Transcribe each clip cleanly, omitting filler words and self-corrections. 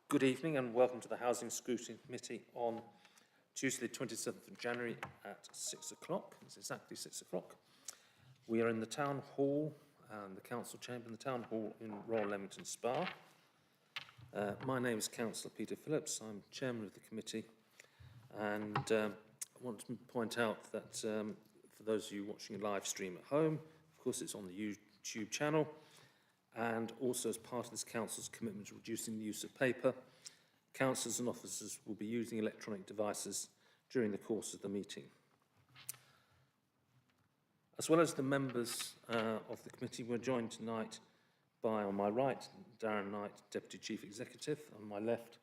Good evening and welcome to the Housing Scrutiny Committee on Tuesday, 27th of January at 6 o'clock. It's exactly 6 o'clock. We are in the Town Hall, the Council Chamber in the Town Hall in Royal Leamington Spa. My name is Councillor Peter Phillips. I'm Chairman of the committee, and I want to point out that for those of you watching a live stream at home, of course it's on the YouTube channel, and also as part of this Council's commitment to reducing the use of paper, councillors and officers will be using electronic devices during the course of the meeting. As well as the members of the committee, we're joined tonight by, on my right, Darren Knight, Deputy Chief Executive, on my left,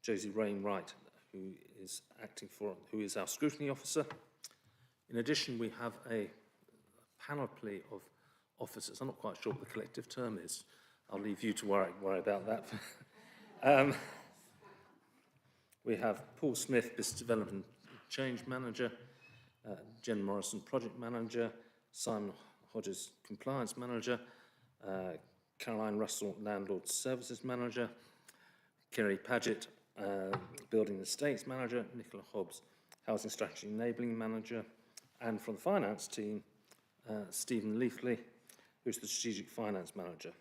Josie Rainwright, who is our Scrutiny Officer. In addition, we have a panoply of officers. I'm not quite sure what the collective term is. I'll leave you to worry about that. We have Paul Smith, Business Development Change Manager, Jen Morrison, Project Manager, Simon Hodges, Compliance Manager, Caroline Russell, Landlord Services Manager, Kerry Paget, Building Estates Manager, Nicola Hobbs, Housing Strategy Enabling Manager, and from the finance team, Stephen Leafley, who's the Strategic Finance Manager.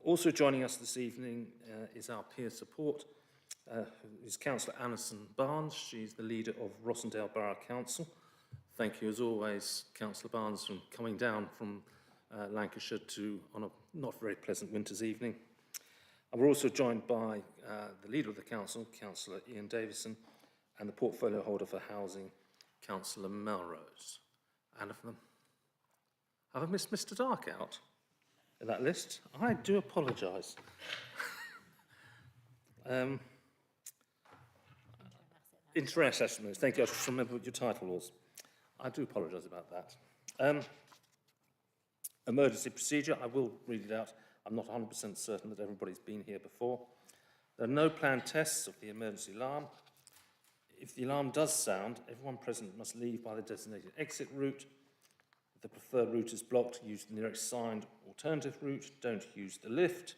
Also joining us this evening is our peer support, is Councillor Alison Barnes. She's the leader of Rossendale Borough Council. Thank you, as always, Councillor Barnes, for coming down from Lancashire on a not very pleasant winter's evening. And we're also joined by the leader of the council, Councillor Ian Davison, and the portfolio holder for housing, Councillor Melrose. And of them, have I missed Mr. Dark out in that list? I do apologise. Interest estimates. Thank you. I just remember what your title was. I do apologise about that. Emergency procedure. I will read it out. I'm not 100% certain that everybody's been here before. There are no planned tests of the emergency alarm. If the alarm does sound, everyone present must leave by the designated exit route. If the preferred route is blocked, use the nearest signed alternative route. Don't use the lift.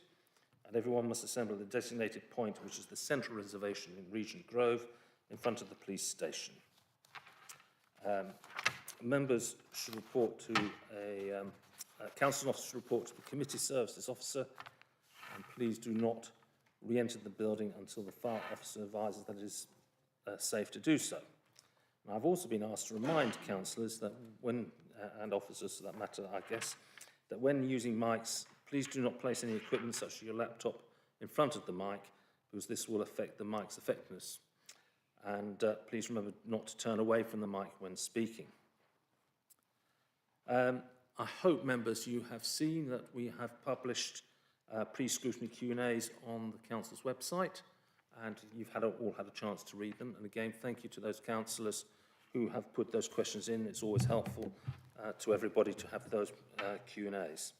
And everyone must assemble at the designated point, which is the central reservation in Regent Grove, in front of the police station. Members should report to council officer report to the committee services officer, and please do not re-enter the building until the fire officer advises that it is safe to do so. Now, I've also been asked to remind councillors that and officers for that matter, I guess, that when using mics, please do not place any equipment such as your laptop in front of the mic, because this will affect the mic's effectiveness. And please remember not to turn away from the mic when speaking. I hope, members, you have seen that we have published pre-scrutiny Q&As on the council's website, and you've all had a chance to read them. And again, thank you to those councillors who have put those questions in. It's always helpful to everybody to have those Q&As.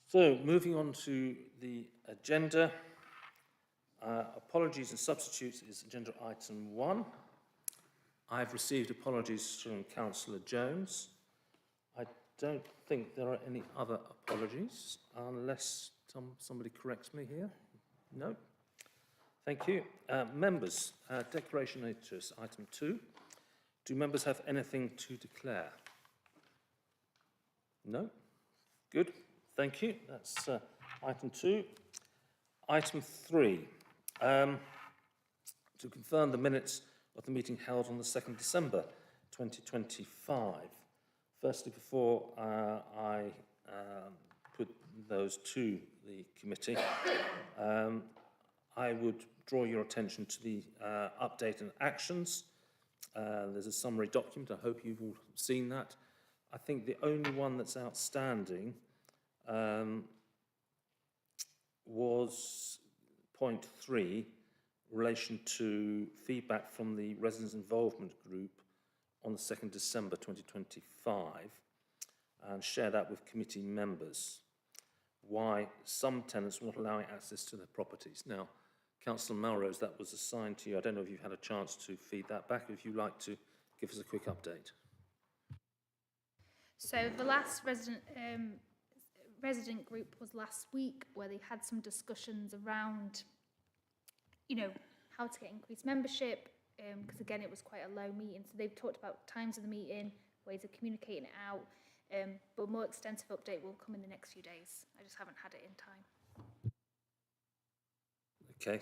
So, moving on to the agenda. Apologies and substitutes is agenda item 1. I've received apologies from Councillor Jones. I don't think there are any other apologies, unless somebody corrects me here. No. Thank you. Members, declaration notice, item 2. Do members have anything to declare? No? Good. Thank you. That's item 2. Item 3. To confirm the minutes of the meeting held on the 2nd December 2025. Firstly, before I put those to the committee, I would draw your attention to the update and actions. There's a summary document. I hope you've all seen that. I think the only one that's outstanding was point 3, relation to feedback from the Residents Involvement Group on the 2nd December 2025, and share that with committee members, why some tenants were not allowing access to their properties. Now, Councillor Melrose, that was assigned to you. I don't know if you've had a chance to feed that back, if you'd like to give us a quick update. So the last resident group was last week, where they had some discussions around, you know, how to get increased membership, because again, it was quite a low meeting. So they've talked about times of the meeting, ways of communicating it out, but a more extensive update will come in the next few days. I just haven't had it in time. Okay,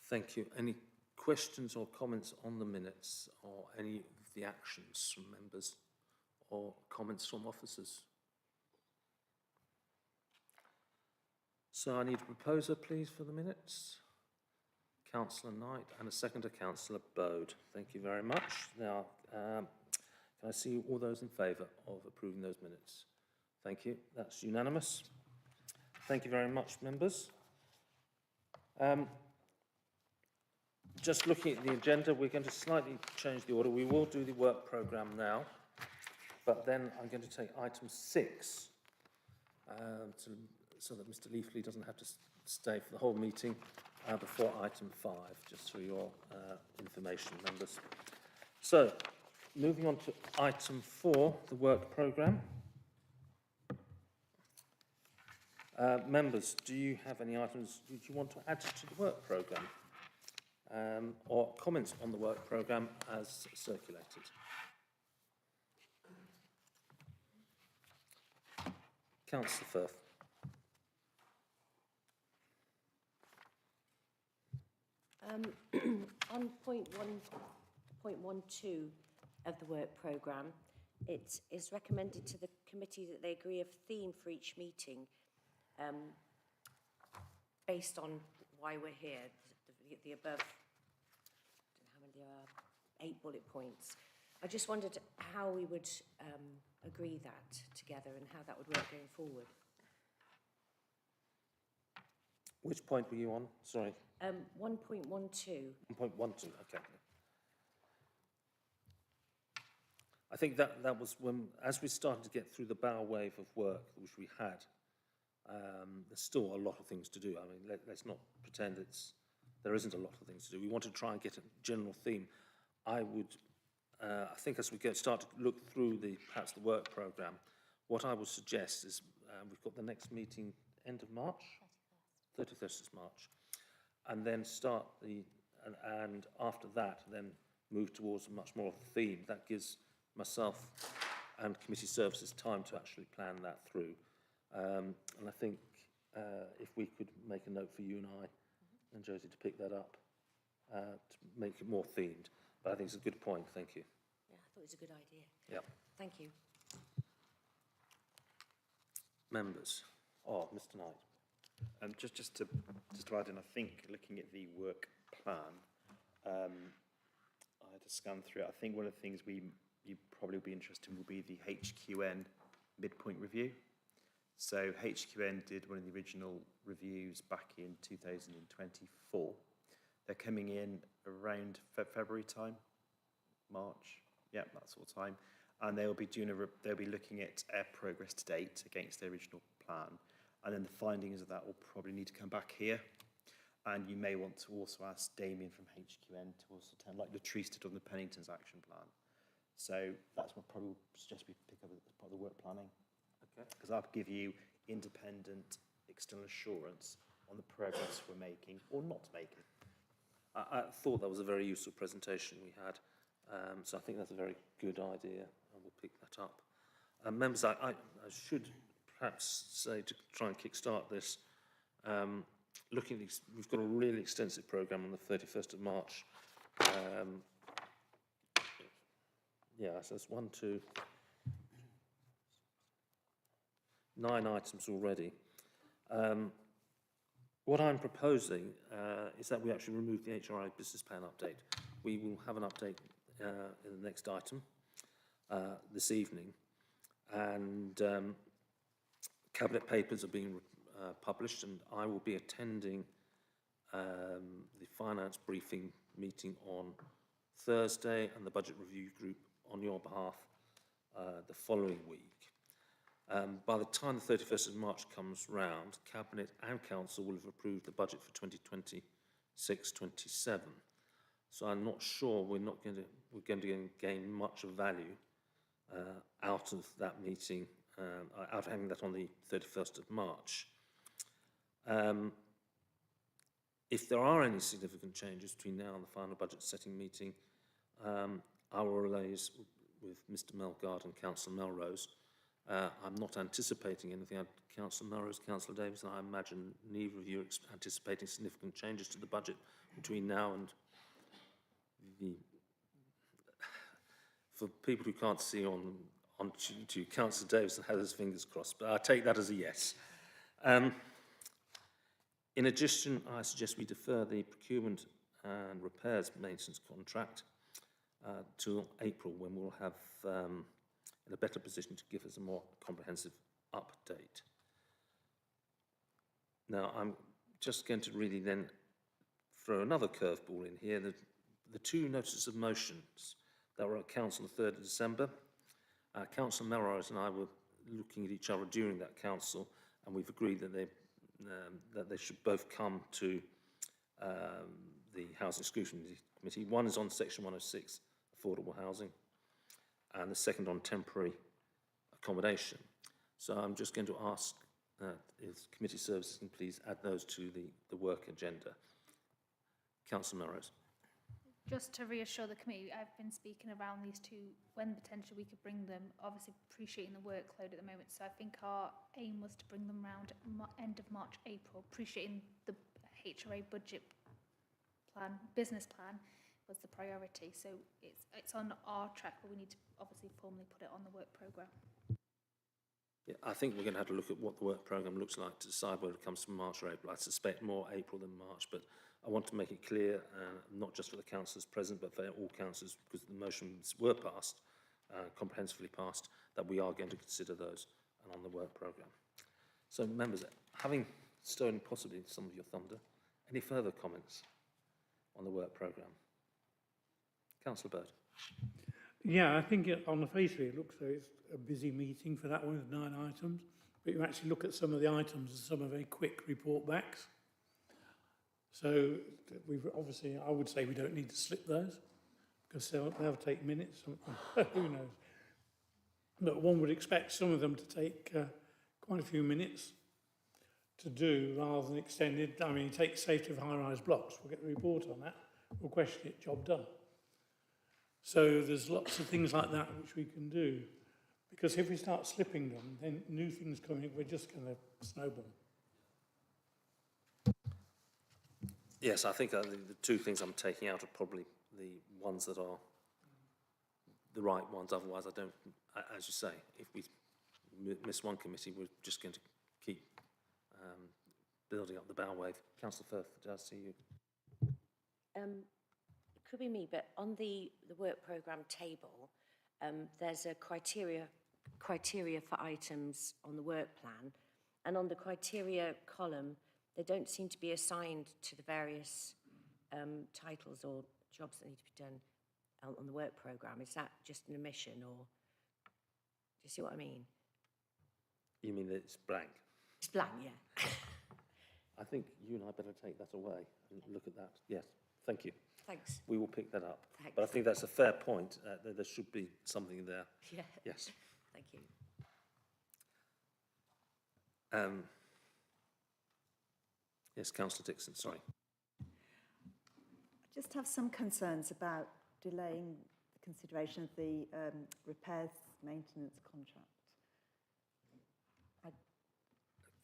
thank you. Any questions or comments on the minutes or any of the actions from members or comments from officers? So I need a proposer, please, for the minutes. Councillor Knight and a seconder, Councillor Bode. Thank you very much. Now, can I see all those in favour of approving those minutes? Thank you. That's unanimous. Thank you very much, members. Just looking at the agenda, we're going to slightly change the order. We will do the work programme now, but then I'm going to take item 6 so that Mr Leafley doesn't have to stay for the whole meeting before item 5, just for your information, members. So, moving on to item 4, the work programme. Members, do you have any items you want to add to the work programme? Or comments on the work programme as circulated? Councillor Firth. On point 1.12 of the work programme, it is recommended to the committee that they agree a theme for each meeting based on why we're here. The above, I don't know how many there are, 8 bullet points. I just wondered how we would agree that together and how that would work going forward. Which point were you on? Sorry. 1.12. 1.12, okay. I think that was when, as we started to get through the bow wave of work which we had, there's still a lot of things to do. I mean, let's not pretend there isn't a lot of things to do. We want to try and get a general theme. I think as we start to look through perhaps the work programme, what I would suggest is we've got the next meeting end of March, 31st of March, and then and after that, then move towards a much more of a theme. That gives myself and committee services time to actually plan that through. And I think if we could make a note for you and I, and Josie to pick that up, to make it more themed. But I think it's a good point, thank you. Yeah, I thought it was a good idea. Yeah. Thank you. Members. Oh, Mr Knight. Just to add in, I think looking at the work plan, I had to scan through it. I think one of the things you probably will be interested in will be the HQN midpoint review. So HQN did one of the original reviews back in 2024. They're coming in around February time, March, yeah, that sort of time, and they'll be looking at progress to date against the original plan, and then the findings of that will probably need to come back here. And you may want to also ask Damien from HQN to also attend, like Latrice did on the Pennington's action plan. So that's what probably suggest we pick up as part of the work planning. Okay. Because that'll give you independent external assurance on the progress we're making or not making. I thought that was a very useful presentation we had, so I think that's a very good idea, and we'll pick that up. Members, I should perhaps say, to try and kickstart this, looking at these, we've got a really extensive programme on the 31st of March. Yeah, so that's 1, 2, 9 items already. What I'm proposing is that we actually remove the HRI business plan update. We will have an update in the next item this evening, and cabinet papers are being published, and I will be attending the finance briefing meeting on Thursday and the budget review group on your behalf the following week. By the time the 31st of March comes round, Cabinet and Council will have approved the budget for 2026-27. So I'm not sure we're going to gain much of value out of that meeting out having that on the 31st of March. If there are any significant changes between now and the final budget setting meeting, I will liaise with Mr Melgard and Councillor Melrose. I'm not anticipating anything. Councillor Melrose, Councillor Davis, and I imagine neither of you are anticipating significant changes to the budget between now and the... For people who can't see on to Councillor Davis and Heather's fingers crossed, but I take that as a yes. In addition, I suggest we defer the procurement and repairs maintenance contract till April, when we'll have in a better position to give us a more comprehensive update. Now, I'm just going to really then throw another curveball in here. The two notices of motions that were at Council the 3rd of December. Councillor Melrose and I were looking at each other during that council, and we've agreed that they should both come to the Housing Scrutiny Committee. One is on Section 106, affordable housing, and the second on temporary accommodation. So I'm just going to ask if committee services can please add those to the work agenda. Councillor Melrose. Just to reassure the committee, I've been speaking around these two, when potentially we could bring them, obviously appreciating the workload at the moment. So I think our aim was to bring them round end of March, April, appreciating the HRA budget plan, business plan was the priority. So it's on our track, but we need to obviously formally put it on the work programme. Yeah, I think we're going to have to look at what the work programme looks like to decide whether it comes from March or April. I suspect more April than March, but I want to make it clear, not just for the councillors present, but for all councillors, because the motions were passed, comprehensively passed, that we are going to consider those and on the work programme. So, members, having stolen possibly some of your thunder, any further comments on the work programme? Councillor Bird. Yeah, I think on the face of it, it looks like it's a busy meeting for that one with 9 items. But you actually look at some of the items and some are very quick report backs. So we've obviously, I would say we don't need to slip those because they'll take minutes. Who knows? But one would expect some of them to take quite a few minutes to do rather than extended. I mean, take safety of high-rise blocks. We'll get the report on that. We'll question it, job done. So there's lots of things like that which we can do. Because if we start slipping them, then new things coming, we're just going to snowball. Yes, I think the two things I'm taking out are probably the ones that are the right ones. Otherwise, I don't, as you say, if we miss one committee, we're just going to keep building up the bow wave. Councillor Firth, did I see you? It could be me, but on the work programme table, there's a criteria for items on the work plan, and on the criteria column, they don't seem to be assigned to the various titles or jobs that need to be done on the work programme. Is that just an omission, or do you see what I mean? You mean that it's blank? It's blank, yeah. I think you and I better take that away and look at that. Yes, thank you. Thanks. We will pick that up. Thanks. But I think that's a fair point. There should be something there. Yeah. Yes. Thank you. Yes, Councillor Dixon, sorry. I just have some concerns about delaying the consideration of the repairs maintenance contract.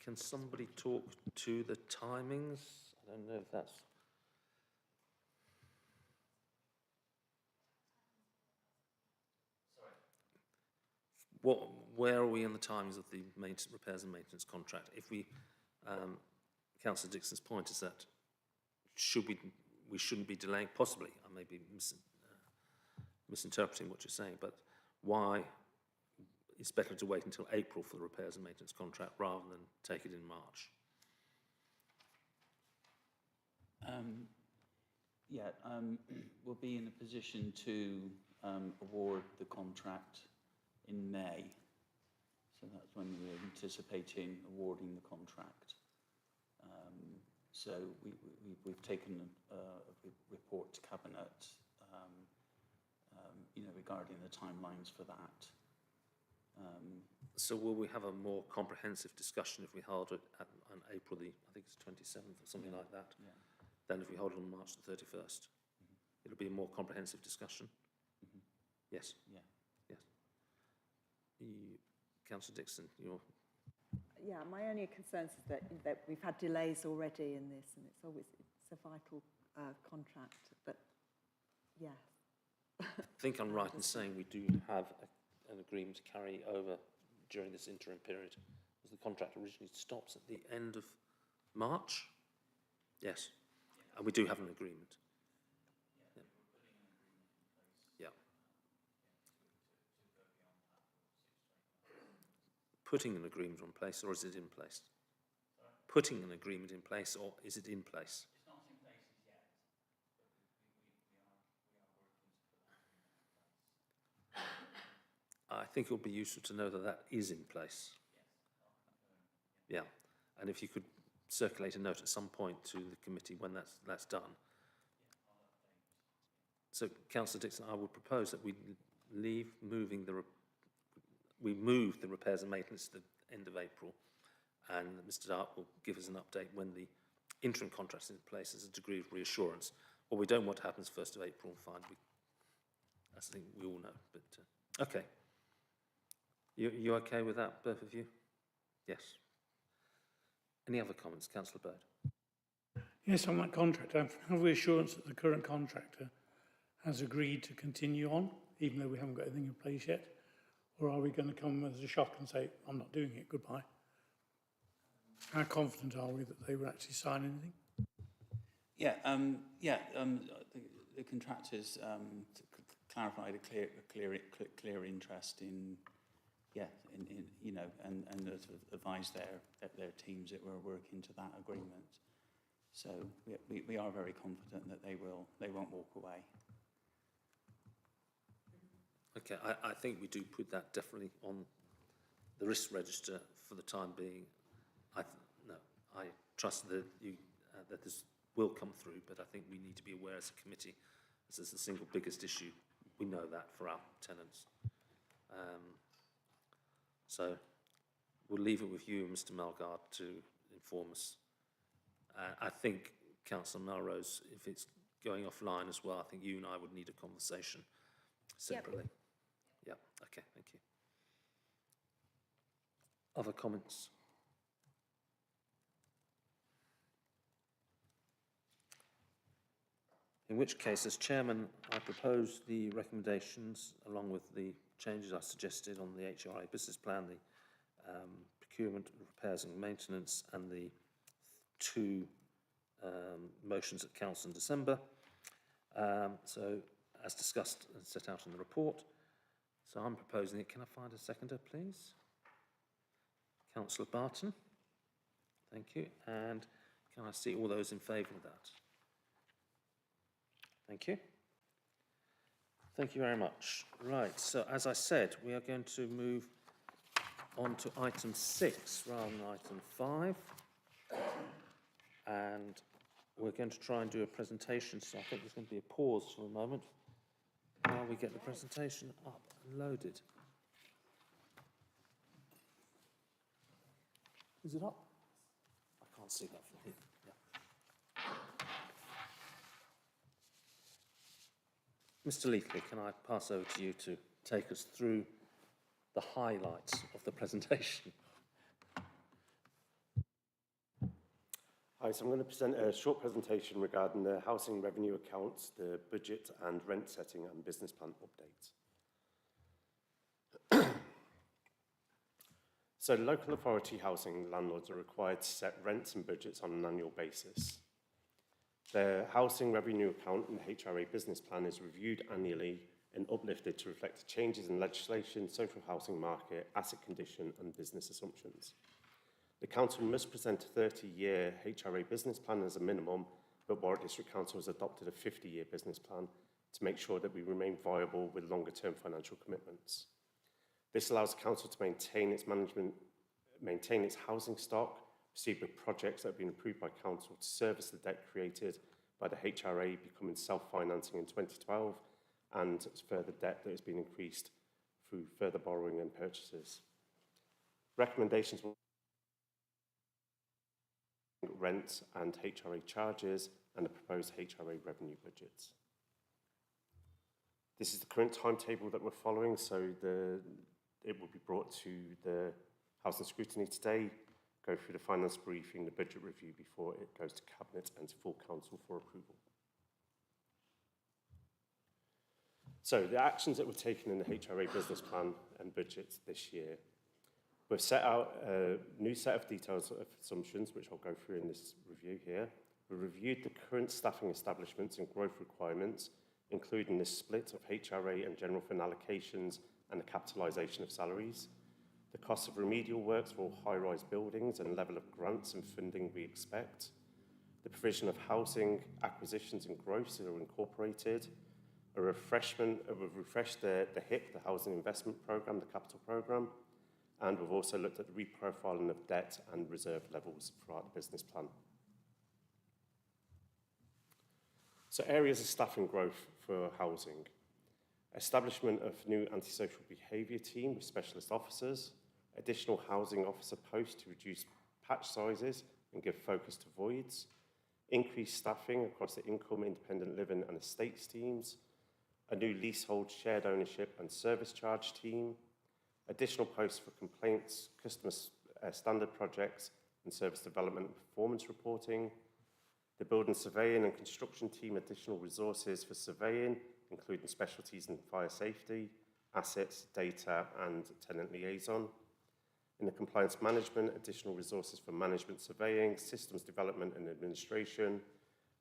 Can somebody talk to the timings? I don't know if that's... Where are we in the timings of the repairs and maintenance contract? If we, Councillor Dixon's point is that we shouldn't be delaying, possibly, I may be misinterpreting what you're saying, but why it's better to wait until April for the repairs and maintenance contract rather than take it in March? We'll be in a position to award the contract in May. So that's when we're anticipating awarding the contract. So we've taken a report to Cabinet, regarding the timelines for that. So will we have a more comprehensive discussion if we hold it on April the, I think it's 27th or something like that, Yeah. than if we hold it on March the 31st? It'll be a more comprehensive discussion? Yes? Yeah. Yes. Councillor Dixon, you're... Yeah, my only concern is that we've had delays already in this, and it's a vital contract. But yeah, I think I'm right in saying we do have an agreement to carry over during this interim period, as the contract originally stops at the end of March? Yes. And we do have an agreement. Yeah. Putting an agreement in place, or is it in place? Putting an agreement in place, or is it in place? It's not in place as yet, but we are working to put that in place. I think it would be useful to know that that is in place. Yeah, and if you could circulate a note at some point to the committee when that's done. So, Councillor Dixon, I would propose that we move the repairs and maintenance to the end of April, and Mr. Dart will give us an update when the interim contract is in place as a degree of reassurance. What we don't want to happen is 1st of April, fine, that's the thing we all know, but, okay. You okay with that, both of you? Yes. Any other comments, Councillor Bird? Yes, on that contract, have we assurance that the current contractor has agreed to continue on, even though we haven't got anything in place yet? Or are we going to come as a shock and say, I'm not doing it, goodbye? How confident are we that they will actually sign anything? Yeah, the contractors clarified a clear interest in you know, and sort of advised their teams that we're working to that agreement. So we are very confident that they won't walk away. Okay, I think we do put that definitely on the risk register for the time being. I trust that that this will come through, but I think we need to be aware as a committee, as this is the single biggest issue. We know that for our tenants. So we'll leave it with you, Mr. Melgard, to inform us. I think, Councillor Melrose, if it's going offline as well, I think you and I would need a conversation separately. Yeah, okay, thank you. Other comments? In which case, as chairman, I propose the recommendations along with the changes I suggested on the HRA business plan, the procurement, repairs and maintenance, and the two motions at council in December. So, as discussed and set out in the report. So I'm proposing it. Can I find a seconder, please? Councillor Barton. Thank you. And can I see all those in favour of that? Thank you. Thank you very much. Right, so as I said, we are going to move on to item 6 rather than item 5. And we're going to try and do a presentation, so I think there's going to be a pause for a moment while we get the presentation up and loaded. Is it up? I can't see that from here. Yeah. Mr. Leathley, can I pass over to you to take us through the highlights of the presentation? Hi, so I'm going to present a short presentation regarding the housing revenue accounts, the budget and rent setting and business plan updates. So local authority housing landlords are required to set rents and budgets on an annual basis. The housing revenue account in the HRA business plan is reviewed annually and uplifted to reflect the changes in legislation, social housing market, asset condition and business assumptions. The council must present a 30-year HRA business plan as a minimum, but Warwick District Council has adopted a 50-year business plan to make sure that we remain viable with longer-term financial commitments. This allows the council to maintain its housing stock, proceed with projects that have been approved by council to service the debt created by the HRA becoming self-financing in 2012, and further debt that has been increased through further borrowing and purchases. Recommendations will rent and HRA charges and the proposed HRA revenue budgets. This is the current timetable that we're following, so it will be brought to the Housing Scrutiny today, go through the finance briefing, the budget review before it goes to Cabinet and to full council for approval. So the actions that were taken in the HRA business plan and budget this year, we've set out a new set of details of assumptions, which I'll go through in this review here. We reviewed the current staffing establishments and growth requirements, including the split of HRA and general fund allocations and the capitalisation of salaries, the cost of remedial works for all high-rise buildings and level of grants and funding we expect, the provision of housing acquisitions and growths that are incorporated, we've refreshed the HIP, the Housing Investment Programme, the capital programme, and we've also looked at the reprofiling of debt and reserve levels throughout the business plan. So areas of staffing growth for housing. Establishment of new antisocial behaviour team with specialist officers, additional housing officer posts to reduce patch sizes and give focus to voids, increased staffing across the income, independent living and estates teams, a new leasehold shared ownership and service charge team, additional posts for complaints, customer standard projects and service development and performance reporting, the building surveying and construction team additional resources for surveying, including specialties in fire safety, assets, data and tenant liaison. In the compliance management, additional resources for management surveying, systems development and administration,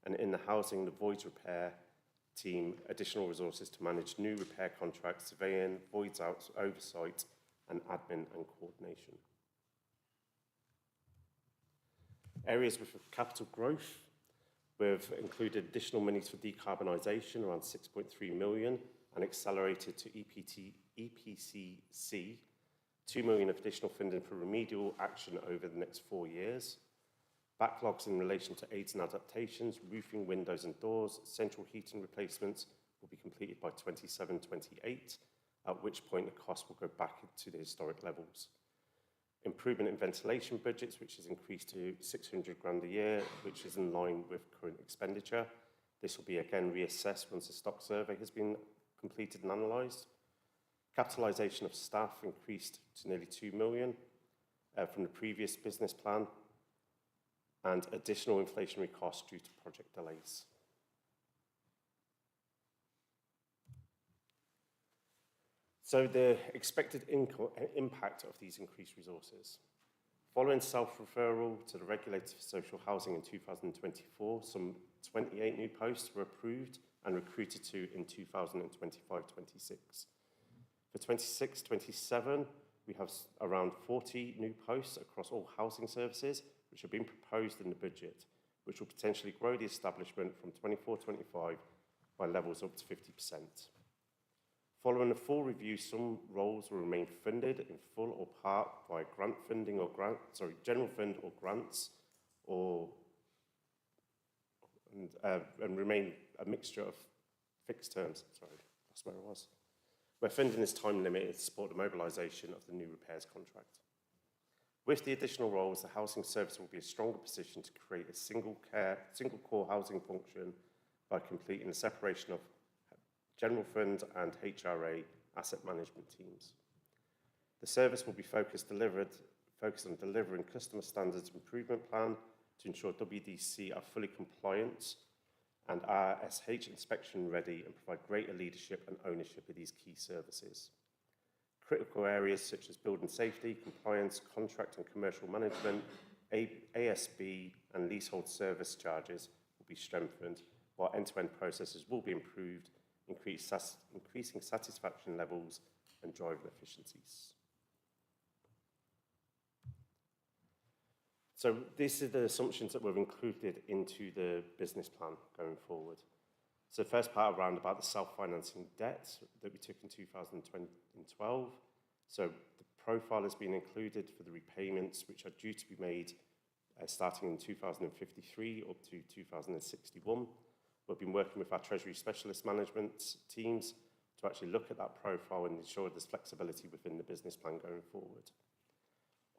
and in the housing, the voids repair team, additional resources to manage new repair contracts, surveying, voids out oversight, and admin and coordination. Areas with capital growth, we've included additional monies for decarbonisation, around 6.3 million, and accelerated to EPCC, 2 million of additional funding for remedial action over the next 4 years. Backlogs in relation to aids and adaptations, roofing, windows and doors, central heating replacements will be completed by 27-28, at which point the cost will go back to the historic levels. Improvement in ventilation budgets, which has increased to 600 grand a year, which is in line with current expenditure. This will be again reassessed once the stock survey has been completed and analysed. Capitalisation of staff increased to nearly 2 million from the previous business plan, and additional inflationary costs due to project delays. So the expected impact of these increased resources. Following self-referral to the regulator for social housing in 2024, some 28 new posts were approved and recruited to in 2025-26. For 26-27, we have around 40 new posts across all housing services, which have been proposed in the budget, which will potentially grow the establishment from 24-25 by levels up to 50%. Following a full review, some roles will remain funded in full or part by grant funding or general fund or grants, and remain a mixture of fixed terms. Sorry, that's where I was. Where funding is time limited to support the mobilisation of the new repairs contract. With the additional roles, the housing service will be in a stronger position to create a single core housing function by completing the separation of general fund and HRA asset management teams. The service will be focused on delivering customer standards improvement plan to ensure WDC are fully compliant and RSH inspection ready and provide greater leadership and ownership of these key services. Critical areas such as building safety, compliance, contract and commercial management, ASB and leasehold service charges will be strengthened, while end-to-end processes will be improved, increasing satisfaction levels and driving efficiencies. So these are the assumptions that we've included into the business plan going forward. So the first part around about the self-financing debt that we took in 2012. So the profile has been included for the repayments which are due to be made starting in 2053 up to 2061. We've been working with our Treasury Specialist Management teams to actually look at that profile and ensure there's flexibility within the business plan going forward.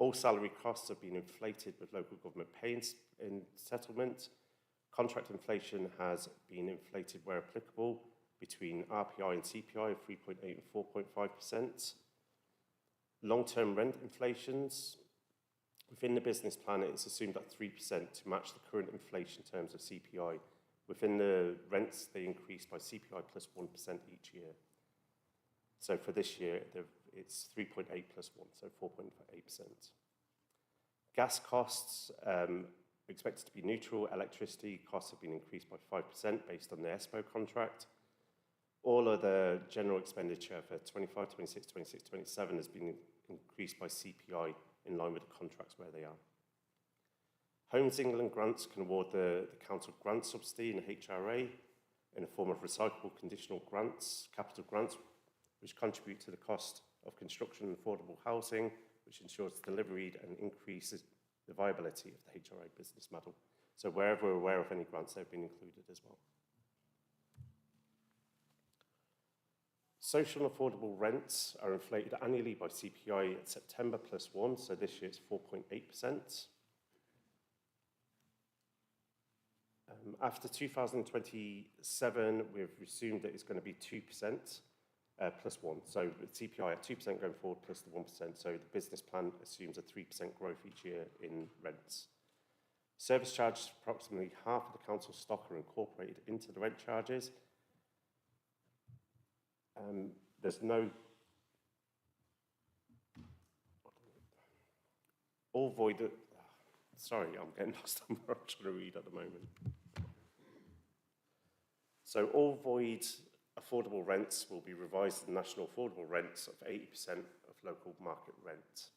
All salary costs have been inflated with local government pay in settlement. Contract inflation has been inflated where applicable between RPI and CPI of 3.8 and 4.5%. Long-term rent inflations. Within the business plan, it is assumed at 3% to match the current inflation terms of CPI. Within the rents, they increase by CPI plus 1% each year. So for this year, it's 3.8 plus 1, so 4.8%. Gas costs expected to be neutral. Electricity costs have been increased by 5% based on the ESPO contract. All other general expenditure for 25, 26, 26, 27 has been increased by CPI in line with the contracts where they are. Homes England grants can award the council grant subsidy in the HRA in the form of recyclable conditional grants, capital grants, which contribute to the cost of construction and affordable housing, which ensures delivery and increases the viability of the HRA business model. So wherever we're aware of any grants, they've been included as well. Social and affordable rents are inflated annually by CPI at September plus 1, so this year it's 4.8%. After 2027, we've assumed that it's going to be 2% plus 1. So CPI at 2% going forward plus the 1%. So the business plan assumes a 3% growth each year in rents. Service charges, approximately half of the council stock are incorporated into the rent charges. There's no... All void... Sorry, I'm getting lost on what I'm trying to read at the moment. So all void affordable rents will be revised to national affordable rents of 80% of local market rent.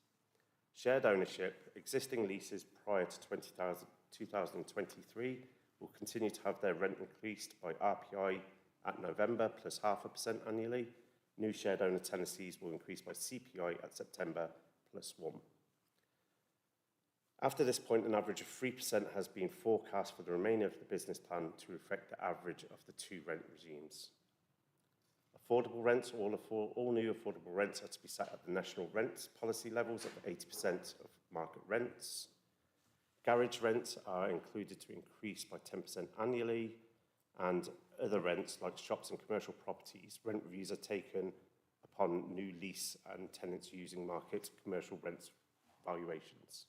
Shared ownership, existing leases prior to 2023 will continue to have their rent increased by RPI at November plus 0.5% annually. New shared owner tenancies will increase by CPI at September plus 1. After this point, an average of 3% has been forecast for the remainder of the business plan to reflect the average of the two rent regimes. Affordable rents, all new affordable rents are to be set at the national rent policy levels of 80% of market rents. Garage rents are included to increase by 10% annually, and other rents like shops and commercial properties, rent reviews are taken upon new lease and tenants using market commercial rents valuations.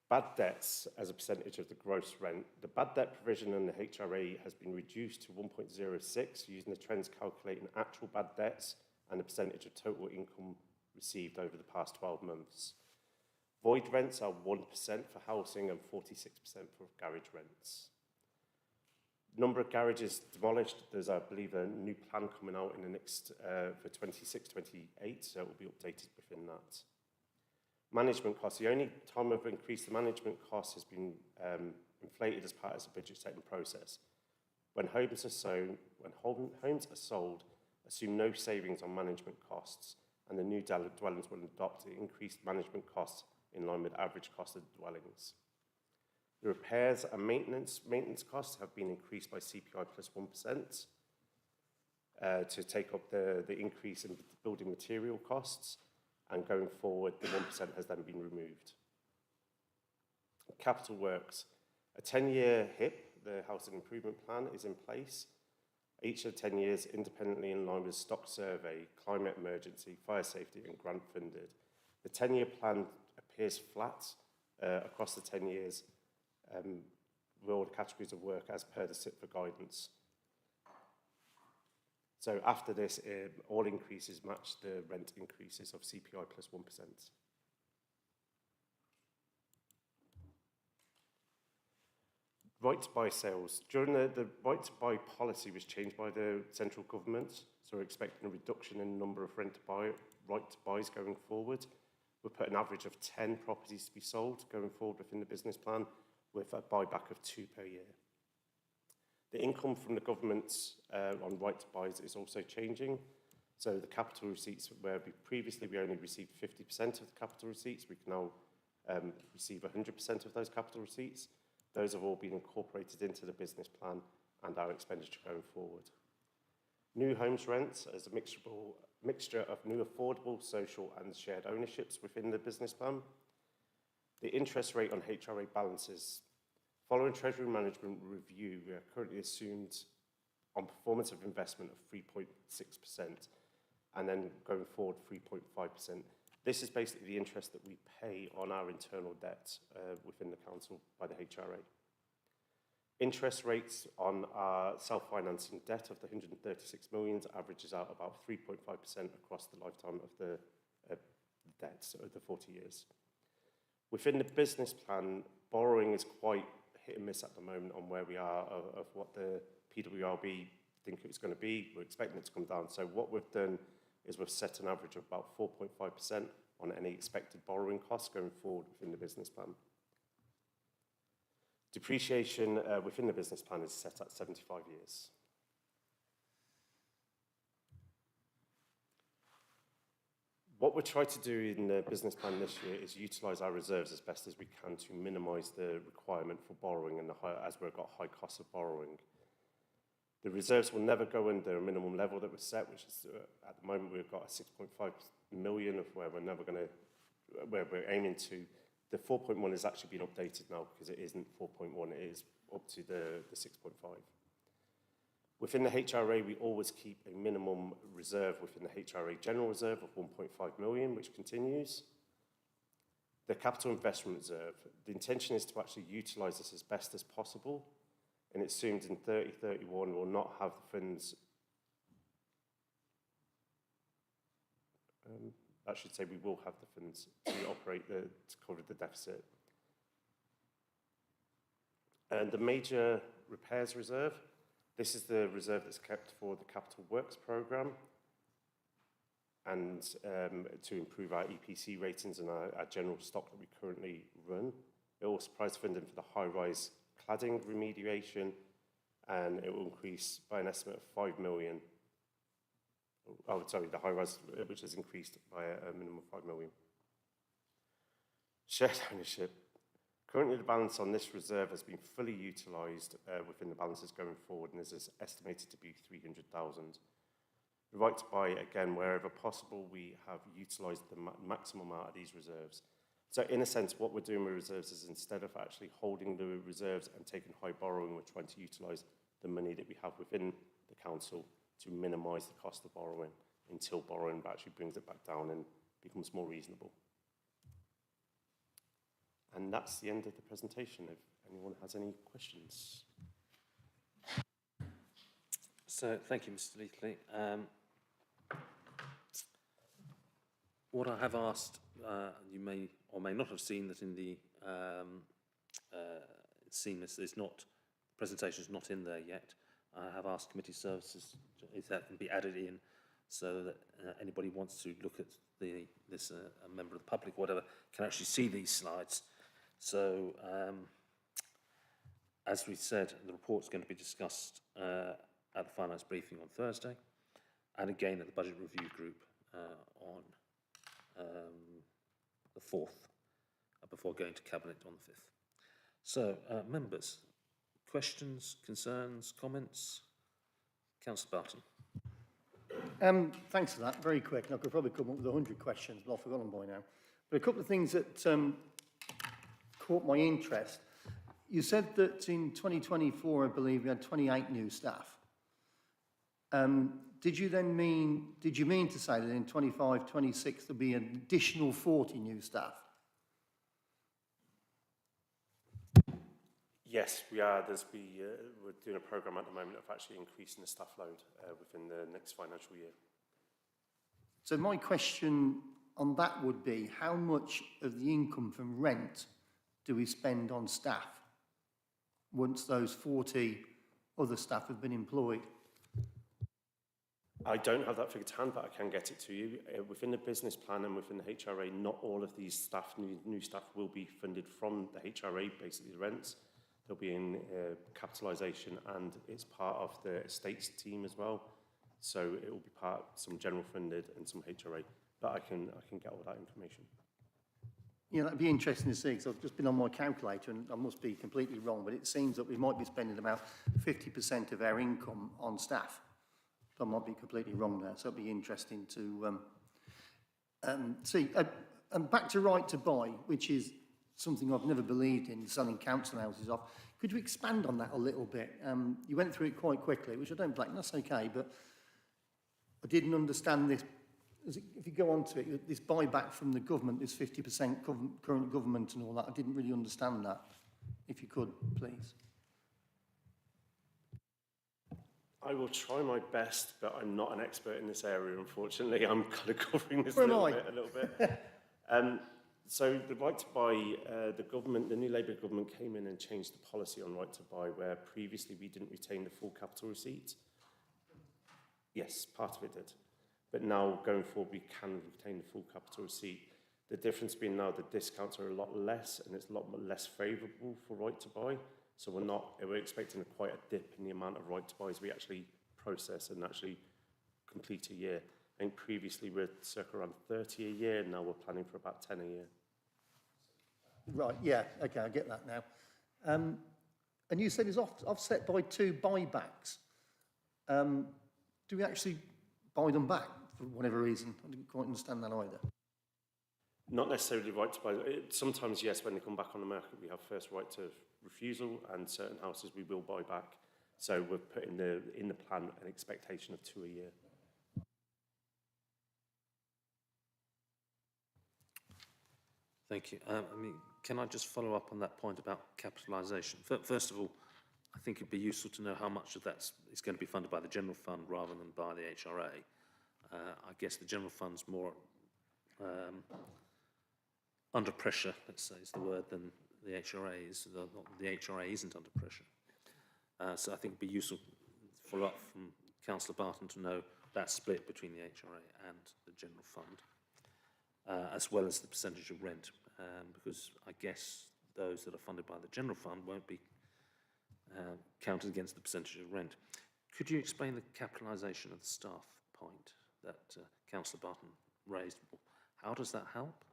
Bad debts as a percentage of the gross rent. The bad debt provision in the HRA has been reduced to 1.06 using the trends calculating actual bad debts and the percentage of total income received over the past 12 months. Void rents are 1% for housing and 46% for garage rents. Number of garages demolished. There's, I believe, a new plan coming out in the next, for 26, 28, so it will be updated within that. Management costs. The only time we've increased the management cost has been inflated as part of the budget setting process. When homes are sold, assume no savings on management costs, and the new dwellings will adopt the increased management costs in line with average cost of dwellings. The repairs and maintenance costs have been increased by CPI plus 1% to take up the increase in building material costs, and going forward, the 1% has then been removed. Capital works. A 10-year HIP, the Housing Improvement Plan, is in place. Each of 10 years independently in line with stock survey, climate emergency, fire safety and grant funded. The 10-year plan appears flat across the 10 years with all the categories of work as per the SIPFA guidance. So after this, all increases match the rent increases of CPI plus 1%. Right to buy sales. During the right to buy policy was changed by the central government, so we're expecting a reduction in the number of right to buys going forward. We'll put an average of 10 properties to be sold going forward within the business plan, with a buyback of 2 per year. The income from the government on right to buys is also changing. So the capital receipts, where previously we only received 50% of the capital receipts, we can now receive 100% of those capital receipts. Those have all been incorporated into the business plan and our expenditure going forward. New homes rents as a mixable mixture of new affordable, social and shared ownerships within the business plan. The interest rate on HRA balances. Following Treasury Management review, we are currently assumed on performance of investment of 3.6% and then going forward 3.5%. This is basically the interest that we pay on our internal debt within the council by the HRA. Interest rates on our self-financing debt of the 136 million averages out about 3.5% across the lifetime of the debt, so the 40 years. Within the business plan, borrowing is quite hit and miss at the moment on where we are of what the PWRB think it's going to be. We're expecting it to come down. So what we've done is we've set an average of about 4.5% on any expected borrowing costs going forward within the business plan. Depreciation within the business plan is set at 75 years. What we're trying to do in the business plan this year is utilise our reserves as best as we can to minimise the requirement for borrowing and as we've got high costs of borrowing. The reserves will never go under a minimum level that was set, which is at the moment we've got a 6.5 million of where we're never going to, where we're aiming to. The 4.1 has actually been updated now because it isn't 4.1, it is up to the 6.5. Within the HRA, we always keep a minimum reserve within the HRA General Reserve of 1.5 million, which continues. The Capital Investment Reserve, the intention is to actually utilise this as best as possible, and it's assumed in 3031 we'll not have the funds. I should say we will have the funds to operate to cover the deficit. And the Major Repairs Reserve, this is the reserve that's kept for the Capital Works programme and to improve our EPC ratings and our general stock that we currently run. It also provides funding for the high-rise cladding remediation, and it will increase by an estimate of 5 million. Oh, sorry, the high-rise, which has increased by a minimum of 5 million. Shared ownership. Currently, the balance on this reserve has been fully utilised within the balances going forward, and is estimated to be 300,000. The right to buy, again, wherever possible, we have utilised the maximum amount of these reserves. So in a sense, what we're doing with reserves is instead of actually holding the reserves and taking high borrowing, we're trying to utilise the money that we have within the council to minimise the cost of borrowing until borrowing actually brings it back down and becomes more reasonable. And that's the end of the presentation. If anyone has any questions. So, thank you, Mr. Leathley. What I have asked, you may or may not have seen that in the seen this is not, presentation is not in there yet. I have asked committee services if that can be added in, so that anybody wants to look at this, a member of the public or whatever, can actually see these slides. So, as we said, the report's going to be discussed at the finance briefing on Thursday, and again at the budget review group on the 4th, before going to cabinet on the 5th. So, members, questions, concerns, comments? Councillor Barton. Thanks for that. Very quick. I could probably come up with 100 questions, but I've forgotten by now. But a couple of things that caught my interest. You said that in 2024, I believe, we had 28 new staff. Did you mean to say that in 25, 26, there'll be an additional 40 new staff? Yes, we are. We're doing a programme at the moment of actually increasing the staff load within the next financial year. So my question on that would be, how much of the income from rent do we spend on staff once those 40 other staff have been employed? I don't have that figure to hand, but I can get it to you. Within the business plan and within the HRA, not all of these staff, new staff, will be funded from the HRA, basically the rents. They'll be in capitalisation, and it's part of the estates team as well. So it will be part, some general funded and some HRA, but I can get all that information. Yeah, that'd be interesting to see, because I've just been on my calculator, and I must be completely wrong, but it seems that we might be spending about 50% of our income on staff I might be completely wrong there, so it'd be interesting to see. And back to right to buy, which is something I've never believed in, selling council houses off. Could you expand on that a little bit? You went through it quite quickly, which I don't blame, that's okay, but I didn't understand this. If you go on to it, this buyback from the government, this 50% current government and all that, I didn't really understand that. If you could, please. I will try my best, but I'm not an expert in this area, unfortunately. I'm kind of covering this Where a am little bit. So the right to buy, the new Labour government came in and changed the policy on right to buy, where previously we didn't retain the full capital receipt. Yes, part of it did. But now, going forward, we can retain the full capital receipt. The difference being now the discounts are a lot less, and it's a lot less favourable for right to buy. So we're expecting quite a dip in the amount of right to buys we actually process and actually complete a year. I think previously we were circa around 30 a year, now we're planning for about 10 a year. Right, yeah, okay, I get that now. And you said it's offset by 2 buybacks. Do we actually buy them back for whatever reason? I didn't quite understand that either. Not necessarily right to buy. Sometimes, yes, when they come back on the market, we have first right to refusal, and certain houses we will buy back. So we're putting in the plan an expectation of 2 a year. Thank you. Can I just follow up on that point about capitalisation? First of all, I think it'd be useful to know how much of that is going to be funded by the general fund rather than by the HRA. I guess the general fund's more under pressure, let's say is the word, than the HRA is. The HRA isn't under pressure. So I think it'd be useful to follow up from Councillor Barton to know that split between the HRA and the general fund, as well as the percentage of rent, because I guess those that are funded by the general fund won't be counted against the percentage of rent. Could you explain the capitalisation of the staff point that Councillor Barton raised? How does that help?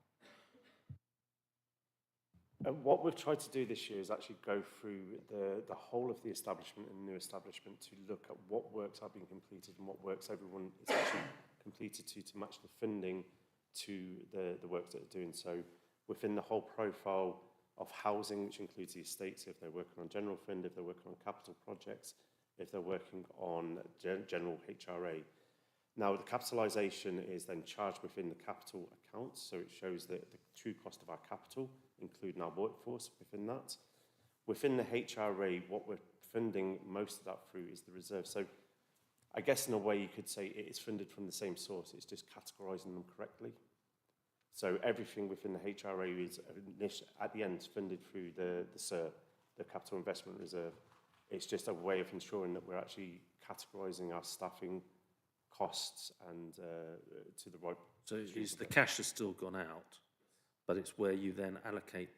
What we've tried to do this year is actually go through the whole of the establishment and new establishment to look at what works are being completed and what works everyone is actually completed to match the funding to the works that they're doing. So within the whole profile of housing, which includes the estates, if they're working on general fund, if they're working on capital projects, if they're working on general HRA. Now, the capitalisation is then charged within the capital accounts, so it shows the true cost of our capital, including our workforce within that. Within the HRA, what we're funding most of that through is the reserve. So I guess in a way you could say it is funded from the same source, it's just categorising them correctly. So everything within the HRA is at the end funded through the CIR, the Capital Investment Reserve. It's just a way of ensuring that we're actually categorising our staffing costs and to the right. So the cash has still gone out, but it's where you then allocate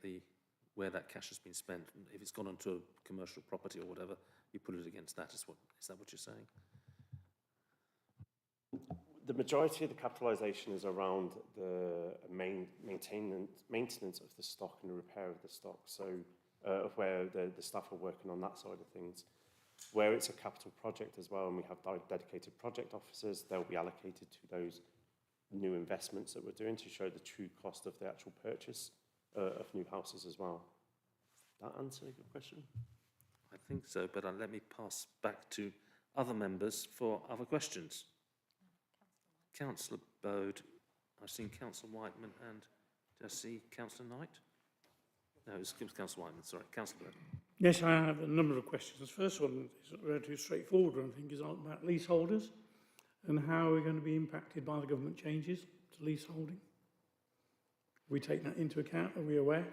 where that cash has been spent. If it's gone onto a commercial property or whatever, you put it against that. Is that what you're saying? The majority of the capitalisation is around the maintenance of the stock and the repair of the stock, so of where the staff are working on that side of things. Where it's a capital project as well, and we have dedicated project officers, they'll be allocated to those new investments that we're doing to show the true cost of the actual purchase of new houses as well. That answer your question? I think so, but let me pass back to other members for other questions. Councillor Bode, I've seen Councillor Whiteman, and did I see Councillor Knight? No, it was Councillor Whiteman, sorry. Councillor Bode. Yes, I have a number of questions. The first one is relatively straightforward, I think, is about leaseholders and how we're going to be impacted by the government changes to leaseholding. We take that into account, are we aware?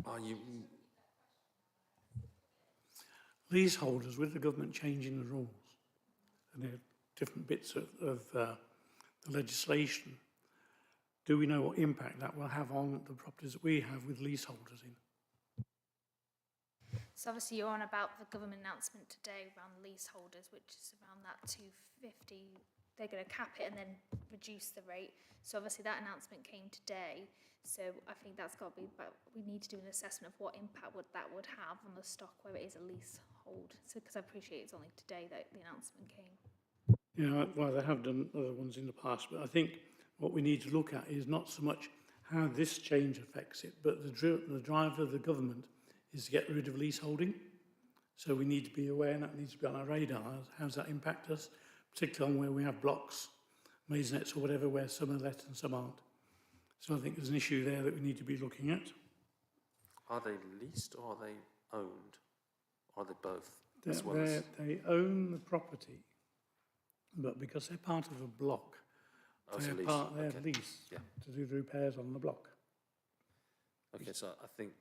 Are you... Leaseholders, with the government changing the rules, and there are different bits of the legislation, do we know what impact that will have on the properties that we have with leaseholders in? So obviously you're on about the government announcement today around leaseholders, which is around that 250 they're going to cap it and then reduce the rate. So obviously that announcement came today. So I think that's got to be, but we need to do an assessment of what impact that would have on the stock, whether it is a leasehold. So because I appreciate it's only today that the announcement came. Yeah, well, they have done other ones in the past, but I think what we need to look at is not so much how this change affects it, but the drive of the government is to get rid of leaseholding. So we need to be aware, and that needs to be on our radar. How does that impact us, particularly on where we have blocks, maisonettes or whatever, where some are let and some aren't. So I think there's an issue there that we need to be looking at. Are they leased or are they owned? Or are they both? As well as... They own the property, but because they're part of a block, Oh, it's a they're lease. part their Okay. lease Yeah. to do the repairs on the block. Okay, so I think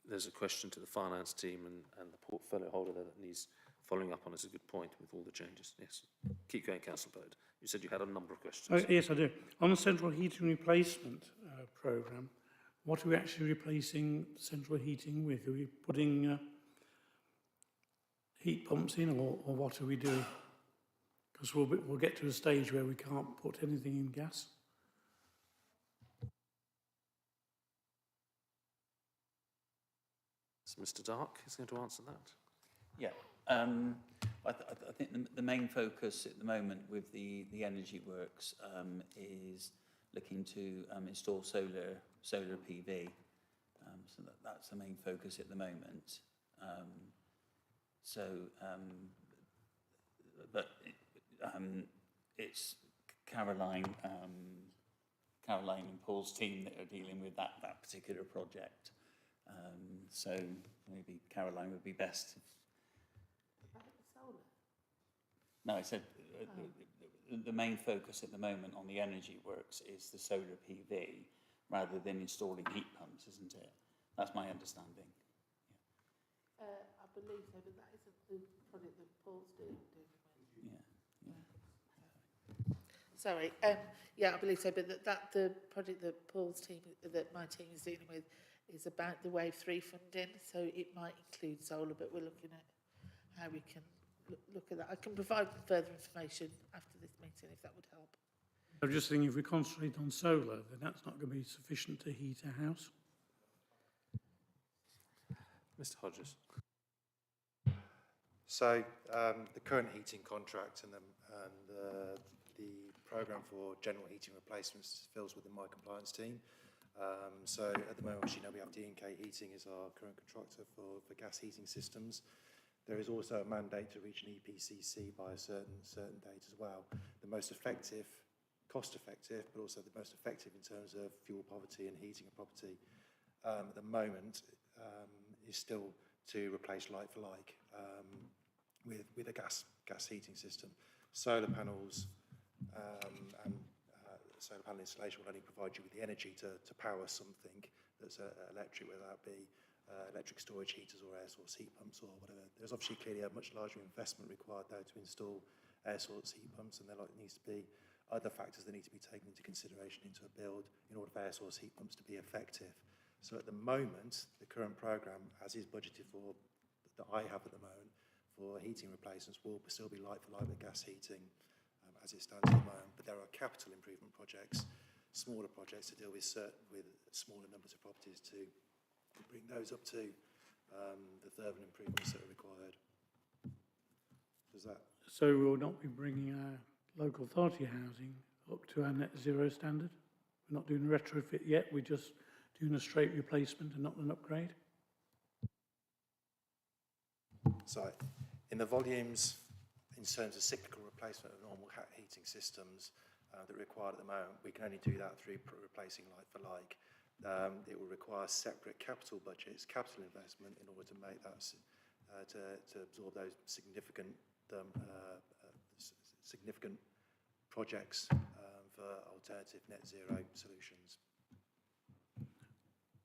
there's a question to the finance team and the portfolio holder there that needs following up on. It's a good point with all the changes. Yes. Keep going, Councillor Bird. You said you had a number of questions. Oh, yes, I do. On the central heating replacement programme, what are we actually replacing central heating with? Are we putting heat pumps in, or what are we doing? Because we'll get to a stage where we can't put anything in gas. So Mr. Dark is going to answer that. Yeah, I think the main focus at the moment with the energy works is looking to install solar PV. So that's the main focus at the moment. It's Caroline and Paul's team that are dealing with that particular project. So maybe Caroline would be best. About the solar? No, I said the main focus at the moment on the energy works is the solar PV rather than installing heat pumps, isn't it? That's my understanding. I believe so, but that isn't the project that Paul's doing. Sorry, yeah, I believe so, but the project that Paul's team, that my team is dealing with, is about the Wave 3 funding, so it might include solar, but we're looking at how we can look at that. I can provide further information after this meeting, if that would help. I'm just thinking if we concentrate on solar, then that's not going to be sufficient to heat a house. Mr. Hodges. So the current heating contract and the programme for general heating replacements fills within my compliance team. So at the moment, as you know, we have D&K Heating as our current contractor for gas heating systems. There is also a mandate to reach an EPCC by a certain date as well. The most effective, cost-effective, but also the most effective in terms of fuel poverty and heating a property at the moment is still to replace like for like with a gas heating system. Solar panels and solar panel installation will only provide you with the energy to power something that's electric, whether that be electric storage heaters or air source heat pumps or whatever. There's obviously clearly a much larger investment required though to install air source heat pumps, and there needs to be other factors that need to be taken into consideration into a build in order for air source heat pumps to be effective. So at the moment, the current programme, as is budgeted for, that I have at the moment, for heating replacements will still be like for like with gas heating as it stands at the moment. But there are capital improvement projects, smaller projects to deal with smaller numbers of properties to bring those up to the thermal improvements that are required. Does that? So we'll not be bringing our local authority housing up to our net zero standard? We're not doing a retrofit yet, we're just doing a straight replacement and not an upgrade? So, in the volumes, in terms of cyclical replacement of normal heating systems that are required at the moment, we can only do that through replacing like for like. It will require separate capital budgets, capital investment, in order to make that, to absorb those significant projects for alternative net zero solutions.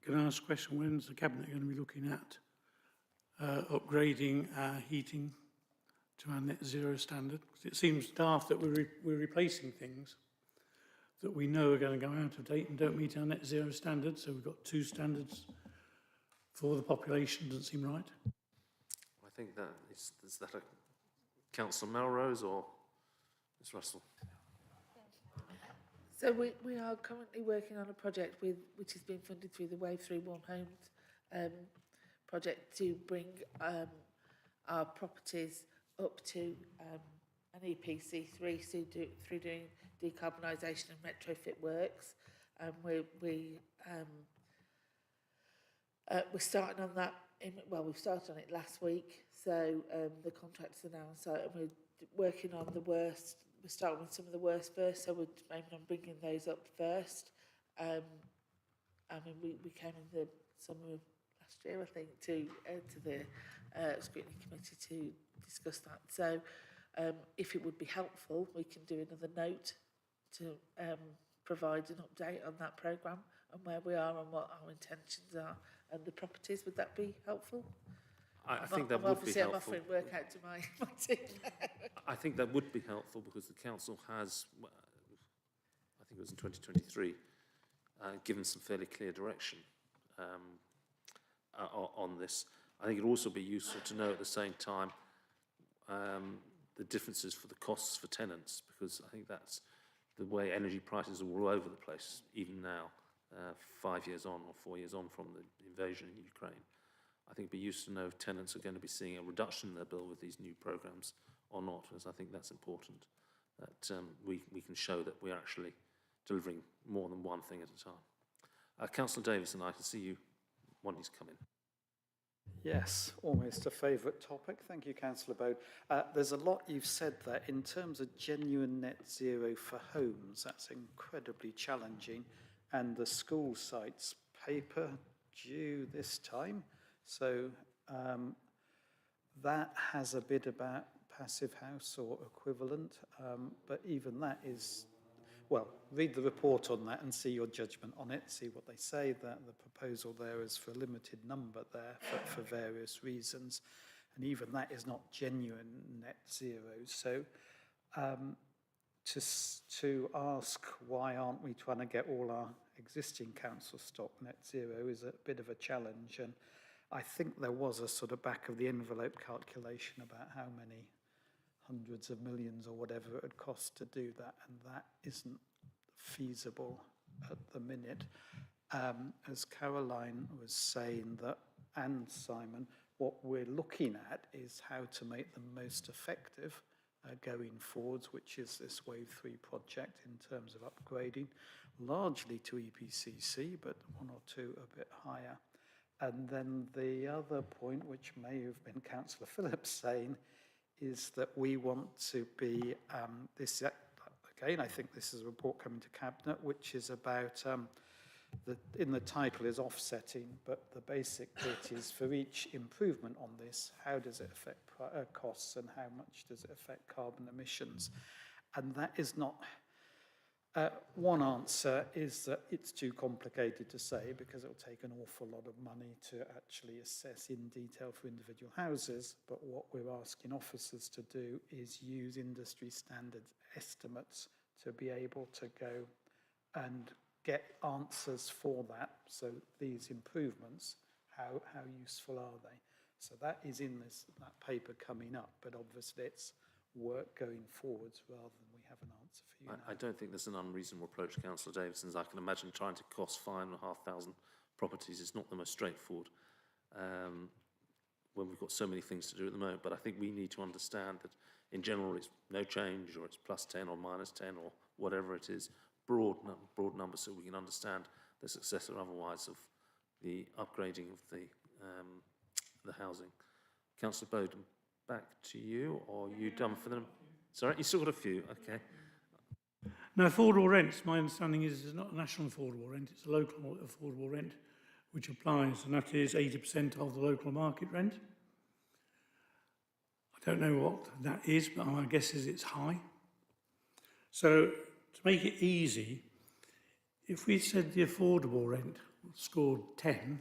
Can I ask a question? When's the Cabinet going to be looking at upgrading our heating to our net zero standard? Because it seems daft that we're replacing things that we know are going to go out of date and don't meet our net zero standard. So we've got two standards for the population. Doesn't seem right. I think that is that a Councillor Melrose or Ms. Russell? So we are currently working on a project which has been funded through the Wave 3 Warm Homes project to bring our properties up to an EPC3 through doing decarbonisation and retrofit works. We're starting on that. We've started on it last week, so the contractors are now on site, and we're working on the worst. We're starting with some of the worst first, so we're aiming on bringing those up first. We came in the summer of last year, I think, to the Scrutiny Committee to discuss that. So if it would be helpful, we can do another note to provide an update on that programme and where we are and what our intentions are and the properties. Would that be helpful? I think that would be helpful. I'm offering work out to my team. I think that would be helpful because the council has, I think it was in 2023, given some fairly clear direction on this. I think it would also be useful to know at the same time the differences for the costs for tenants, because I think that's the way energy prices are all over the place, even now, 5 years on or 4 years on from the invasion in Ukraine. I think it'd be useful to know if tenants are going to be seeing a reduction in their bill with these new programmes or not, because I think that's important, that we can show that we're actually delivering more than one thing at a time. Councillor Davison, I can see you wanting to come in. Yes, almost a favourite topic. Thank you, Councillor Bode. There's a lot you've said there. In terms of genuine net zero for homes, that's incredibly challenging. And the school site's paper due this time. So that has a bit about passive house or equivalent, but even that is, well, read the report on that and see your judgment on it, see what they say. That the proposal there is for a limited number there for various reasons, and even that is not genuine net zero. So to ask why aren't we trying to get all our existing council stock net zero is a bit of a challenge, and I think there was a sort of back of the envelope calculation about how many hundreds of millions or whatever it would cost to do that, and that isn't feasible at the minute. As Caroline was saying, that, and Simon, what we're looking at is how to make them most effective going forwards, which is this Wave 3 project in terms of upgrading, largely to EPCC, but one or two a bit higher. And then the other point, which may have been Councillor Phillips saying, is that we want to be, again, I think this is a report coming to Cabinet, which is about, in the title is offsetting, but the basic bit is for each improvement on this, how does it affect costs and how much does it affect carbon emissions? And that is not, one answer is that it's too complicated to say because it will take an awful lot of money to actually assess in detail for individual houses. But what we're asking officers to do is use industry standard estimates to be able to go and get answers for that. So these improvements, how useful are they? So that is in that paper coming up, but obviously it's work going forwards rather than we have an answer for you now. I don't think there's an unreasonable approach, Councillor Davidson's. I can imagine trying to cost 5,500 properties is not the most straightforward when we've got so many things to do at the moment. But I think we need to understand that in general it's no change, or it's plus 10 or minus 10 or whatever it is, broad numbers, so we can understand the success or otherwise of the upgrading of the housing. Councillor Bowden, back to you, or are you done for them? Sorry, you still got a few, okay. No, affordable rents, my understanding is not a national affordable rent, it's a local affordable rent which applies, and that is 80% of the local market rent. I don't know what that is, but my guess is it's high. So to make it easy, if we said the affordable rent scored 10,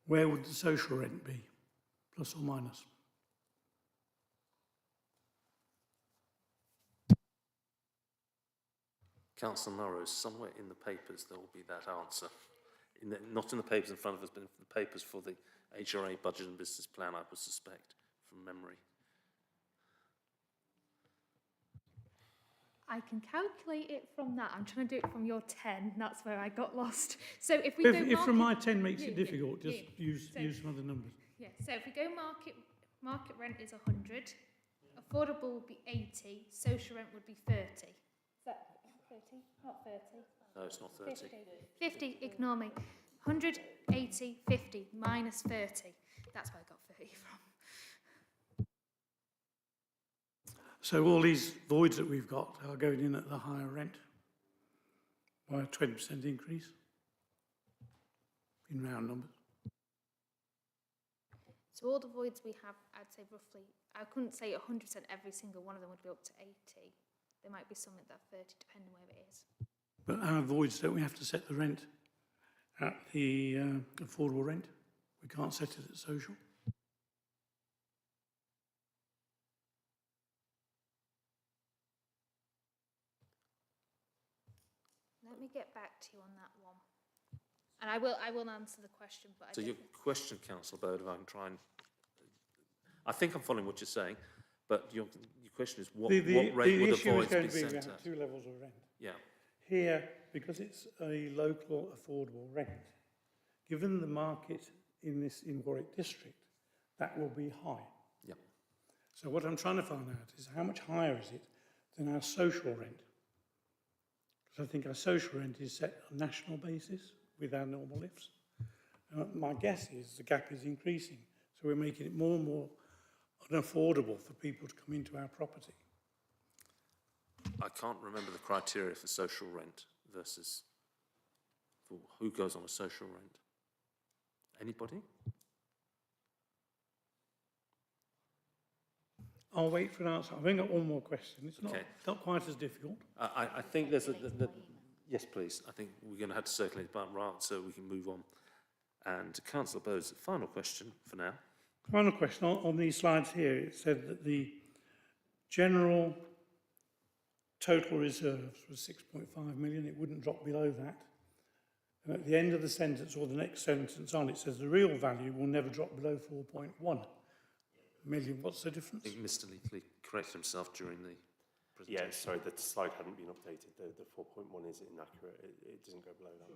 where would the social rent be, plus or minus? Councillor Murrow, somewhere in the papers there will be that answer. Not in the papers in front of us, but in the papers for the HRA budget and business plan, I would suspect, from memory. I can calculate it from that. I'm trying to do it from your 10. That's where I got lost. So if we go If from my 10 makes Yeah, it difficult, just yeah. use So- use some other numbers. Yeah, so if we go market rent is 100, affordable would be 80, social rent would be 30. Is that 30? Not 30. No, it's not 30. 50, ignore me. 100, 80, 50, minus 30. That's where I got 30 from. So all these voids that we've got are going in at the higher rent by a 20% increase in round numbers. So all the voids we have, I'd say roughly, I couldn't say 100% every single one of them would be up to 80. There might be some at that 30, depending where it is. But our voids, don't we have to set the rent at the affordable rent? We can't set it at social. Let me get back to you on that one. And I will answer the question, but So I your don't... question, Councillor Bode, if I can try and... I think I'm following what you're saying, but your question is what rate would the voids be sent we at? have two levels of rent. Yeah, Here, because it's a local affordable rent, given the market in Warwick district, that will be high. yeah. So what I'm trying to find out is how much higher is it than our social rent? Because I think our social rent is set on a national basis with our normal lifts. My guess is the gap is increasing, so we're making it more and more unaffordable for people to come into our property. I can't remember the criteria for social rent versus for who goes on a social rent. Anybody? I'll wait for an answer. I've only got one more question. It's Okay. not quite as difficult. I think there's a... yes, please. I think we're going to have to circulate it right so we can move on. And Councillor Bode's final question for now. Final question on these slides here. It said that the general total reserves was 6.5 million. It wouldn't drop below that. And at the end of the sentence, or the next sentence on, it says the real value will never drop below 4.1 million. What's the difference? I think Mr. Leithley corrected himself during the Yeah, presentation. sorry, the slide hadn't been updated. The 4.1 is inaccurate. It doesn't go below that.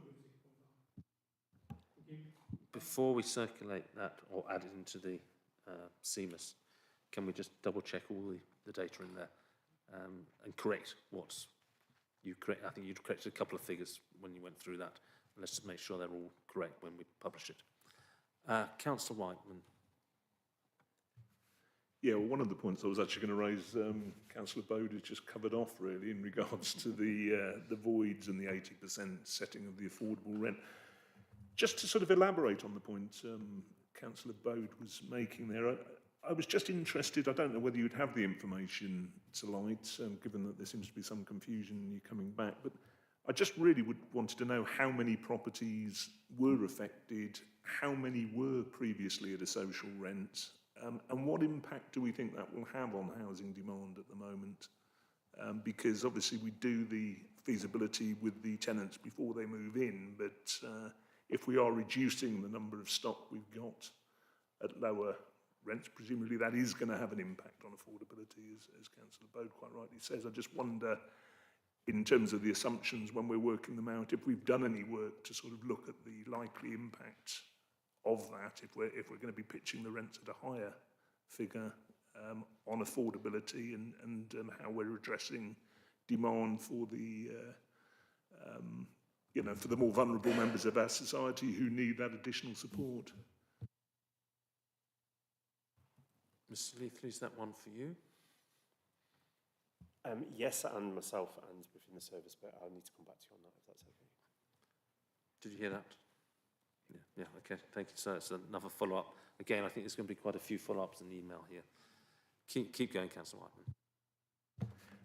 Before we circulate that or add it into the CMAS, can we just double check all the data in there and correct what's you correct? I think you corrected a couple of figures when you went through that. Let's just make sure they're all correct when we publish it. Councillor Whiteman. Yeah, well, one of the points I was actually going to raise, Councillor Bode has just covered off really in regards to the voids and the 80% setting of the affordable rent. Just to sort of elaborate on the point Councillor Bode was making there, I was just interested, I don't know whether you'd have the information to light, given that there seems to be some confusion in you coming back, but I just really wanted to know how many properties were affected, how many were previously at a social rent, and what impact do we think that will have on housing demand at the moment? Because obviously we do the feasibility with the tenants before they move in, but if we are reducing the number of stock we've got at lower rents, presumably that is going to have an impact on affordability, as Councillor Bode quite rightly says. I just wonder, in terms of the assumptions when we're working them out, if we've done any work to sort of look at the likely impact of that, if we're going to be pitching the rents at a higher figure on affordability and how we're addressing demand for the for the more vulnerable members of our society who need that additional support. Mr. Leithley, is that one for you? Yes, and myself and within the service, but I'll need to come back to you on that if that's okay. Did you hear that? Yeah, okay, thank you. So it's another follow-up. Again, I think there's going to be quite a few follow-ups in the email here. Keep going, Councillor Whiteman.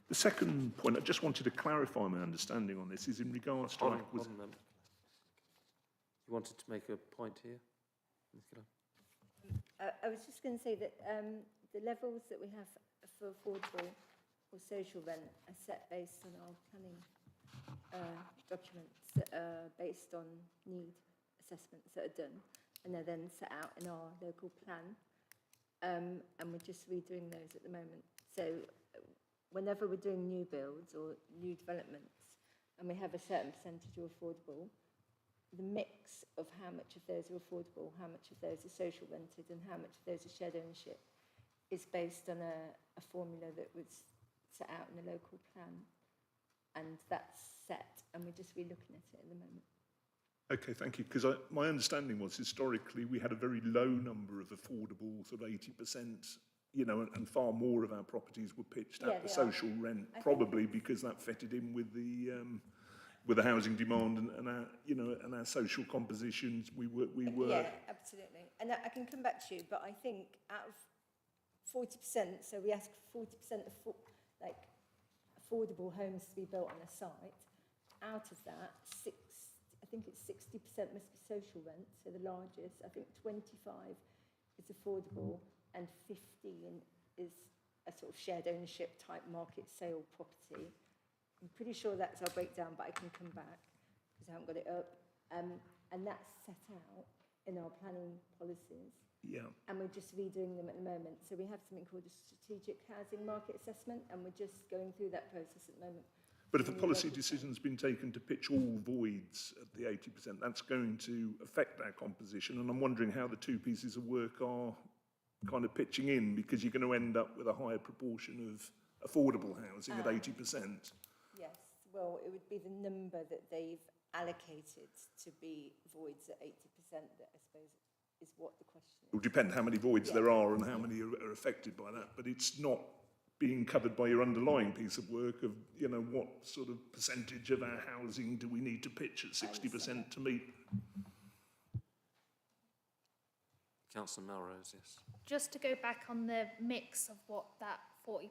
The second point, I just wanted to clarify my understanding on this, is in regards to... Hold on a moment. You wanted to make a point here? I was just going to say that the levels that we have for affordable or social rent are set based on our planning documents that are based on need assessments that are done, and they're then set out in our local plan, and we're just redoing those at the moment. So whenever we're doing new builds or new developments, and we have a certain percentage are affordable, the mix of how much of those are affordable, how much of those are social rented, and how much of those are shared ownership is based on a formula that was set out in the local plan. And that's set, and we're just re-looking at it at the moment. Okay, thank you. Because my understanding was historically we had a very low number of affordable, sort of 80%, you know, and far more of our properties were pitched at the social rent, probably because that fitted in with the housing demand and our, you know, and our social compositions. We were. Yeah, absolutely. And I can come back to you, but I think out of 40%, so we ask 40% of affordable homes to be built on a site. Out of that, I think it's 60% must be social rent, so the largest. I think 25 is affordable and 15 is a sort of shared ownership type market sale property. I'm pretty sure that's our breakdown, but I can come back because I haven't got it up. And that's set out in our planning policies. Yeah. And we're just redoing them at the moment. So we have something called a strategic housing market assessment, and we're just going through that process at the moment. But if a policy decision's been taken to pitch all voids at the 80%, that's going to affect our composition. And I'm wondering how the two pieces of work are kind of pitching in, because you're going to end up with a higher proportion of affordable housing at 80%. Yes, well, it would be the number that they've allocated to be voids at 80% that I suppose is what the question is. It will depend how many voids there are and how many are affected by that, but it's not being covered by your underlying piece of work of, you know, what sort of percentage of our housing do we need to pitch at 60% to meet? Councillor Melrose, yes. Just to go back on the mix of what that 40%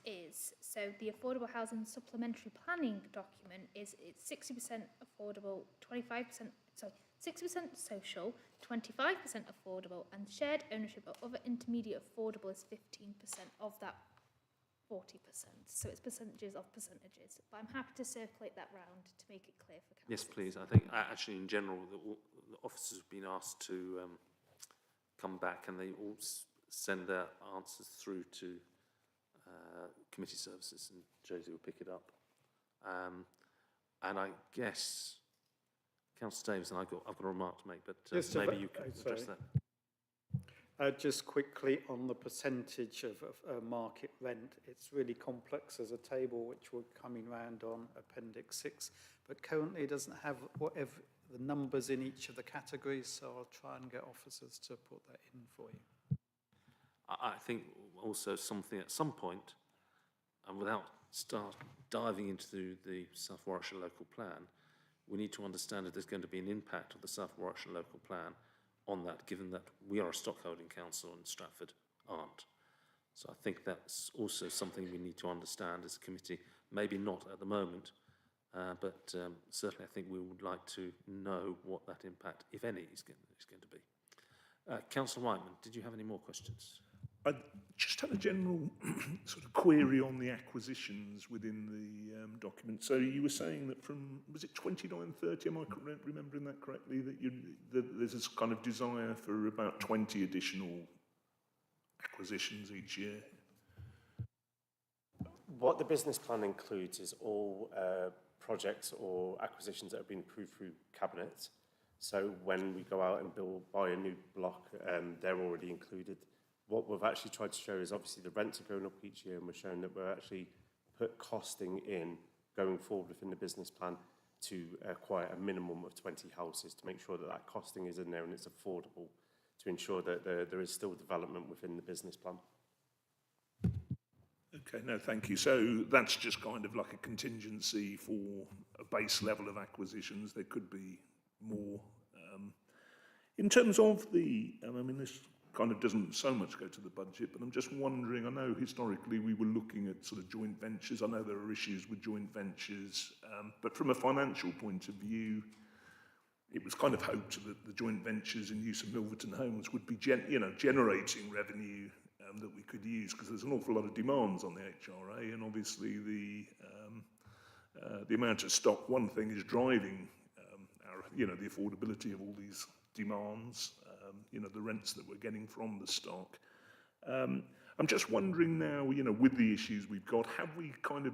is. So the affordable housing supplementary planning document is it's 60% affordable, 60% social, 25% affordable, and shared ownership of other intermediate affordable is 15% of that 40%. So it's percentages of percentages. But I'm happy to circulate that round to make it clear for councillors. Yes, please. I think actually in general the officers have been asked to come back and they all send their answers through to committee services, and Josie will pick it up. And I guess, Councillor Davis, and I've got a remark to make, but maybe you can address that. Just quickly on the percentage of market rent, it's really complex. There's a table which we're coming round on, Appendix 6, but currently it doesn't have whatever the numbers in each of the categories, so I'll try and get officers to put that in for you. I think also something at some point, and without diving into the South Warwickshire local plan, we need to understand if there's going to be an impact of the South Warwickshire local plan on that, given that we are a stockholding council and Stratford aren't. So I think that's also something we need to understand as a committee, maybe not at the moment, but certainly I think we would like to know what that impact, if any, is going to be. Councillor Whiteman, did you have any more questions? I just had a general sort of query on the acquisitions within the document. So you were saying that from, was it 2930, am I remembering that correctly, that there's this kind of desire for about 20 additional acquisitions each year? What the business plan includes is all projects or acquisitions that have been approved through Cabinet. So when we go out and buy a new block, they're already included. What we've actually tried to show is obviously the rents are going up each year, and we're showing that we're actually put costing in going forward within the business plan to acquire a minimum of 20 houses to make sure that that costing is in there and it's affordable, to ensure that there is still development within the business plan. Okay, no, thank you. So that's just kind of like a contingency for a base level of acquisitions. There could be more. In terms of the, I mean, this kind of doesn't so much go to the budget, but I'm just wondering, I know historically we were looking at sort of joint ventures. I know there are issues with joint ventures, but from a financial point of view, it was kind of hoped that the joint ventures in use of Milverton Homes would be generating revenue that we could use, because there's an awful lot of demands on the HRA, and obviously the amount of stock, one thing is driving the affordability of all these demands, the rents that we're getting from the stock. I'm just wondering now, you know, with the issues we've got, have we kind of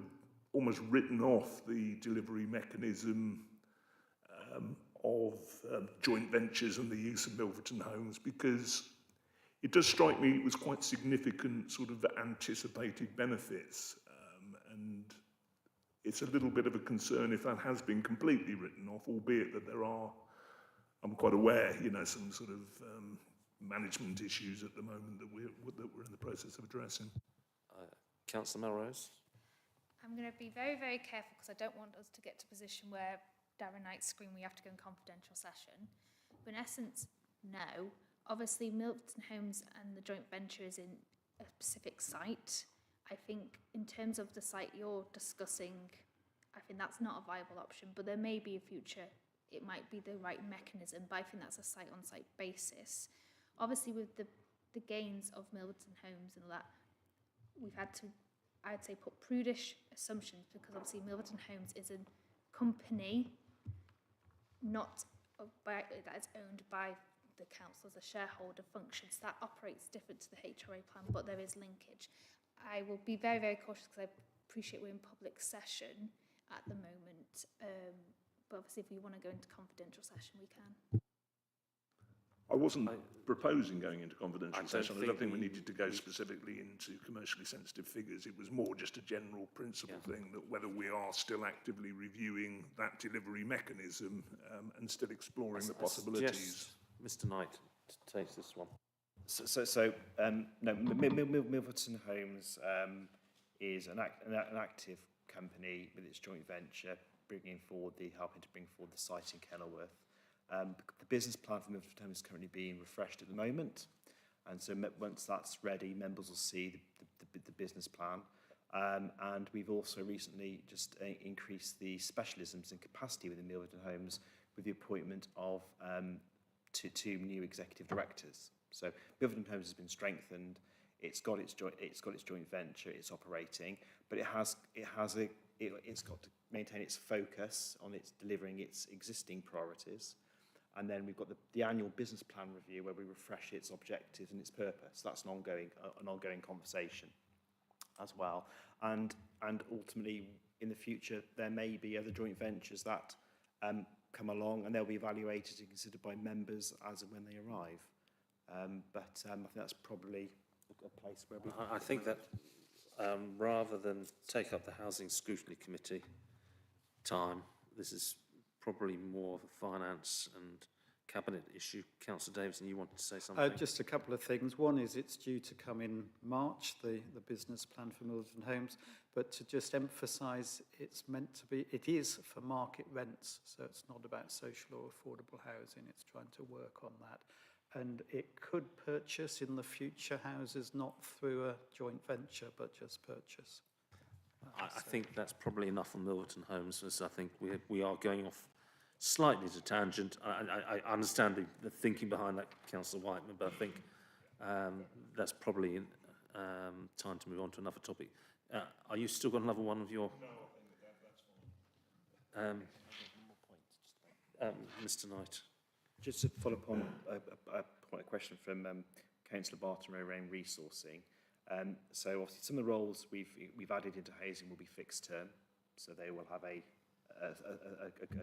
almost written off the delivery mechanism of joint ventures and the use of Milverton Homes? Because it does strike me it was quite significant sort of anticipated benefits, and it's a little bit of a concern if that has been completely written off, albeit that there are, I'm quite aware, you know, some sort of management issues at the moment that we're in the process of addressing. Councillor Melrose? I'm going to be very, very careful because I don't want us to get to a position where Darren Knight scream we have to go in confidential session. But in essence, no. Obviously, Milverton Homes and the joint venture is in a specific site. I think in terms of the site you're discussing, I think that's not a viable option, but there may be a future, it might be the right mechanism, but I think that's a site-on-site basis. Obviously, with the gains of Milverton Homes and all that, we've had to, I'd say, put prudish assumptions, because obviously Milverton Homes is a company not that is owned by the council as a shareholder function, so that operates different to the HRA plan, but there is linkage. I will be very, very cautious because I appreciate we're in public session at the moment, but obviously if we want to go into confidential session, we can. I wasn't proposing going into confidential I session. I think don't think we needed to go specifically into commercially sensitive figures. It was more just a general principle thing that whether we are still actively reviewing that delivery mechanism and still exploring the possibilities. Mr. Knight takes this one. No, Milverton Homes is an active company with its joint venture, helping to bring forward the site in Kenilworth. The business plan for Milverton Homes is currently being refreshed at the moment, and so once that's ready, members will see the business plan. And we've also recently just increased the specialisms and capacity within Milverton Homes with the appointment of two new executive directors. So Milverton Homes has been strengthened. It's got its joint venture. It's operating, but it's got to maintain its focus on its delivering its existing priorities. And then we've got the annual business plan review where we refresh its objectives and its purpose. That's an ongoing conversation as well. And ultimately, in the future, there may be other joint ventures that come along, and they'll be evaluated and considered by members as and when they arrive. But I think that's probably a place where we... I think that rather than take up the Housing Scrutiny Committee time, this is probably more of a finance and cabinet issue. Councillor Davidson, you wanted to say something? Just a couple of things. One is it's due to come in March, the business plan for Milverton Homes, but to just emphasise it is for market rents, so it's not about social or affordable housing, it's trying to work on that. And it could purchase in the future houses not through a joint venture, but just purchase. I think that's probably enough on Milverton Homes, as I think we are going off slightly to tangent. I understand the thinking behind that, Councillor Whiteman, but I think that's probably time to move on to another topic. Are you still got another one of your... No, I think that's fine. Mr. Knight. Just to follow up on a question from Councillor Barton around resourcing. So obviously some of the roles we've added into housing will be fixed term, so they will have a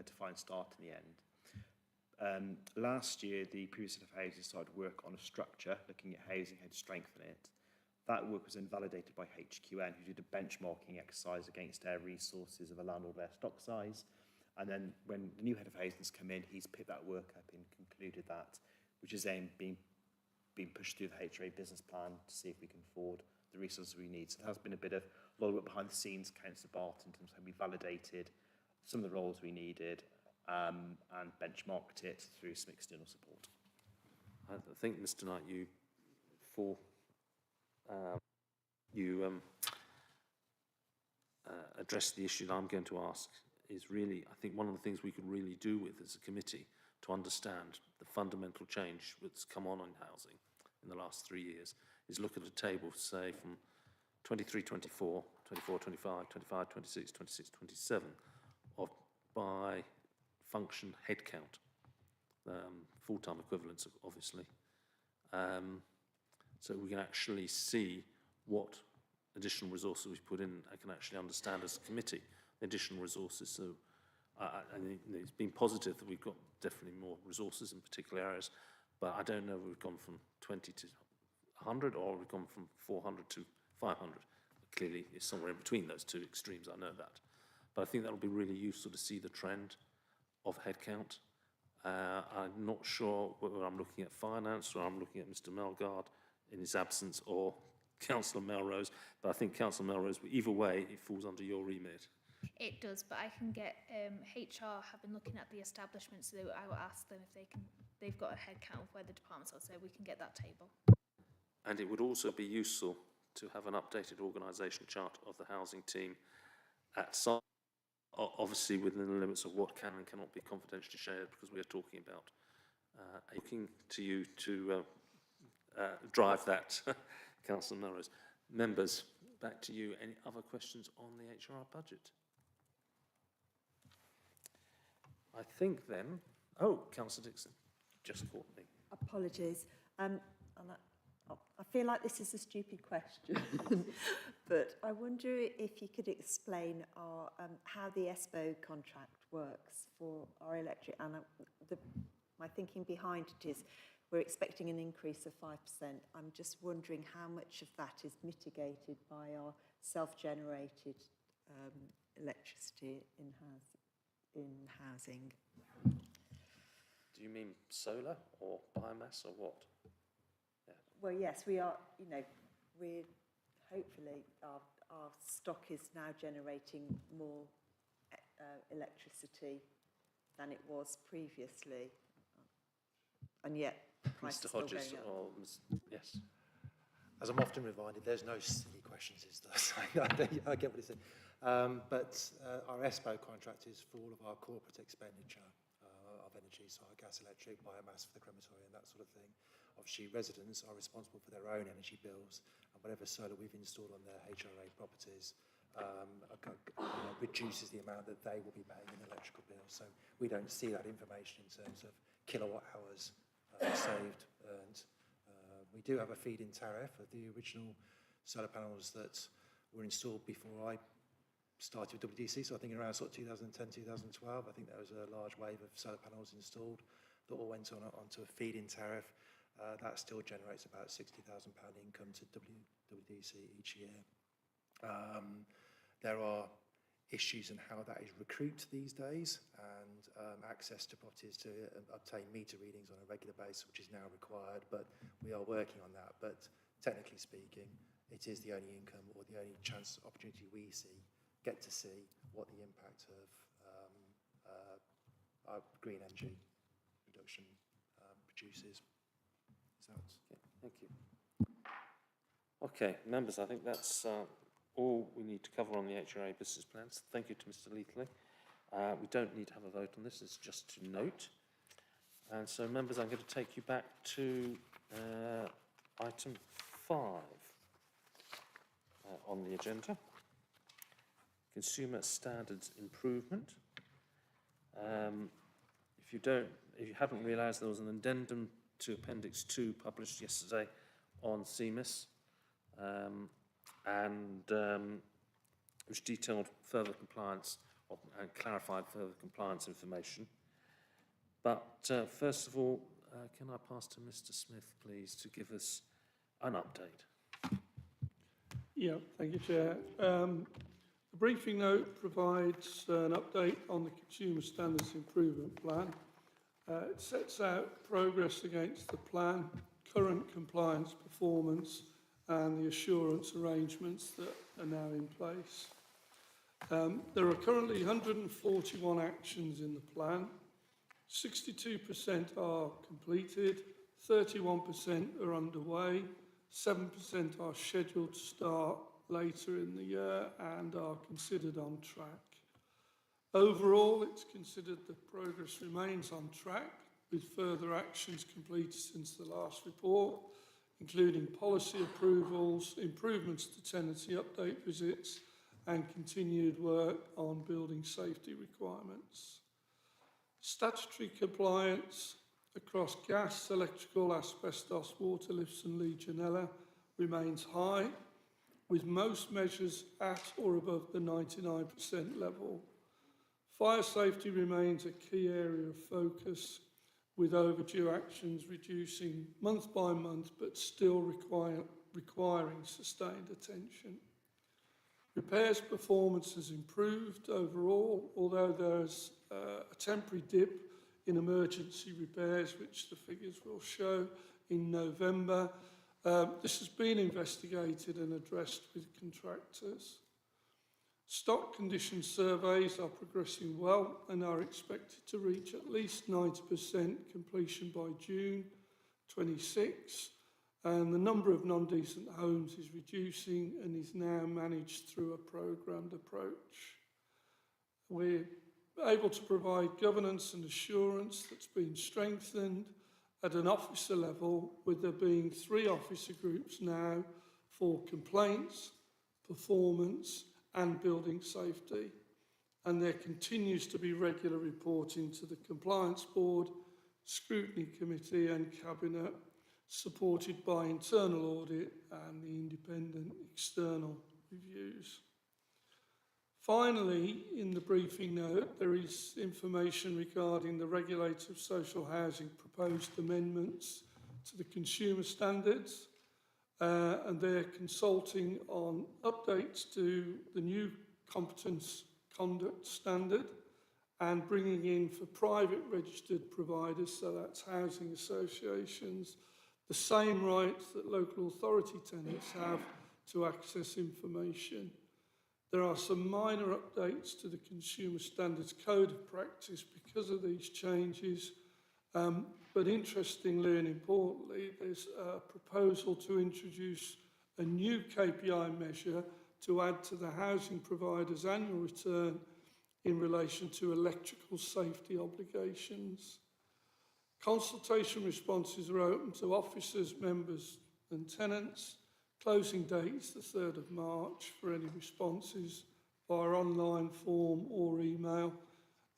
defined start in the end. Last year, the previous head of housing started work on a structure, looking at housing, how to strengthen it. That work was then validated by HQN, who did a benchmarking exercise against their resources of a landlord, their stock size. And then when the new head of housing has come in, he's picked that work up and concluded that, which is then being pushed through the HRA business plan to see if we can afford the resources we need. So there has been a lot of work behind the scenes, Councillor Barton, in terms of how we validated some of the roles we needed and benchmarked it through some external support. I think, Mr. Knight, addressed the issue that I'm going to ask. Is really, I think, one of the things we could really do with as a committee to understand the fundamental change that's come on in housing in the last 3 years is look at a table, say, from 23, 24, 24, 25, 25, 26, 26, 27, by function headcount, full-time equivalents, obviously. So we can actually see what additional resources we've put in, I can actually understand as a committee the additional resources. So I think it's been positive that we've got definitely more resources in particular areas, but I don't know if we've gone from 20 to 100 or we've gone from 400 to 500. Clearly, it's somewhere in between those two extremes, I know that. But I think that'll be really useful to see the trend of headcount. I'm not sure whether I'm looking at finance or I'm looking at Mr. Melgard in his absence or Councillor Melrose, but I think Councillor Melrose, either way, it falls under your remit. It does, but I can get, HR have been looking at the establishment, so I will ask them if they've got a head count of where the departments are, so we can get that table. And it would also be useful to have an updated organisation chart of the housing team at some, obviously within the limits of what can and cannot be confidentially shared, because we are talking about looking to you to drive that, Councillor Melrose. Members, back to you. Any other questions on the HR budget? I think then, Councillor Dixon, just caught me. Apologies. And I feel like this is a stupid question, but I wonder if you could explain how the ESPO contract works for our electric. And my thinking behind it is we're expecting an increase of 5%. I'm just wondering how much of that is mitigated by our self-generated electricity in housing. Do you mean solar or biomass or what? Yeah. Well, yes, we are, we're hopefully our stock is now generating more electricity than it was previously. And yet, prices Mr. still Hodges, going up. or yes. As I'm often reminded, there's no silly questions, is there? I get what it's saying. But our ESPO contract is for all of our corporate expenditure of energy, so our gas, electric, biomass for the crematory and that sort of thing. Obviously, residents are responsible for their own energy bills, and whatever solar we've installed on their HRA properties reduces the amount that they will be paying in electrical bills. So we don't see that information in terms of kilowatt hours saved earned. We do have a feed-in tariff of the original solar panels that were installed before I started with WDC, so I think around sort of 2010, 2012, I think there was a large wave of solar panels installed that all went onto a feed-in tariff. That still generates about £60,000 income to WDC each year. There are issues in how that is recruited these days, and access to properties to obtain meter readings on a regular basis, which is now required, but we are working on that. But technically speaking, it is the only income or the only chance opportunity we get to see what the impact of our green energy reduction produces. So Okay, thank you. Okay, members, I think that's all we need to cover on the HRA business plans. Thank you to Mr. Leathley. We don't need to have a vote on this, it's just to note. And so, members, I'm going to take you back to item 5 on the agenda. Consumer standards improvement. If you haven't realised, there was an addendum to Appendix 2 published yesterday on CMIS, which detailed further compliance and clarified further compliance information. But first of all, can I pass to Mr. Smith, please, to give us an update? Yeah, thank you, Chair. The briefing note provides an update on the Consumer Standards Improvement Plan. It sets out progress against the plan, current compliance performance, and the assurance arrangements that are now in place. There are currently 141 actions in the plan. 62% are completed, 31% are underway, 7% are scheduled to start later in the year and are considered on track. Overall, it's considered that progress remains on track, with further actions completed since the last report, including policy approvals, improvements to tenancy update visits, and continued work on building safety requirements. Statutory compliance across gas, electrical, asbestos, water lifts and Legionella remains high. with most measures at or above the 99% level. Fire safety remains a key area of focus, with overdue actions reducing month by month, but still requiring sustained attention. Repairs performance has improved overall, although there's a temporary dip in emergency repairs, which the figures will show in November. This has been investigated and addressed with contractors. Stock condition surveys are progressing well and are expected to reach at least 90% completion by June 26, and the number of non-decent homes is reducing and is now managed through a programmed approach. We're able to provide governance and assurance that's been strengthened at an officer level, with there being 3 officer groups now for complaints, performance and building safety. And there continues to be regular reporting to the Compliance Board, Scrutiny Committee and Cabinet, supported by internal audit and the independent external reviews. Finally, in the briefing note, there is information regarding the Regulator of Social Housing proposed amendments to the consumer standards, and they're consulting on updates to the new competence conduct standard and bringing in for private registered providers, so that's housing associations, the same rights that local authority tenants have to access information. There are some minor updates to the Consumer Standards Code of Practice because of these changes, but interestingly and importantly, there's a proposal to introduce a new KPI measure to add to the housing provider's annual return in relation to electrical safety obligations. Consultation responses are open to officers, members and tenants. Closing date is the 3rd of March for any responses via online form or email.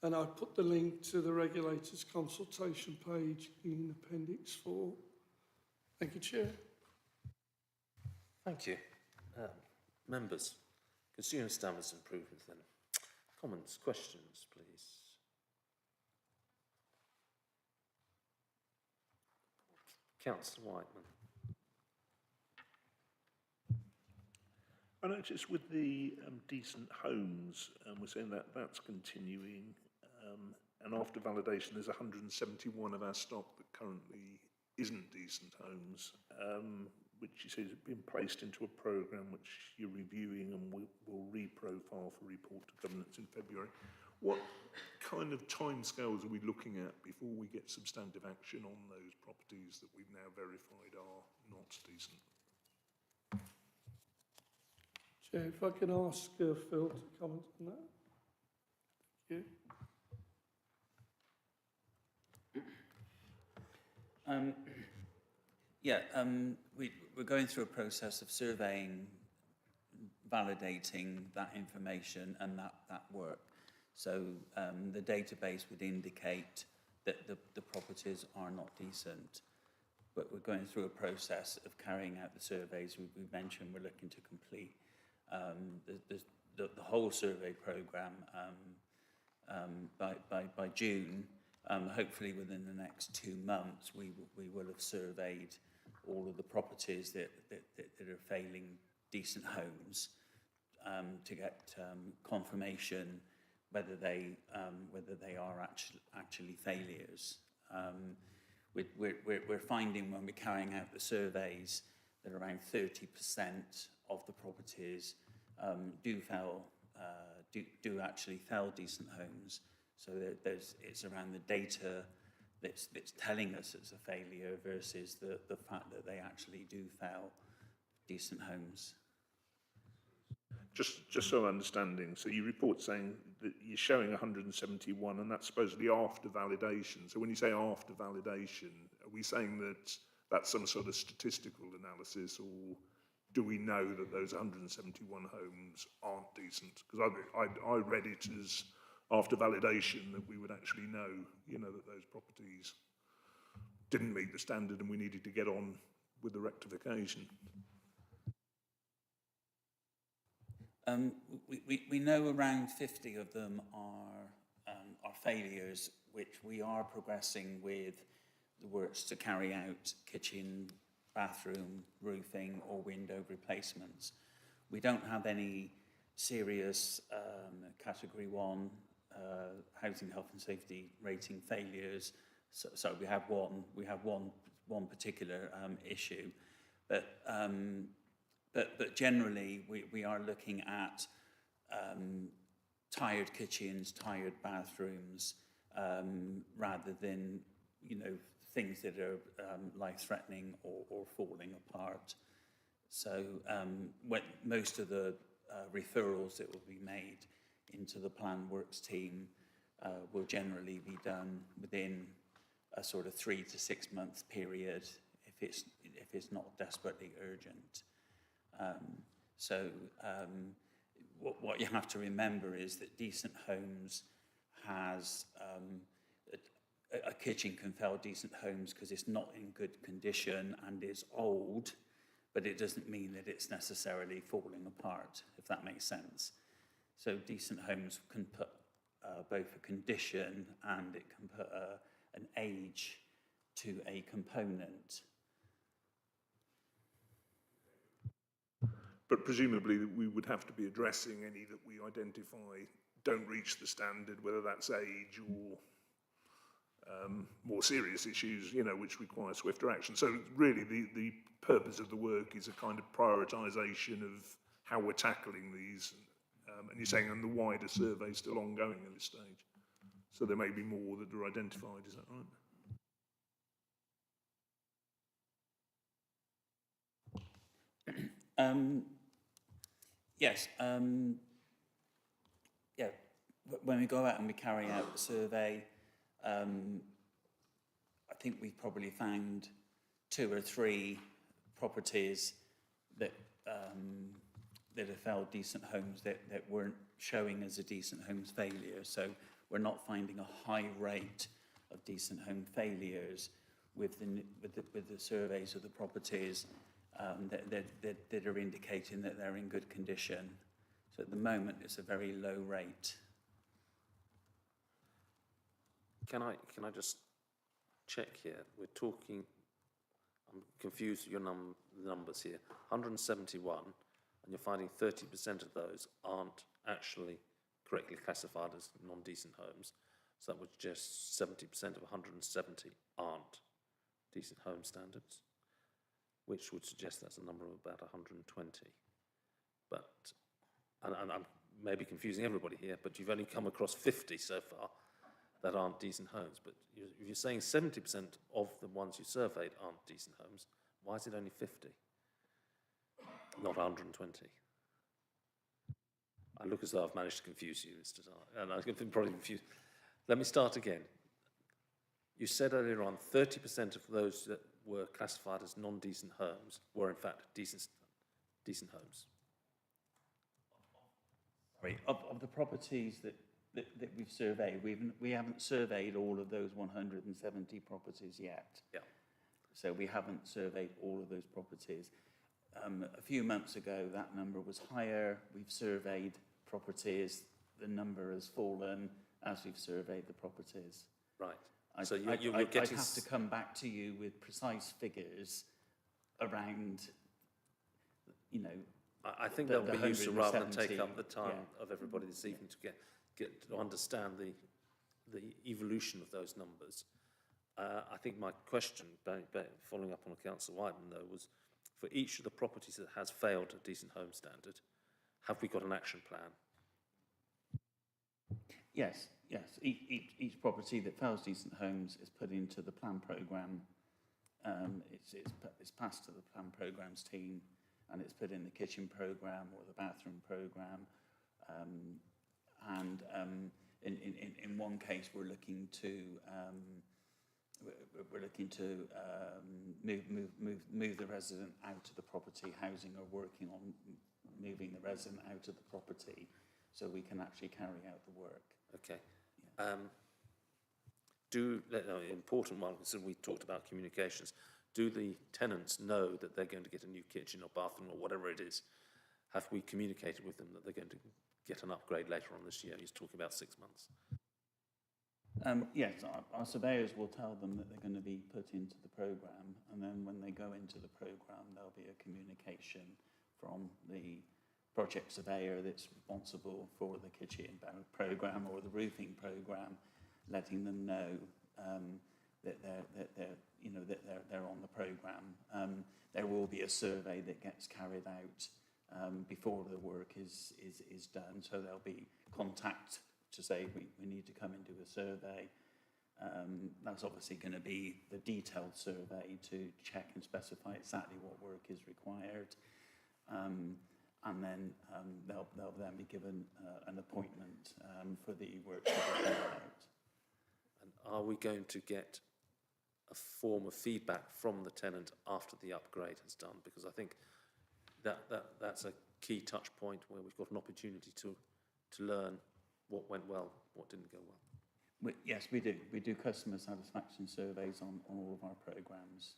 And I put the link to the regulator's consultation page in Appendix 4. Thank you, Chair. Thank you. Members, consumer standards improvements then. Comments, questions, please. Councillor Whiteman. I noticed with the decent homes, we're saying that that's continuing, and after validation there's 171 of our stock that currently isn't decent homes, which you say has been placed into a programme which you're reviewing and will reprofile for report to governance in February. What kind of timescales are we looking at before we get substantive action on those properties that we've now verified are not decent? Chair, if I can ask Phil to comment on that. Thank you. We're going through a process of surveying, validating that information and that work. So the database would indicate that the properties are not decent, but we're going through a process of carrying out the surveys we mentioned we're looking to complete. The whole survey programme by June. Hopefully within the next 2 months we will have surveyed all of the properties that are failing decent homes to get confirmation whether they are actually failures. We're finding when we're carrying out the surveys that around 30% of the properties do actually fail decent homes. So it's around the data that's telling us it's a failure versus the fact that they actually do fail decent homes. Just so I'm understanding, so you report saying that you're showing 171 and that's supposedly after validation. So when you say after validation, are we saying that that's some sort of statistical analysis, or do we know that those 171 homes aren't decent? Because I read it as after validation that we would actually know, that those properties didn't meet the standard and we needed to get on with the rectification. We know around 50 of them are failures, which we are progressing with the works to carry out kitchen, bathroom, roofing or window replacements. We don't have any serious category 1 housing health and safety rating failures. So we have one particular issue, but generally we are looking at tired kitchens, tired bathrooms, rather than, you know, things that are life-threatening or falling apart. So most of the referrals that will be made into the plan works team will generally be done within a sort of 3 to 6 month period if it's not desperately urgent. What you have to remember is that Decent Homes has a kitchen can fail Decent Homes because it's not in good condition and is old, but it doesn't mean that it's necessarily falling apart, if that makes sense. So Decent Homes can put both a condition and it can put an age to a component. But presumably we would have to be addressing any that we identify don't reach the standard, whether that's age or more serious issues, you know, which require swifter action. So really the purpose of the work is a kind of prioritisation of how we're tackling these. And you're saying, and the wider survey is still ongoing at this stage. So there may be more that are identified, is that right? Yes. Yeah. When we go out and we carry out the survey, I think we've probably found 2 or 3 properties that that have failed Decent Homes that weren't showing as a Decent Homes failure. So we're not finding a high rate of Decent Home failures with the surveys of the properties that are indicating that they're in good condition. So at the moment, it's a very low rate. Can I just check here? We're talking, I'm confused with your numbers here. 171, and you're finding 30% of those aren't actually correctly classified as non-decent homes. So that would suggest 70% of 170 aren't decent home standards, which would suggest that's a number of about 120. But, and I'm maybe confusing everybody here, but you've only come across 50 so far that aren't decent homes. But if you're saying 70% of the ones you surveyed aren't decent homes, why is it only 50? Not 120. I look as though I've managed to confuse you, Mr. Dyer, and I can probably confuse. Let me start again. You said earlier on 30% of those that were classified as non-decent homes were in fact decent homes. Sorry, of the properties that we've surveyed, we haven't surveyed all of those 170 properties yet. Yeah. So we haven't surveyed all of those properties. A few months ago, that number was higher. We've surveyed properties. The number has fallen as we've surveyed the properties. Right. I'd have to come back to you with precise figures around, you know. I think that would be useful rather than take up the time of everybody this evening to get to understand the evolution of those numbers. I think my question, following up on Councillor Wyden, though, was for each of the properties that has failed a decent home standard, have we got an action plan? Yes. Each property that fails Decent Homes is put into the plan programme. It's passed to the plan programmes team, and it's put in the kitchen programme or the bathroom programme. In one case, we're looking to move the resident out of the property. Housing are working on moving the resident out of the property, so we can actually carry out the work. Okay. Important one, so we talked about communications. Do the tenants know that they're going to get a new kitchen or bathroom or whatever it is? have we communicated with them that they're going to get an upgrade later on this year? He's talking about 6 months. Yes, our surveyors will tell them that they're going to be put into the programme, and then when they go into the programme, there'll be a communication from the project surveyor that's responsible for the kitchen programme or the roofing programme, letting them know that they're on the programme. There will be a survey that gets carried out before the work is done, so there'll be contact to say we need to come and do a survey. That's obviously going to be the detailed survey to check and specify exactly what work is required. And then they'll then be given an appointment for the work to be carried out. And are we going to get a form of feedback from the tenant after the upgrade is done? Because I think that's a key touch point where we've got an opportunity to learn what went well, what didn't go well. Yes, we do. We do customer satisfaction surveys on all of our programmes.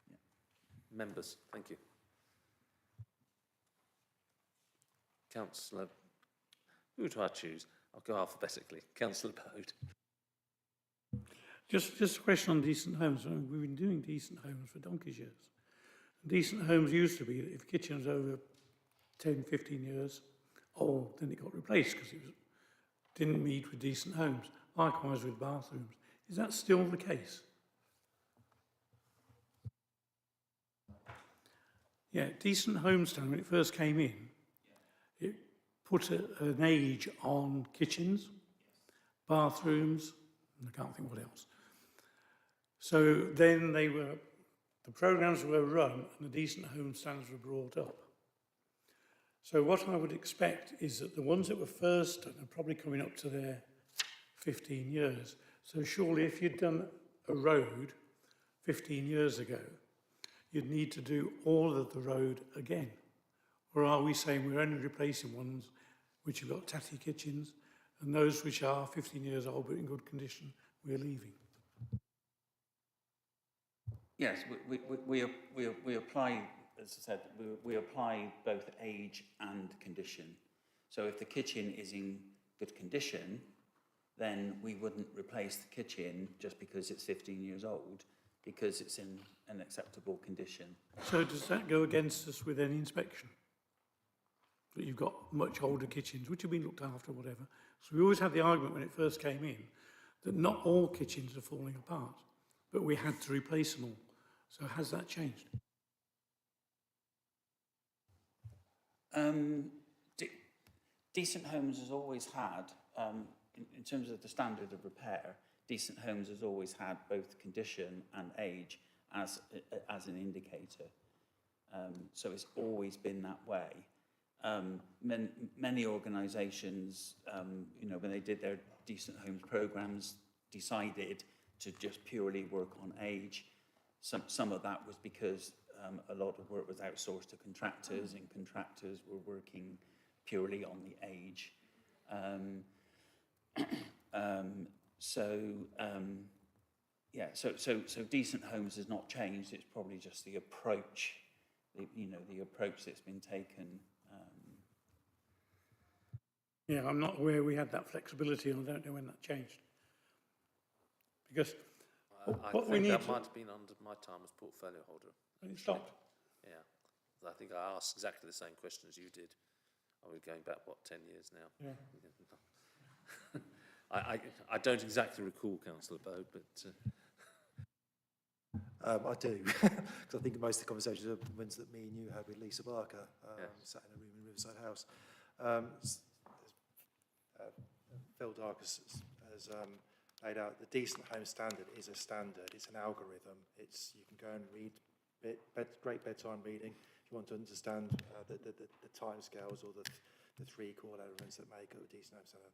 Yeah. Members, thank you. Councillor, who do I choose? I'll go alphabetically. Councillor Bode. Just a question on decent homes. We've been doing decent homes for donkey's years. Decent homes used to be that if the kitchen was over 10, 15 years old, then it got replaced because it didn't meet with decent homes. Likewise with bathrooms. Is that still the case? Yeah, decent home standard, when it first came in, it put an age on kitchens, bathrooms, and I can't think what else. So then the programmes were run and the decent home standards were brought up. So what I would expect is that the ones that were first done are probably coming up to their 15 years. So surely if you'd done a road 15 years ago, you'd need to do all of the road again. Or are we saying we're only replacing ones which have got tatty kitchens and those which are 15 years old but in good condition, we're leaving? Yes, we apply, as I said, we apply both age and condition. So if the kitchen is in good condition, then we wouldn't replace the kitchen just because it's 15 years old, because it's in an acceptable condition. So does that go against us with any inspection? That you've got much older kitchens, which have been looked after, whatever. So we always had the argument when it first came in that not all kitchens are falling apart, but we had to replace them all. So has that changed? Decent Homes has always had, in terms of the standard of repair, Decent Homes has always had both condition and age as an indicator. So it's always been that way. Many organisations, when they did their Decent Homes programmes, decided to just purely work on age. Some of that was because a lot of work was outsourced to contractors, and contractors were working purely on the age. So Decent Homes has not changed. It's probably just the approach, the approach that's been taken. Yeah, I'm not aware we had that flexibility, and I don't know when that changed. Because I think that might have been under my time as portfolio holder. And it stopped. Yeah. I think I asked exactly the same question as you did. I was going back, 10 years now? Yeah. I don't exactly recall, Councillor Bode, but... I do, because I think most of the conversations are the ones that me and you had with Lisa Barker, sat in a room in Riverside House. Phil Dark has laid out the Decent Home Standard is a standard. It's an algorithm. You can go and read great bedtime reading if you want to understand the timescales or the three core elements that make up a Decent Home Standard.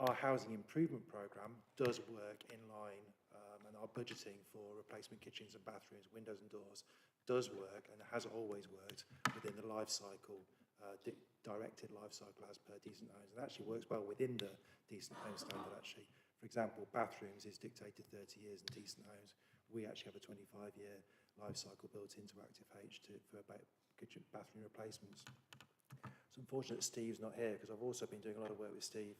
Our housing improvement programme does work in line, and our budgeting for replacement kitchens and bathrooms, windows and doors does work, and has always worked within the life cycle, directed life cycle as per Decent Homes, and actually works well within the Decent Home Standard actually. For example, bathrooms is dictated 30 years in Decent Homes. We actually have a 25-year life cycle built into Active H for kitchen bathroom replacements. It's unfortunate Steve's not here because I've also been doing a lot of work with Steve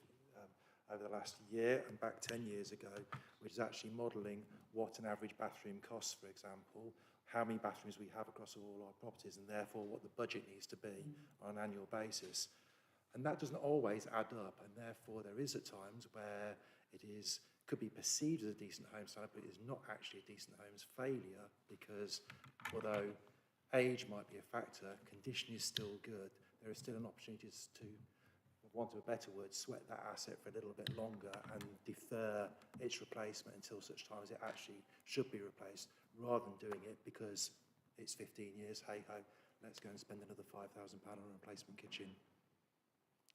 over the last year and back 10 years ago, which is actually modelling what an average bathroom costs, for example, how many bathrooms we have across all our properties, and therefore what the budget needs to be on an annual basis. And that doesn't always add up, and therefore there is at times where could be perceived as a decent home standard, but it is not actually a decent home's failure, because although age might be a factor, condition is still good. There is still an opportunity to, for want of a better word, sweat that asset for a little bit longer and defer its replacement until such time as it actually should be replaced, rather than doing it because it's 15 years, hey ho, let's go and spend another £5,000 on a replacement kitchen.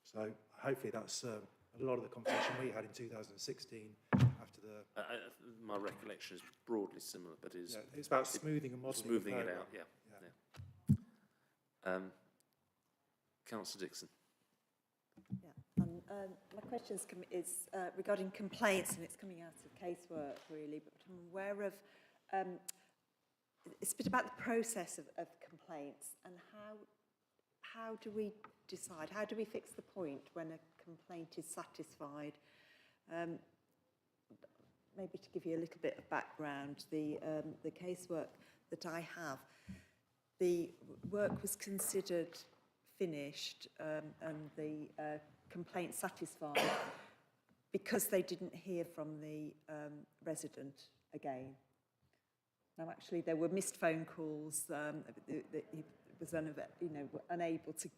So hopefully that's a lot of the conversation we had in 2016 after the... My recollection is broadly similar, but is... Yeah, it's about smoothing and modelling. Smoothing it out, yeah. Councillor Dixon. Yeah, my question is regarding complaints, and it's coming out of casework really, but I'm aware of, it's a bit about the process of complaints and how do we decide, how do we fix the point when a complaint is satisfied? Maybe to give you a little bit of background, the casework that I have, the work was considered finished and the complaint satisfied because they didn't hear from the resident again. Now, actually, there were missed phone calls. He was unable to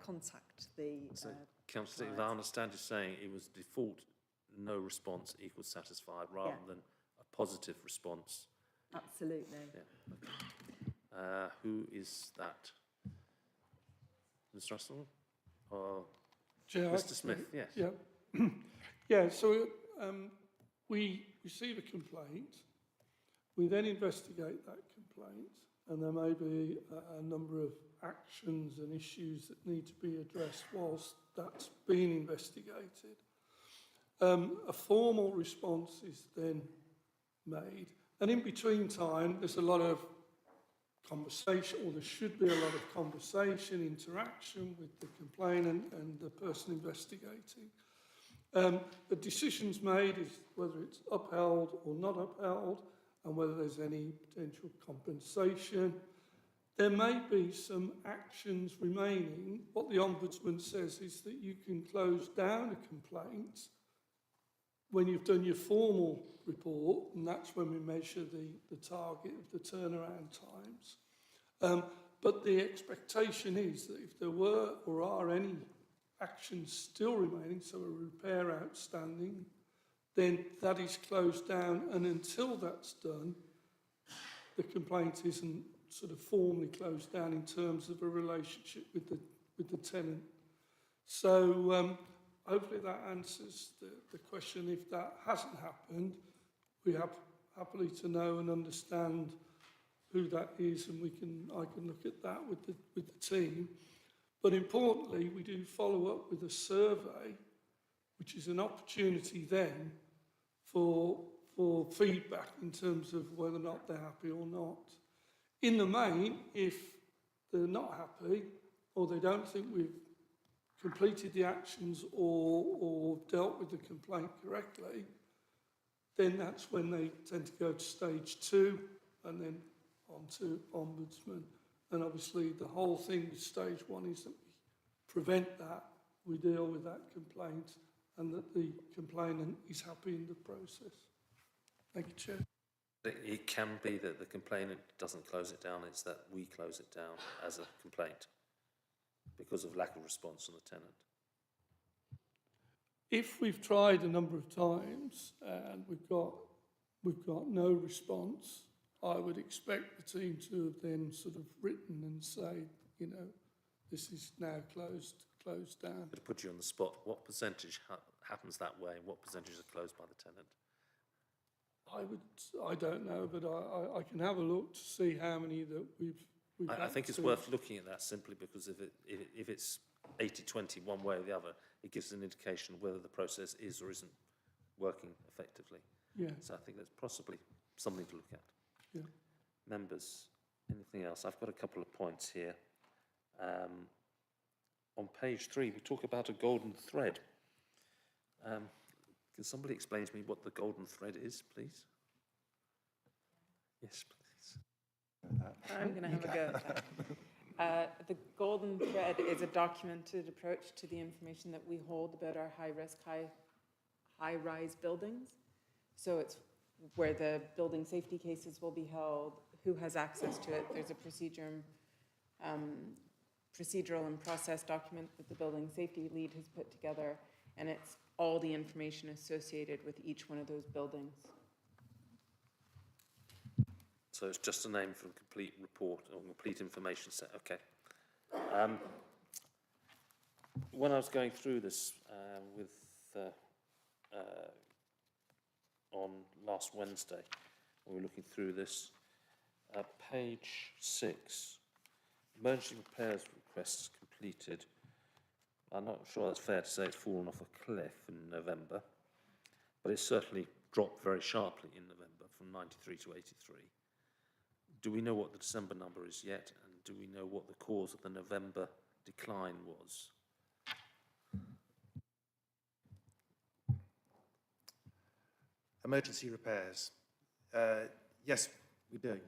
contact the. So, Councillor, if I understand you saying it was default no response equals satisfied, rather than a positive response. Absolutely. Yeah. Okay. Who is that? Ms. Russell or Mr. Smith? Yes. Yeah. Yeah. So we receive a complaint. We then investigate that complaint, and there may be a number of actions and issues that need to be addressed whilst that's being investigated. A formal response is then made, and in between time, there's a lot of conversation, or there should be a lot of conversation, interaction with the complainant and the person investigating. The decisions made is whether it's upheld or not upheld, and whether there's any potential compensation. There may be some actions remaining. What the Ombudsman says is that you can close down a complaint when you've done your formal report, and that's when we measure the target of the turnaround times. But the expectation is that if there were or are any actions still remaining, so a repair outstanding, then that is closed down, and until that's done, the complaint isn't sort of formally closed down in terms of a relationship with the tenant. So hopefully that answers the question. If that hasn't happened, we have happily to know and understand who that is, and I can look at that with the team. But importantly, we do follow up with a survey, which is an opportunity then for feedback in terms of whether or not they're happy or not. In the main, if they're not happy or they don't think we've completed the actions or dealt with the complaint correctly, then that's when they tend to go to stage 2 and then on to Ombudsman. And obviously the whole thing with stage 1 is that we prevent that, we deal with that complaint, and that the complainant is happy in the process. Thank you, Chair. It can be that the complainant doesn't close it down, it's that we close it down as a complaint because of lack of response from the tenant. If we've tried a number of times and we've got no response, I would expect the team to have then sort of written and say, you know, this is now closed down. To put you on the spot, what percentage happens that way and what percentage are closed by the tenant? I don't know, but I can have a look to see how many that we've I think it's worth looking at that simply because if it's 80-20 one way or the other, it gives an indication of whether the process is or isn't working effectively. Yeah. So I think that's possibly something to look at. Yeah. Members, anything else? I've got a couple of points here. on page 3, we talk about a golden thread. Can somebody explain to me what the golden thread is, please? Yes, please. I'm going to have a go at that. The golden thread is a documented approach to the information that we hold about our high-risk, high-rise buildings. So it's where the building safety cases will be held, who has access to it. There's a procedural and process document that the building safety lead has put together, and it's all the information associated with each one of those buildings. So it's just a name for a complete report or complete information set. Okay. When I was going through this on last Wednesday, we were looking through this, page 6, emergency repairs requests completed. I'm not sure that's fair to say it's fallen off a cliff in November, but it's certainly dropped very sharply in November from 93 to 83. Do we know what the December number is yet, and do we know what the cause of the November decline was? Emergency repairs. Yes, we do.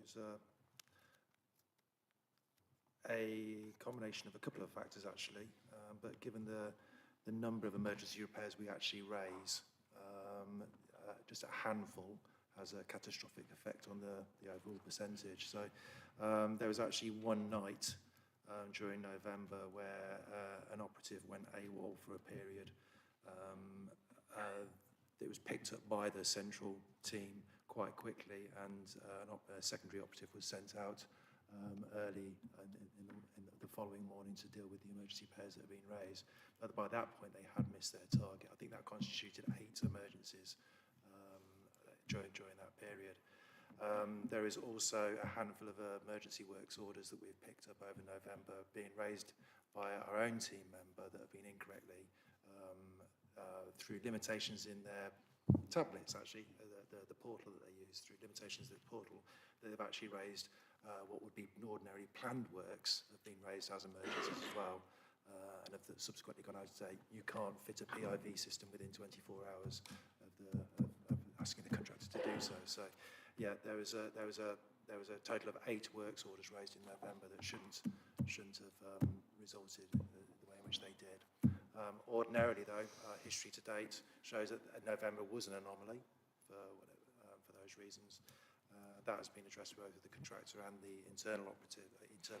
It's a combination of a couple of factors, actually, but given the number of emergency repairs we actually raise, just a handful has a catastrophic effect on the overall percentage. So there was actually one night during November where an operative went AWOL for a period. It was picked up by the central team quite quickly, and a secondary operative was sent out early in the following morning to deal with the emergency repairs that had been raised. But by that point, they had missed their target. I think that constituted 8 emergencies during that period. There is also a handful of emergency works orders that we've picked up over November being raised by our own team member that have been incorrectly through limitations in their tablets, actually, the portal that they use, through limitations in the portal, that they've actually raised what would be ordinary planned works have been raised as emergencies as well, and have subsequently gone out to say you can't fit a PIV system within 24 hours of asking the contractor to do so. So, yeah, there was a total of 8 works orders raised in November that shouldn't have resulted the way in which they did. Ordinarily, though, history to date shows that November was an anomaly for those reasons. That has been addressed both with the contractor and the internal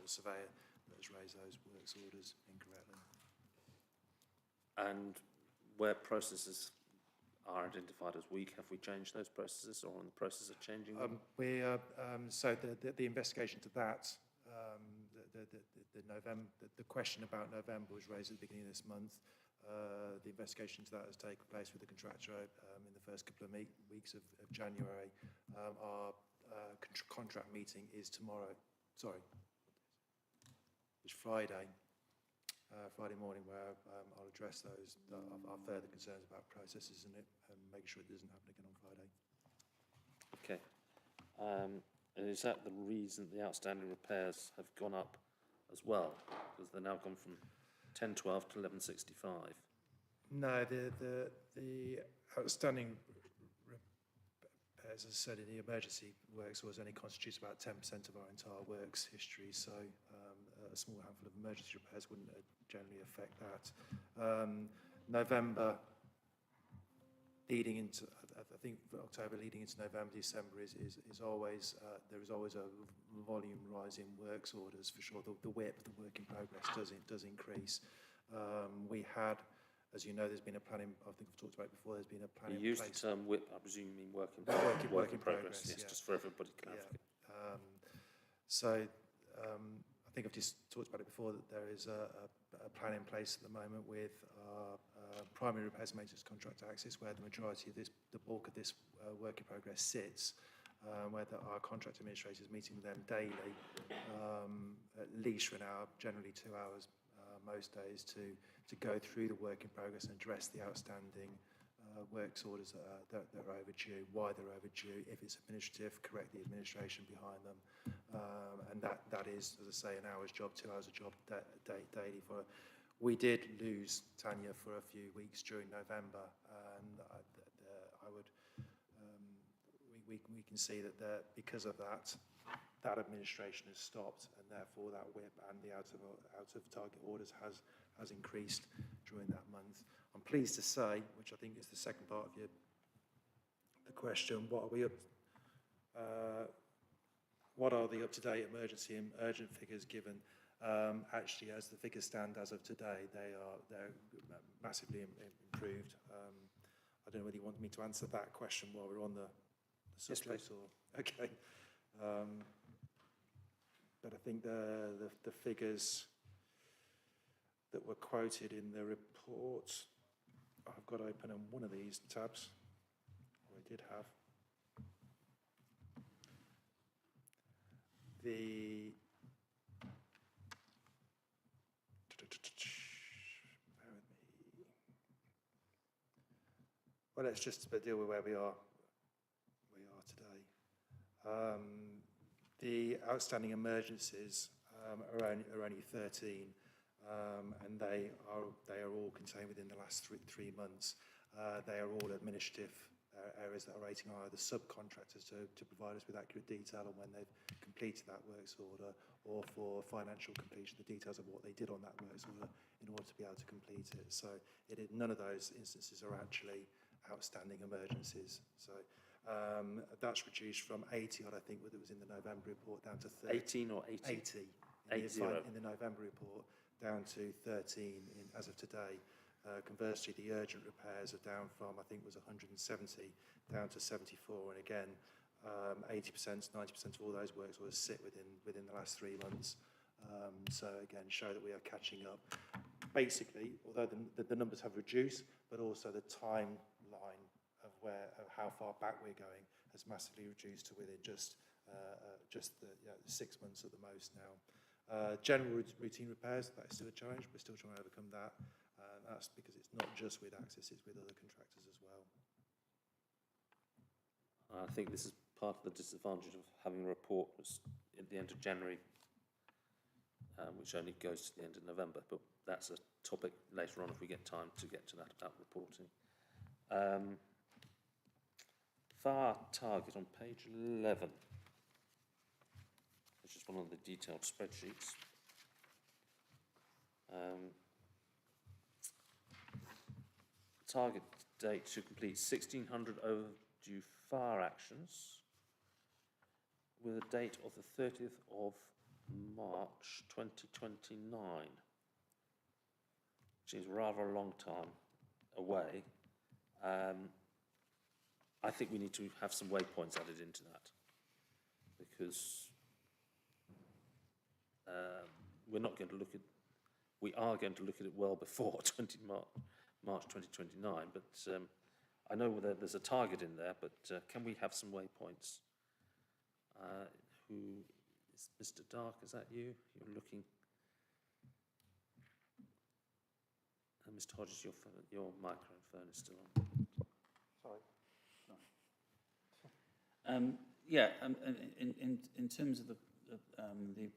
surveyor that has raised those works orders incorrectly. And where processes are identified as weak, have we changed those processes, or in the process of changing them? So the investigation to that, the question about November was raised at the beginning of this month. The investigation to that has taken place with the contractor in the first couple of weeks of January. Our contract meeting is tomorrow. Sorry, it's Friday. Friday morning, where I'll address our further concerns about processes and making sure it doesn't happen again on Friday. Okay. And is that the reason the outstanding repairs have gone up as well? Because they're now gone from 1012 to 1165. No, the outstanding repairs, as I said, in the emergency works was only constitutes about 10% of our entire works history. So a small handful of emergency repairs wouldn't generally affect that. November leading into, I think October leading into November, December is always, there is always a volume rise in works orders for sure. The WIP, the work in progress, does increase. We had, as you know, there's been a planning, I think I've talked about it before, there's been a planning. You used the term WIP, I presume you mean work in progress. Yes, yeah. just for everybody to clarify. Yeah. So I think I've just talked about it before, that there is a plan in place at the moment with primary repairs and maintenance contract Axis, where the majority of the bulk of this work in progress sits, where our contract administrator is meeting with them daily, at least for an hour, generally 2 hours most days, to go through the work in progress and address the outstanding works orders that are overdue, why they're overdue, if it's administrative, correct the administration behind them, And that is, as I say, an hour's job, 2 hours a job daily for. We did lose Tanya for a few weeks during November, and I would, we can see that because of that administration has stopped, and therefore that WIP and the out of target orders has increased during that month. I'm pleased to say, which I think is the second part of the question, what are the up-to-date emergency and urgent figures given? Actually, as the figures stand as of today, they're massively improved. I don't know whether you want me to answer that question while we're on the subject. Yes, or okay. But I think the figures that were quoted in the report, I've got open on one of these tabs, or I did have. Well, let's just deal with where we are today. The outstanding emergencies are only 13, and they are all contained within the last three months. They are all administrative areas that are rating either subcontractors to provide us with accurate detail on when they've completed that works order, or for financial completion, the details of what they did on that works order in order to be able to complete it. So none of those instances are actually outstanding emergencies. So that's reduced from 80 odd, I think, that was in the November report, down to 30. 18 or 80? 80 in the November report, down to 13 as of today. Conversely, the urgent repairs are down from, I think it was 170 down to 74, and again, 80%, 90% of all those works orders sit within the last 3 months. So again, show that we are catching up. Basically, although the numbers have reduced, but also the timeline of how far back we're going has massively reduced to within just the 6 months at the most now. General routine repairs, that is still a challenge. We're still trying to overcome that. That's because it's not just with Axis, it's with other contractors as well. I think this is part of the disadvantage of having a report at the end of January, which only goes to the end of November, but that's a topic later on if we get time to get to that about reporting. FAR target on page 11, which is one of the detailed spreadsheets. Target date to complete 1,600 overdue FAR actions with a date of the 30th of March 2029. Which is rather a long time away. I think we need to have some waypoints added into that, because we are going to look at it well before March 2029, but I know that there's a target in there, but can we have some waypoints? Who is Mr. Dark? Is that you? You're looking. Mr. Hodges, your microphone is still on. Sorry. Yeah, in terms of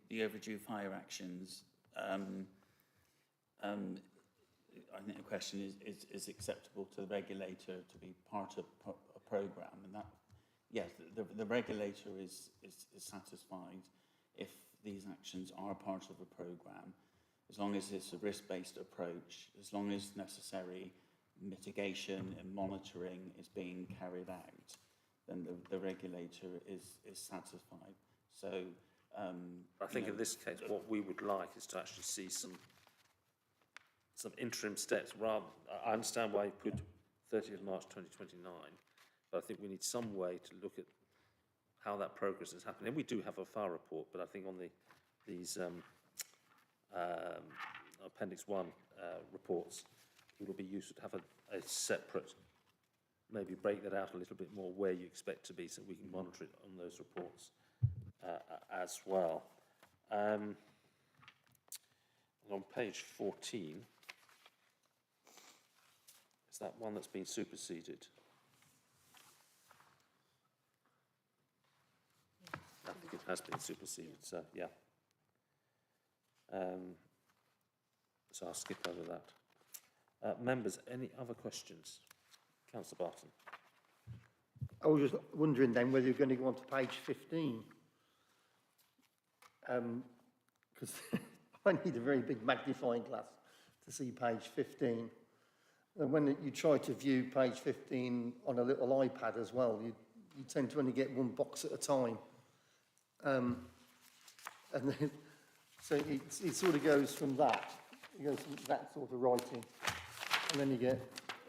the overdue fire actions, I think the question is acceptable to the regulator to be part of a programme, and that, yes, the regulator is satisfied if these actions are part of a programme, as long as it's a risk-based approach, as long as necessary mitigation and monitoring is being carried out, then the regulator is satisfied. So I think in this case, what we would like is to actually see some interim steps. I understand why you put 30th of March 2029, but I think we need some way to look at how that progress is happening. And we do have a FAR report, but I think on these Appendix 1 reports, it would be useful to have a separate, maybe break that out a little bit more where you expect to be, so we can monitor it on those reports as well. And on page 14, is that one that's been superseded? I think it has been superseded, so yeah. So I'll skip over that. Members, any other questions? Councillor Barton. I was just wondering then whether you're going to go on to page 15. Because I need a very big magnifying glass to see page 15. And when you try to view page 15 on a little iPad as well, you tend to only get one box at a time. And then, so it sort of goes from that. It goes from that sort of writing. And then you get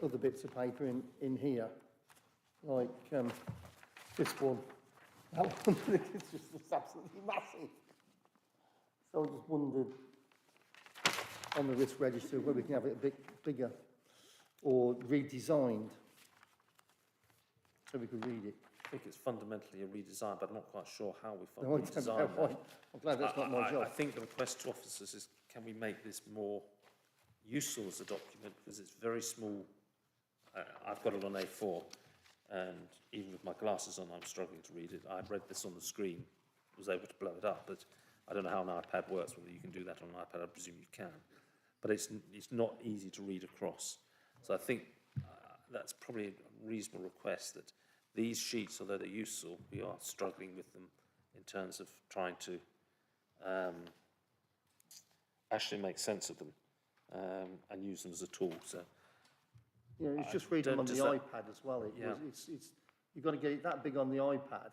other bits of paper in here, like this one. That one, it's just absolutely massive. So I just wondered on the risk register whether we can have it a bit bigger or redesigned so we can read it. I think it's fundamentally a redesign, but I'm not quite sure how we No, I fundamentally don't design know why. that. I'm glad that's not my job. I think the request to officers is, can we make this more useful as a document, because it's very small. I've got it on A4, and even with my glasses on, I'm struggling to read it. I read this on the screen, was able to blow it up, but I don't know how an iPad works, whether you can do that on an iPad. I presume you can. But it's not easy to read across. So I think that's probably a reasonable request, that these sheets, although they're useful, we are struggling with them in terms of trying to actually make sense of them and use them as a tool. So Yeah, it's just reading on the does that- iPad as well. Yeah. You've got to get it that big on the iPad.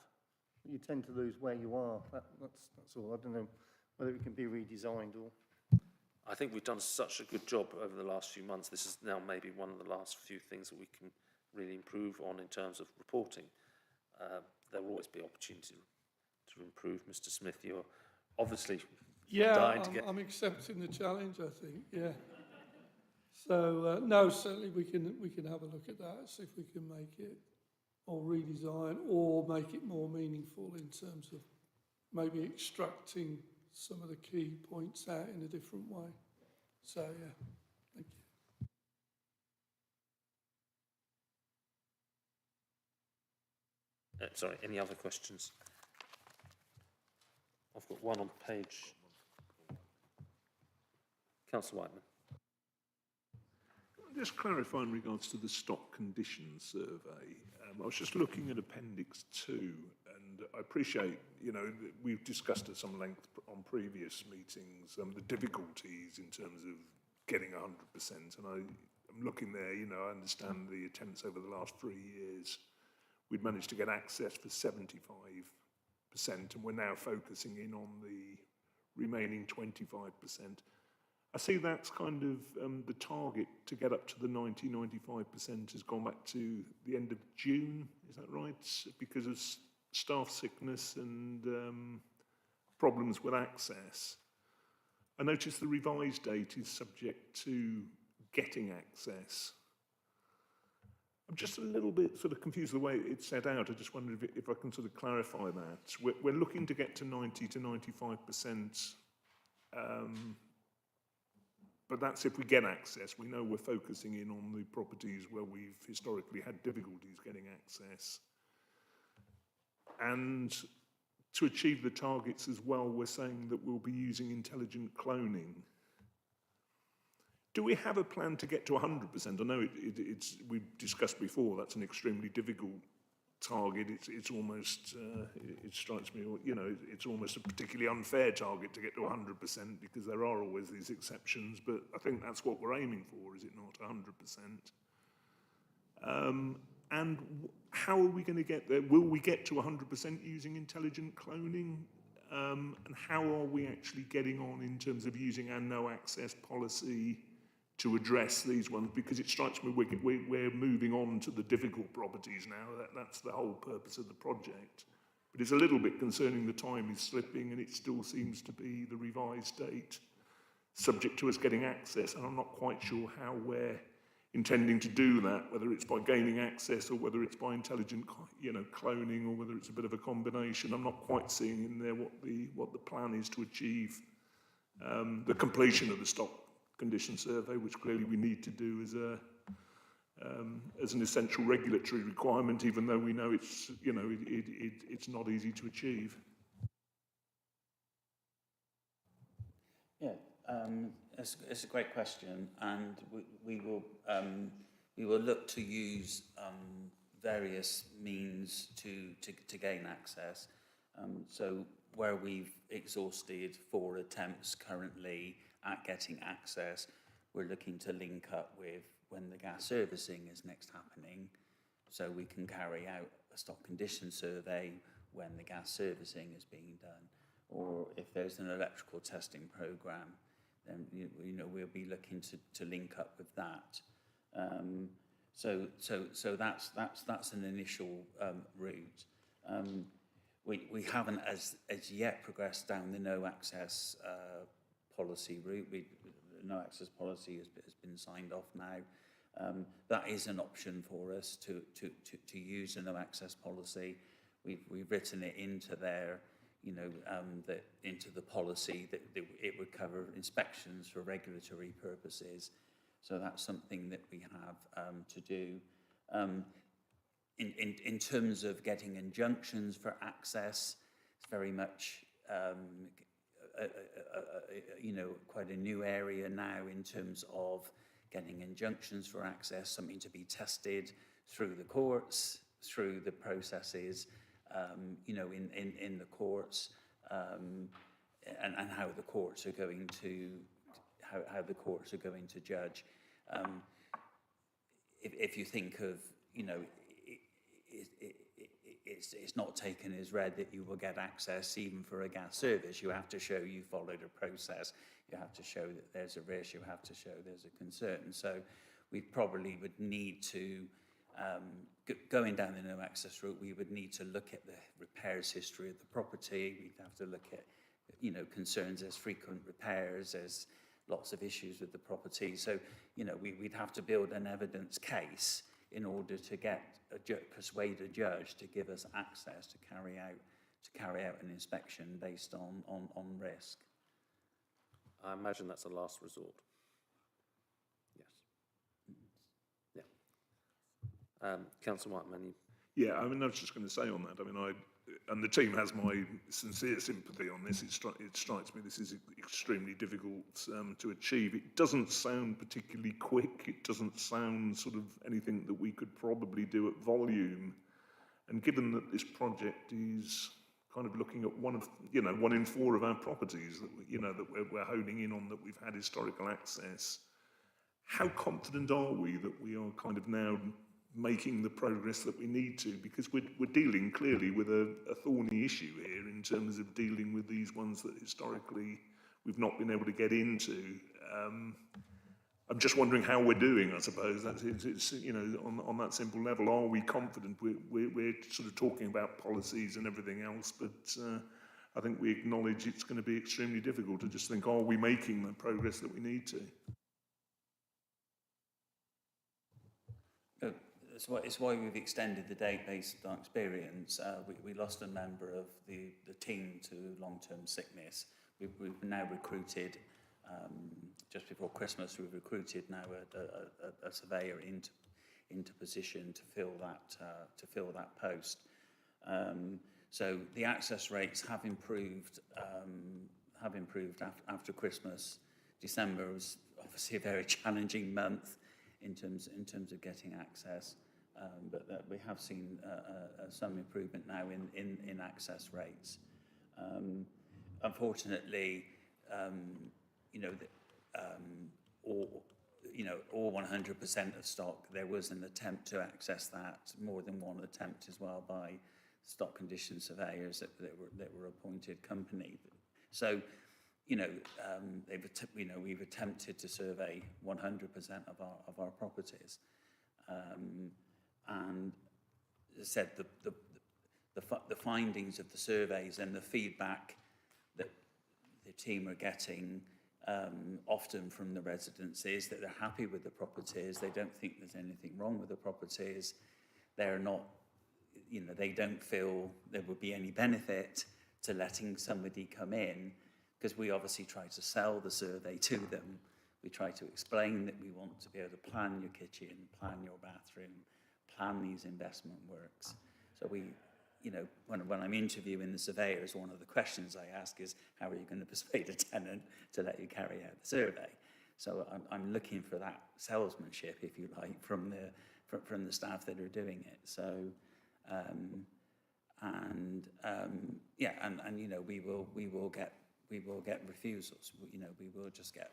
You tend to lose where you are. That's all. I don't know whether it can be redesigned or... I think we've done such a good job over the last few months. This is now maybe one of the last few things that we can really improve on in terms of reporting. There will always be opportunity to improve. Mr. Smith, you're obviously dying to get... I'm accepting the challenge, I think, yeah. So, no, certainly we can have a look at that, see if we can make it or redesign or make it more meaningful in terms of maybe extracting some of the key points out in a different way. So, yeah, thank you. Sorry, any other questions? I've got one on page... Councillor Whiteman. Just clarify in regards to the stock condition survey. I was just looking at Appendix 2, and I appreciate, you know, we've discussed at some length on previous meetings the difficulties in terms of getting 100%, and I'm looking there, you know, I understand the attempts over the last 3 years. We'd managed to get access for 75%, and we're now focusing in on the remaining 25%. I see that's kind of the target to get up to the 90-95% has gone back to the end of June, is that right? Because of staff sickness and problems with access. I noticed the revised date is subject to getting access. I'm just a little bit sort of confused the way it's set out. I just wondered if I can sort of clarify that. We're looking to get to 90-95%. But that's if we get access. We know we're focusing in on the properties where we've historically had difficulties getting access. And to achieve the targets as well, we're saying that we'll be using intelligent cloning. Do we have a plan to get to 100%? I know we've discussed before, that's an extremely difficult target. It's almost, it strikes me, you know, it's almost a particularly unfair target to get to 100% because there are always these exceptions, but I think that's what we're aiming for, is it not, 100%? And how are we going to get there? Will we get to 100% using intelligent cloning? And how are we actually getting on in terms of using our no access policy to address these ones? Because it strikes me we're moving on to the difficult properties now. That's the whole purpose of the project. But it's a little bit concerning the time is slipping and it still seems to be the revised date subject to us getting access. And I'm not quite sure how we're intending to do that, whether it's by gaining access or whether it's by intelligent, you know, cloning, or whether it's a bit of a combination. I'm not quite seeing in there what the plan is to achieve the completion of the stock condition survey, which clearly we need to do as an essential regulatory requirement, even though we know it's, you know, it's not easy to achieve. It's a great question, and we will look to use various means to gain access. So where we've exhausted 4 attempts currently at getting access, we're looking to link up with when the gas servicing is next happening, so we can carry out a stock condition survey when the gas servicing is being done. Or if there's an electrical testing programme, then you know we'll be looking to link up with that. So that's an initial route. We haven't as yet progressed down the no access policy route. The no access policy has been signed off now. That is an option for us to use a no access policy. We've written it into there, you know, into the policy that it would cover inspections for regulatory purposes. So that's something that we have to do. In terms of getting injunctions for access, it's very much you know, quite a new area now in terms of getting injunctions for access, something to be tested through the courts, through the processes, you know, in the courts, and how the courts are going to how the courts are going to judge. If you think of, you know, it's not taken as read that you will get access even for a gas service. You have to show you followed a process. You have to show that there's a risk. You have to show there's a concern. So we probably would need to, going down the no access route, we would need to look at the repairs history of the property. We'd have to look at, you know, concerns as frequent repairs, as lots of issues with the property. So, you know, we'd have to build an evidence case in order to get persuade a judge to give us access to carry out an inspection based on risk. I imagine that's a last resort. Yes. Yeah. Councillor Whiteman. Yeah, I mean, I was just going to say on that, I mean, and the team has my sincere sympathy on this. It strikes me this is extremely difficult to achieve. It doesn't sound particularly quick. It doesn't sound sort of anything that we could probably do at volume. And given that this project is kind of looking at 1 in 4 of our properties that we're honing in on, that we've had historical access, how confident are we that we are kind of now making the progress that we need to? Because we're dealing clearly with a thorny issue here in terms of dealing with these ones that historically we've not been able to get into. I'm just wondering how we're doing, I suppose. It's you know, on that simple level, are we confident? We're sort of talking about policies and everything else, but I think we acknowledge it's going to be extremely difficult to just think, are we making the progress that we need to? It's why we've extended the date based on experience. We lost a member of the team to long-term sickness. We've now recruited, just before Christmas, we've recruited now a surveyor into position to fill that post. So the access rates have improved after Christmas. December was obviously a very challenging month in terms of getting access. But we have seen some improvement now in access rates. Unfortunately, all 100% of stock, there was an attempt to access that, more than one attempt as well by stock condition surveyors that were appointed company. So, we've attempted to survey 100% of our properties. And as I said, the findings of the surveys and the feedback that the team are getting often from the residents is that they're happy with the properties. They don't think there's anything wrong with the properties. They're not, they don't feel there would be any benefit to letting somebody come in, because we obviously try to sell the survey to them. We try to explain that we want to be able to plan your kitchen, plan your bathroom, plan these investment works. So when I'm interviewing the surveyors, one of the questions I ask is, how are you going to persuade a tenant to let you carry out the survey? So I'm looking for that salesmanship, if you like, from the staff that are doing it. So, yeah, and you know, we will get refusals. You know, we will just get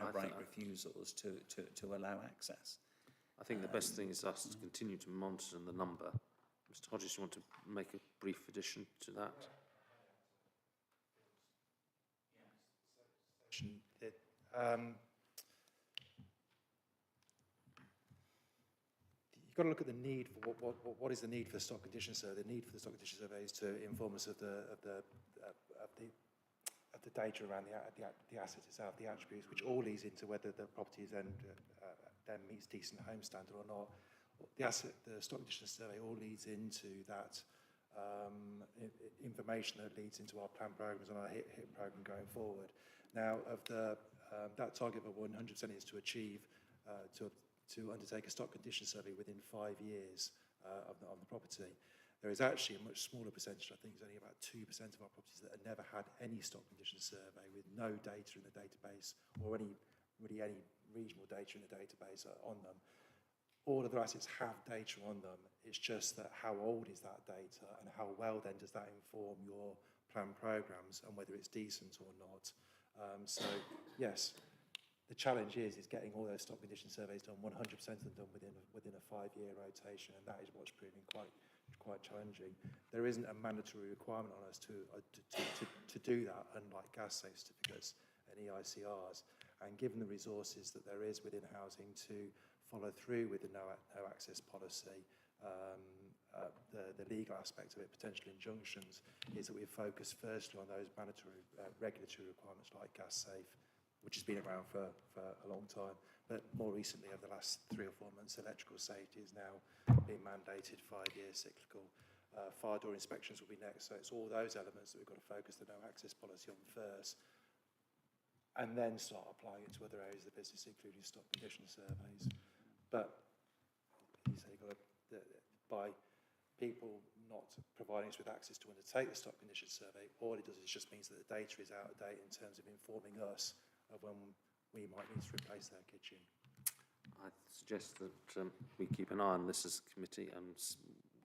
outright refusals to allow access. I think the best thing is us to continue to monitor the number. Mr. Hodges, you want to make a brief addition to that? You've got to look at the need for what is the need for the stock condition survey. The need for the stock condition survey is to inform us of the data around the asset itself, the attributes, which all leads into whether the property is then meets decent home standard or not. The stock condition survey all leads into that information that leads into our plan programs and our HIT program going forward. Now, of that target of 100% is to achieve to undertake a stock condition survey within 5 years of the property. There is actually a much smaller percentage, I think it's only about 2% of our properties that have never had any stock condition survey with no data in the database or any regional data in the database on them. All of the assets have data on them. It's just that how old is that data and how well then does that inform your plan programs and whether it's decent or not. So yes, the challenge is getting all those stock condition surveys done, 100% of them done within a 5-year rotation, and that is what's proving quite challenging. There isn't a mandatory requirement on us to do that, unlike gas safe certificates and EICRs. And given the resources that there is within housing to follow through with the no access policy, the legal aspect of it, potential injunctions, is that we focus firstly on those mandatory regulatory requirements like gas safe, which has been around for a long time. But more recently, over the last 3 or 4 months, electrical safety is now being mandated, 5-year cyclical. Fire door inspections will be next. So it's all those elements that we've got to focus the no access policy on first, and then start applying it to other areas of the business, including stock condition surveys. But you say you've got to, by people not providing us with access to undertake the stock condition survey, all it does is just means that the data is out of date in terms of informing us of when we might need to replace their kitchen. I suggest that we keep an eye on this as a committee and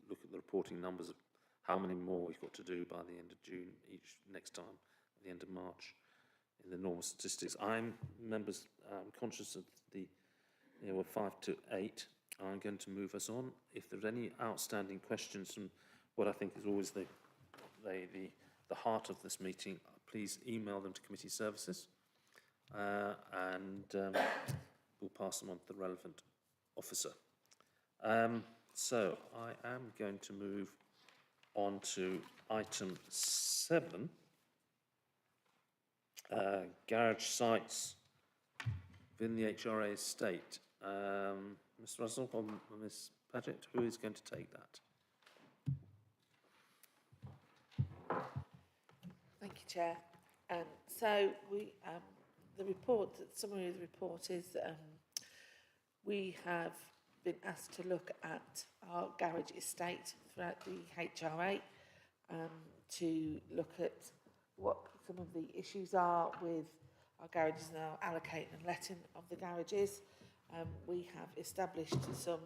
look at the reporting numbers of how many more we've got to do by the end of June next time, at the end of March, in the normal statistics. I'm conscious of we're 5 to 8. I'm going to move us on. If there's any outstanding questions from what I think is always the heart of this meeting, please email them to committee services, and we'll pass them on to the relevant officer. So I am going to move on to item 7, garage sites within the HRA estate. Mr. Russell or Ms. Paget, who is going to take that? Thank you, Chair. So we, the summary of the report is we have been asked to look at our garage estate throughout the HRA, to look at what some of the issues are with our garages and our allocating and letting of the garages. We have established some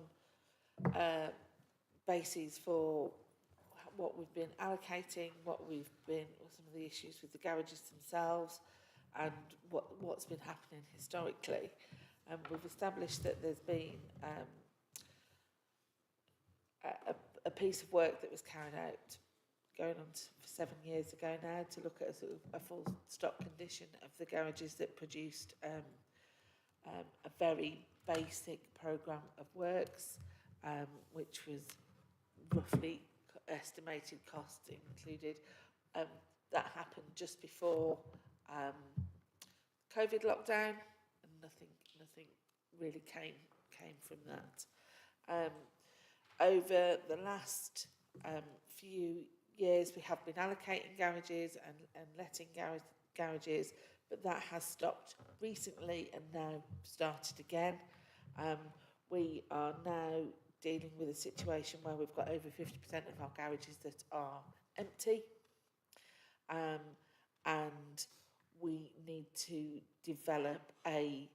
bases for what we've been allocating, some of the issues with the garages themselves, and what's been happening historically. We've established that there's been a piece of work that was carried out going on for 7 years ago now to look at a full stock condition of the garages that produced a very basic programme of works, which was roughly estimated costs included. That happened just before COVID lockdown, and nothing really came from that. Over the last few years, we have been allocating garages and letting garages, but that has stopped recently and now started again. We are now dealing with a situation where we've got over 50% of our garages that are empty, and we need to develop a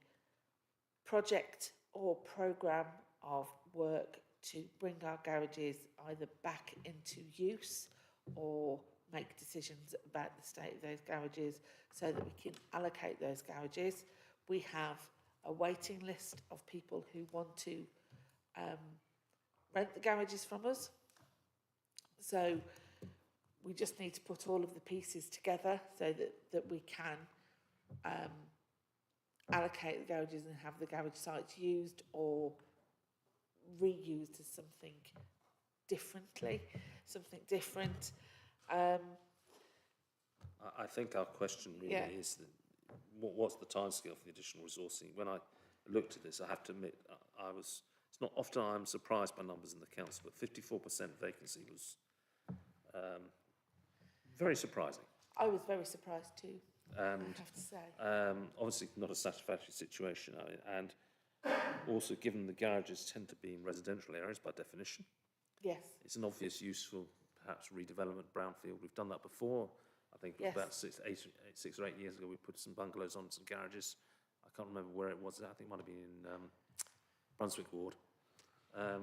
project or programme of work to bring our garages either back into use or make decisions about the state of those garages so that we can allocate those garages. We have a waiting list of people who want to rent the garages from us. So we just need to put all of the pieces together so that we can allocate the garages and have the garage sites used or reused as something different. I think our question really is that what's the timescale for the additional resourcing? When I looked at this, I have to admit, it's not often I'm surprised by numbers in the council, but 54% vacancy was very surprising. I was very surprised too, And I have to say. obviously not a satisfactory situation. And also, given the garages tend to be in residential areas by definition, Yes. it's an obvious use for perhaps redevelopment, brownfield. We've done that before. I think it was about 6 or 8 years ago, we put some bungalows on some garages. I can't remember where it was. I think it might have been in Brunswick Ward. I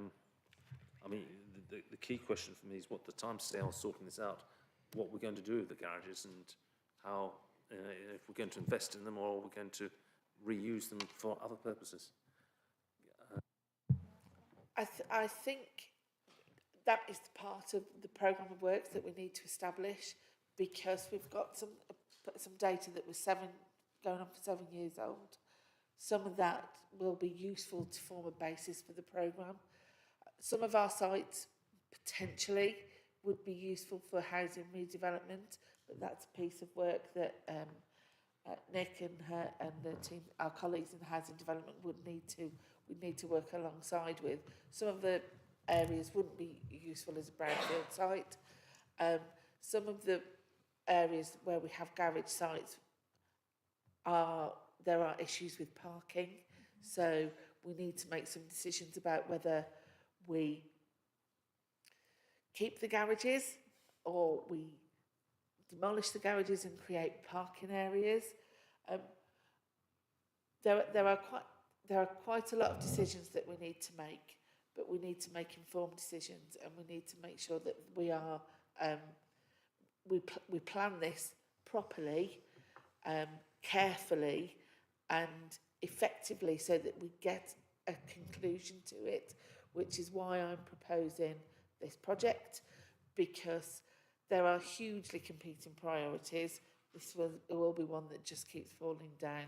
mean, the key question for me is what the timescale sorting this out, what we're going to do with the garages and how, if we're going to invest in them or we're going to reuse them for other purposes. I think that is the part of the programme of works that we need to establish, because we've got some data that was going on for 7 years old. Some of that will be useful to form a basis for the programme. Some of our sites potentially would be useful for housing redevelopment, but that's a piece of work that Nick and the team, our colleagues in housing development, would need to work alongside with. Some of the areas wouldn't be useful as a brownfield site. Some of the areas where we have garage sites there are issues with parking, so we need to make some decisions about whether we keep the garages or we demolish the garages and create parking areas. There are quite a lot of decisions that we need to make, but we need to make informed decisions, and we need to make sure that we are we plan this properly, carefully and effectively, so that we get a conclusion to it, which is why I'm proposing this project, because there are hugely competing priorities. This will be one that just keeps falling down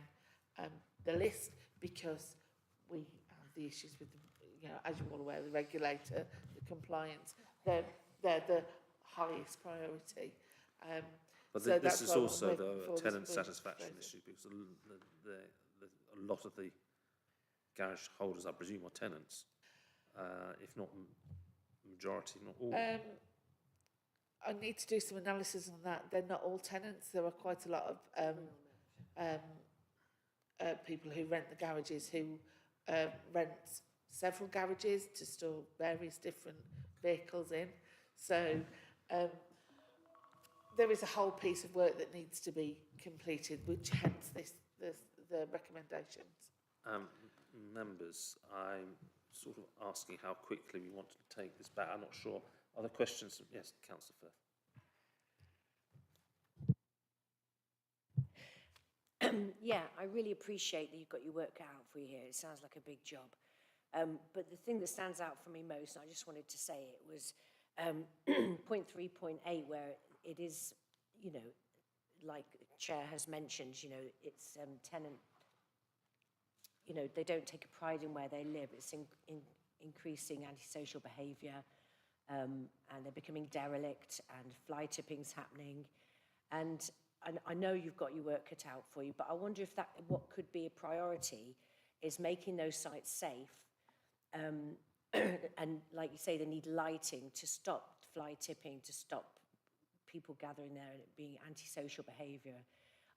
the list, because we have the issues with, as you're all aware, the regulator, the compliance. They're the highest priority. But so this is why I'm also working a for this tenant project. satisfaction issue, because a lot of the garage holders, I presume, are tenants, if not majority, not all. I need to do some analysis on that. They're not all tenants. There are quite a lot of people who rent the garages, who rent several garages to store various different vehicles in. So there is a whole piece of work that needs to be completed, which hence the recommendations. Members, I'm sort of asking how quickly we want to take this back. I'm not sure. Other questions? Yes, Councillor Firth. Yeah, I really appreciate that you've got your work cut out for you here. It sounds like a big job. But the thing that stands out for me most, and I just wanted to say it, was point 3.8, where it is, like Chair has mentioned, it's tenant, they don't take a pride in where they live. It's increasing antisocial behaviour, and they're becoming derelict, and fly tipping's happening. And I know you've got your work cut out for you, but I wonder if what could be a priority is making those sites safe. And like you say, they need lighting to stop fly tipping, to stop people gathering there and it being antisocial behaviour.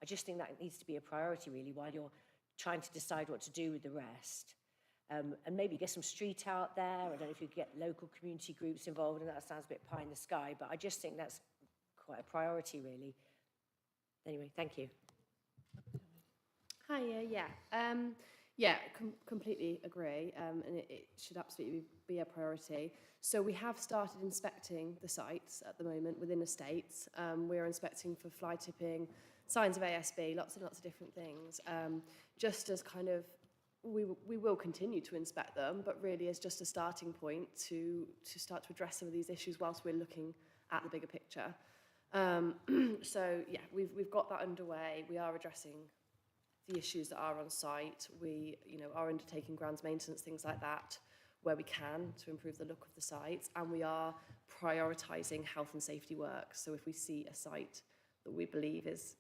I just think that needs to be a priority, really, while you're trying to decide what to do with the rest. And maybe get some street out there. I don't know if you get local community groups involved, and that sounds a bit pie in the sky, but I just think that's quite a priority, really. Anyway, thank you. Hiya, yeah. Yeah, completely agree, and it should absolutely be a priority. So we have started inspecting the sites at the moment within estates. We're inspecting for fly tipping, signs of ASB, lots and lots of different things. Just as kind of, we will continue to inspect them, but really as just a starting point to start to address some of these issues whilst we're looking at the bigger picture. So yeah, we've got that underway. We are addressing the issues that are on site. We, are undertaking grounds maintenance, things like that, where we can to improve the look of the sites, and we are prioritising health and safety work. So if we see a site that we believe is,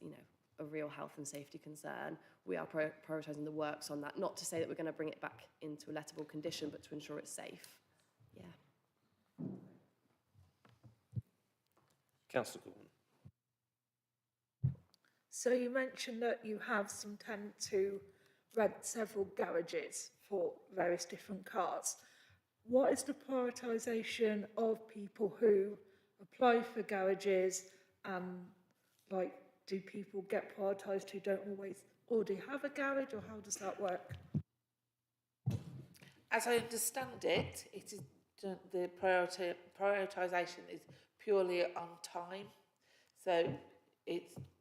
a real health and safety concern, we are prioritising the works on that. Not to say that we're going to bring it back into a lettable condition, but to ensure it's safe. Yeah. Councillor Gordon. So you mentioned that you have some tenants who rent several garages for various different cars. What is the prioritisation of people who apply for garages, and do people get prioritised who don't always already have a garage, or how does that work? As I understand it, the prioritisation is purely on time. So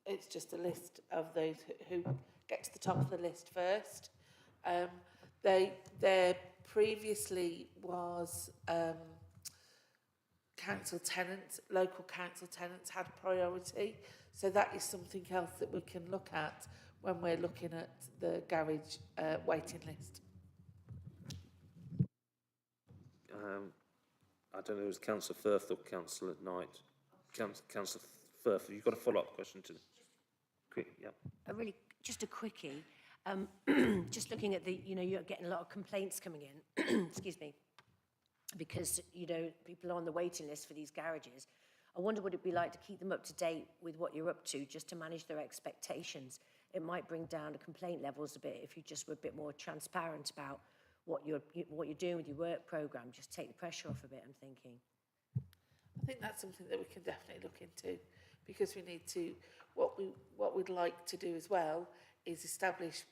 it's just a list of those who get to the top of the list first. There previously was council tenants, local council tenants had priority. So that is something else that we can look at when we're looking at the garage waiting list. I don't know, it was Councillor Firth or Councillor Knight. Councillor Firth, have you got a follow-up question to quick? Yeah. Just a quickie. Just looking at you're getting a lot of complaints coming in, excuse me, because, people are on the waiting list for these garages. I wonder what it'd be like to keep them up to date with what you're up to, just to manage their expectations. It might bring down the complaint levels a bit if you just were a bit more transparent about what you're doing with your work programme. Just take the pressure off a bit, I'm thinking. I think that's something that we can definitely look into, because we need to, what we'd like to do as well is establish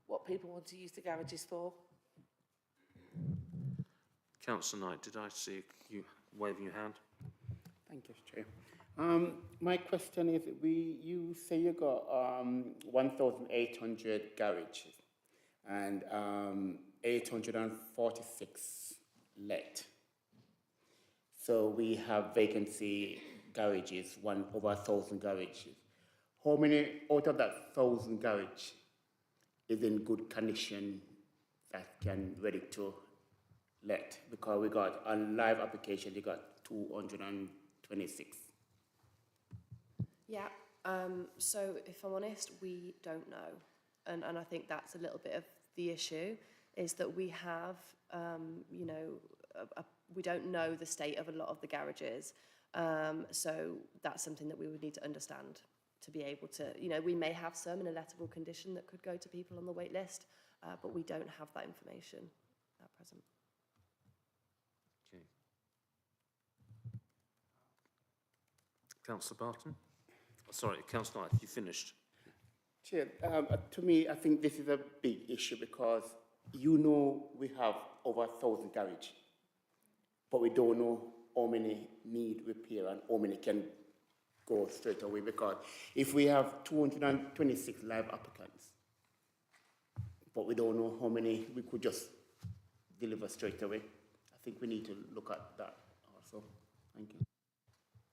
what people want to use the garages for. Councillor Knight, did I see you waving your hand? Thank you, Chair. My question is, you say you got 1,800 garages and 846 let. So we have vacancy garages, over 1,000 garages. How many out of that 1,000 garage is in good condition that can ready to let? Because we got a live application, they got 226. Yeah, so if I'm honest, we don't know. And I think that's a little bit of the issue, is that we have, we don't know the state of a lot of the garages. So that's something that we would need to understand to be able to, we may have some in a lettable condition that could go to people on the wait list, but we don't have that information at present. Okay. Councillor Barton? Sorry, Councillor Knight, you finished. Chair, to me, I think this is a big issue because we have over 1,000 garage, but we don't know how many need repair and how many can go straight away, because if we have 226 live applicants, but we don't know how many we could just deliver straight away, I think we need to look at that also. Thank you.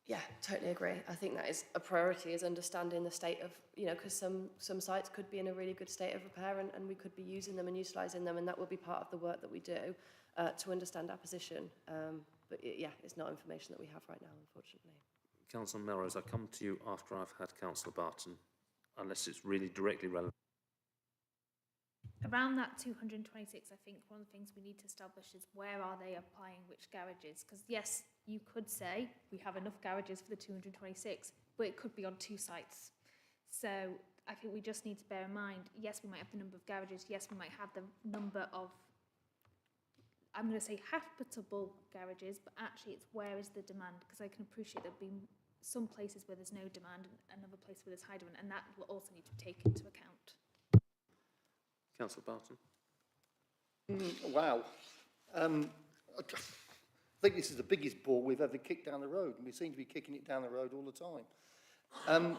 Yeah, totally agree. I think that is a priority, is understanding the state of, because some sites could be in a really good state of repair and we could be using them and utilising them, and that will be part of the work that we do to understand our position. But yeah, it's not information that we have right now, unfortunately. Councillor Melrose, I come to you after I've had Councillor Barton, unless it's really directly relevant. Around that 226, I think one of the things we need to establish is where are they applying which garages? Because yes, you could say we have enough garages for the 226, but it could be on 2 sites. So I think we just need to bear in mind, yes, we might have the number of garages, yes, we might have the number of, I'm going to say habitable garages, but actually it's where is the demand? Because I can appreciate there'll be some places where there's no demand and another place where there's high demand, and that will also need to be taken into account. Councillor Barton. Wow. I think this is the biggest ball we've ever kicked down the road, and we seem to be kicking it down the road all the time.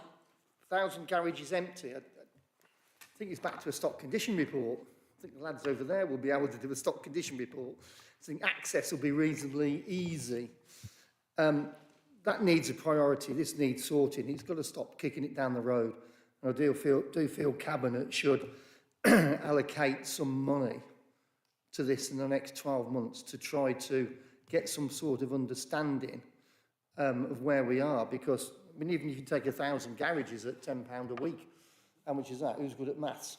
1,000 garages empty. I think it's back to a stock condition report. I think the lads over there will be able to do a stock condition report. I think access will be reasonably easy. That needs a priority. This needs sorting. It's got to stop kicking it down the road. And I do feel Cabinet should allocate some money to this in the next 12 months to try to get some sort of understanding of where we are. Because, I mean, even if you take 1,000 garages at £10 a week, how much is that? Who's good at maths?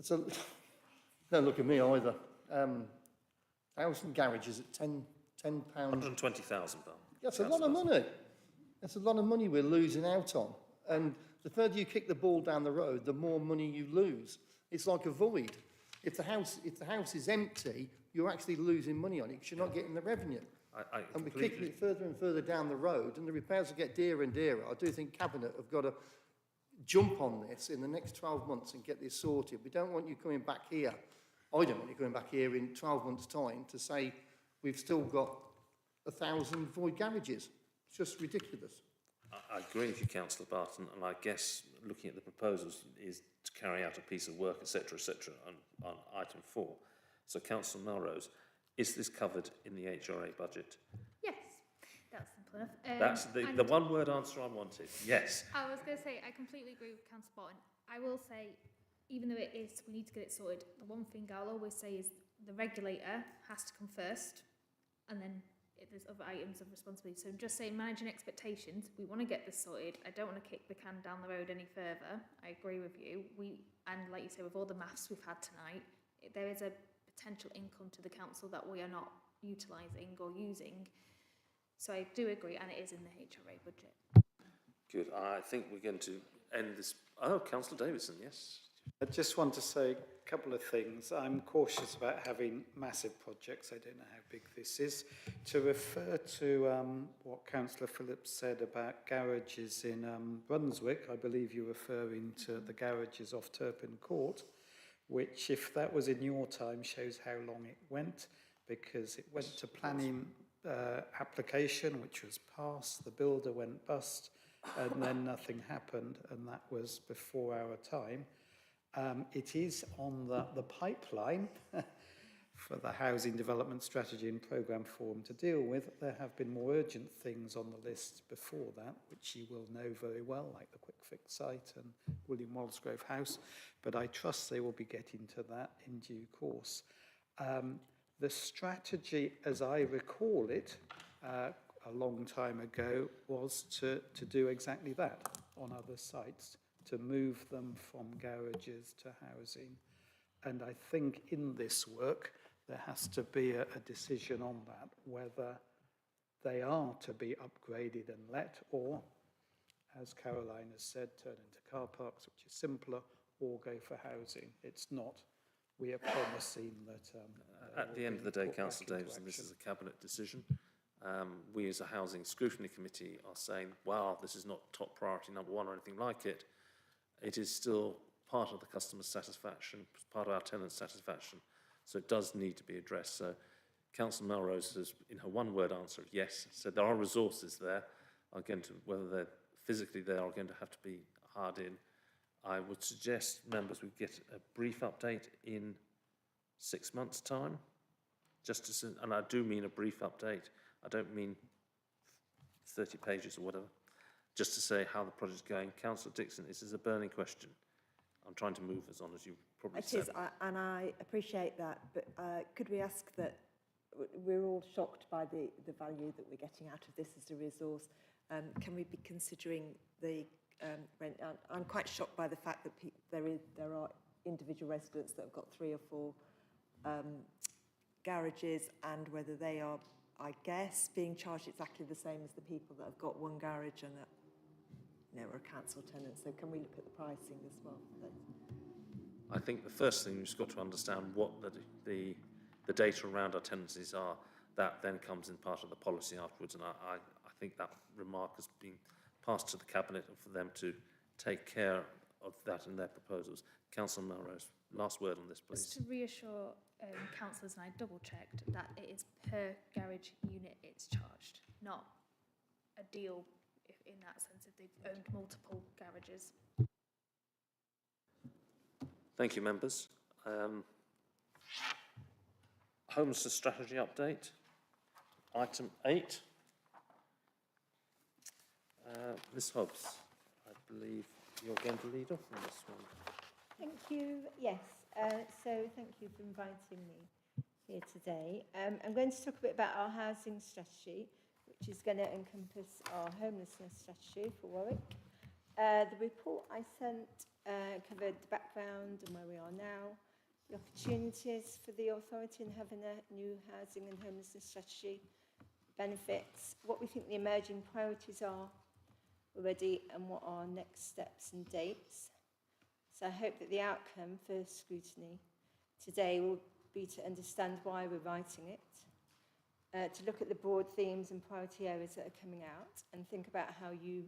Don't look at me either. 1,000 garages at £10. 120,000 pounds. That's a lot of money. That's a lot of money we're losing out on. And the further you kick the ball down the road, the more money you lose. It's like a void. If the house is empty, you're actually losing money on it because you're not getting the revenue. And we're kicking it further and further down the road, and the repairs will get dearer and dearer. I do think Cabinet have got to jump on this in the next 12 months and get this sorted. We don't want you coming back here. I don't want you coming back here in 12 months' time to say we've still got 1,000 void garages. It's just ridiculous. I agree with you, Councillor Barton, and I guess looking at the proposals is to carry out a piece of work, etc., on item 4. So, Councillor Melrose, is this covered in the HRA budget? Yes, that's simple enough. That's the one-word answer I wanted. Yes. I was going to say, I completely agree with Councillor Barton. I will say, even though it is, we need to get it sorted, the one thing I'll always say is the regulator has to come first, and then there's other items of responsibility. So I'm just saying, managing expectations, we want to get this sorted. I don't want to kick the can down the road any further. I agree with you. And like you say, with all the maths we've had tonight, there is a potential income to the council that we are not utilising or using. So I do agree, and it is in the HRA budget. Good. I think we're going to end this. Oh, Councillor Davidson, yes. I just want to say a couple of things. I'm cautious about having massive projects. I don't know how big this is. To refer to what Councillor Phillips said about garages in Brunswick, I believe you're referring to the garages off Turpin Court, which, if that was in your time, shows how long it went, because it went to planning application, which was passed, the builder went bust, and then nothing happened, and that was before our time. It is on the pipeline for the Housing Development Strategy and Programme Forum to deal with. There have been more urgent things on the list before that, which you will know very well, like the Quick Fix site and William Walsgrove House, but I trust they will be getting to that in due course. The strategy, as I recall it, a long time ago, was to do exactly that on other sites, to move them from garages to housing. And I think in this work, there has to be a decision on that, whether they are to be upgraded and let, or, as Caroline has said, turn into car parks, which is simpler, or go for housing. It's not. We are promising that... At the end of the day, Councillor Davidson, this is a Cabinet decision. We as a Housing Scrutiny Committee are saying, wow, this is not top priority number 1 or anything like it. It is still part of the customer's satisfaction, part of our tenant's satisfaction. So it does need to be addressed. So Councillor Melrose has, in her one-word answer of yes, said there are resources there, are going to, whether they're physically there, are going to have to be hired in. I would suggest members would get a brief update in 6 months' time, just to, and I do mean a brief update. I don't mean 30 pages or whatever, just to say how the project's going. Councillor Dixon, this is a burning question. I'm trying to move us on, as you probably said. It is, and I appreciate that, but could we ask that, we're all shocked by the value that we're getting out of this as a resource. Can we be considering the rent? I'm quite shocked by the fact that there are individual residents that have got 3 or 4 garages, and whether they are, I guess, being charged exactly the same as the people that have got 1 garage and that, are a council tenant. So can we look at the pricing as well? I think the first thing we've just got to understand what the data around our tenancies are. That then comes in part of the policy afterwards, and I think that remark has been passed to the Cabinet and for them to take care of that in their proposals. Councillor Melrose. last word on this, Just please. to reassure councillors, and I double checked, that it is per garage unit it's charged, not a deal in that sense if they've owned multiple garages. Thank you, members. Homelessness strategy update. Item 8. Ms Hobbs, I believe you're going to lead off on this one. Thank you. Yes. So thank you for inviting me here today. I'm going to talk a bit about our housing strategy, which is going to encompass our homelessness strategy for Warwick. The report I sent covered the background and where we are now, the opportunities for the authority in having a new housing and homelessness strategy, benefits, what we think the emerging priorities are already, and what are next steps and dates. So I hope that the outcome for scrutiny today will be to understand why we're writing it, to look at the broad themes and priority areas that are coming out, and think about how you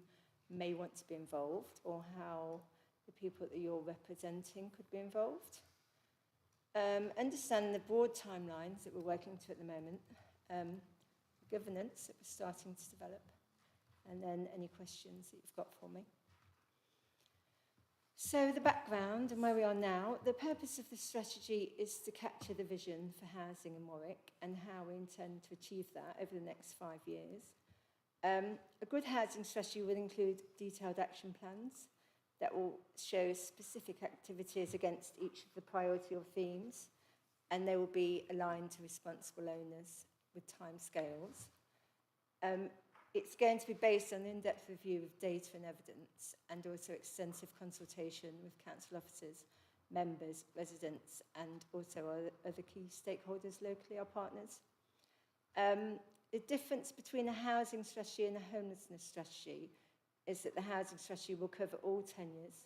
may want to be involved, or how the people that you're representing could be involved. Understand the broad timelines that we're working to at the moment, governance that we're starting to develop, and then any questions that you've got for me. So the background and where we are now, the purpose of the strategy is to capture the vision for housing in Warwick and how we intend to achieve that over the next 5 years. A good housing strategy will include detailed action plans that will show specific activities against each of the priority or themes, and they will be aligned to responsible owners with timescales. It's going to be based on an in-depth review of data and evidence, and also extensive consultation with council officers, members, residents, and also other key stakeholders locally, our partners. The difference between a housing strategy and a homelessness strategy is that the housing strategy will cover all tenures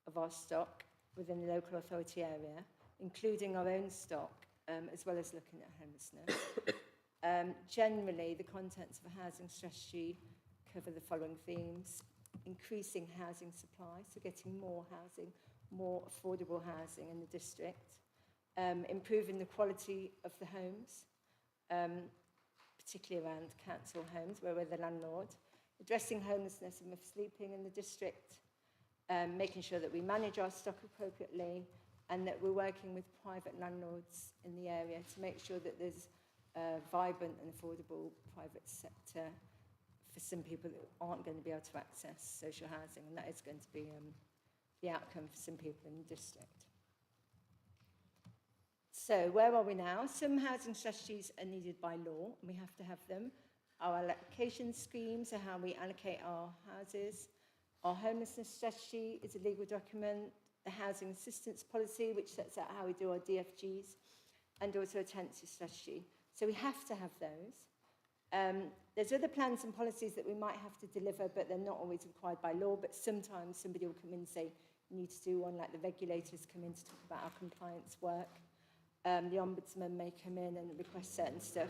of our stock within the local authority area, including our own stock, as well as looking at homelessness. Generally, the contents of a housing strategy cover the following themes: increasing housing supply, so getting more housing, more affordable housing in the district, improving the quality of the homes, particularly around council homes where we're the landlord, addressing homelessness and rough sleeping in the district, making sure that we manage our stock appropriately, and that we're working with private landlords in the area to make sure that there's a vibrant and affordable private sector for some people that aren't going to be able to access social housing, and that is going to be the outcome for some people in the district. So where are we now? Some housing strategies are needed by law, and we have to have them. Our allocation schemes are how we allocate our houses. Our homelessness strategy is a legal document. The housing assistance policy, which sets out how we do our DFGs, and also a tenancy strategy. So we have to have those. There's other plans and policies that we might have to deliver, but they're not always required by law. But sometimes somebody will come in and say, you need to do one, like the regulators come in to talk about our compliance work. The Ombudsman may come in and request certain stuff.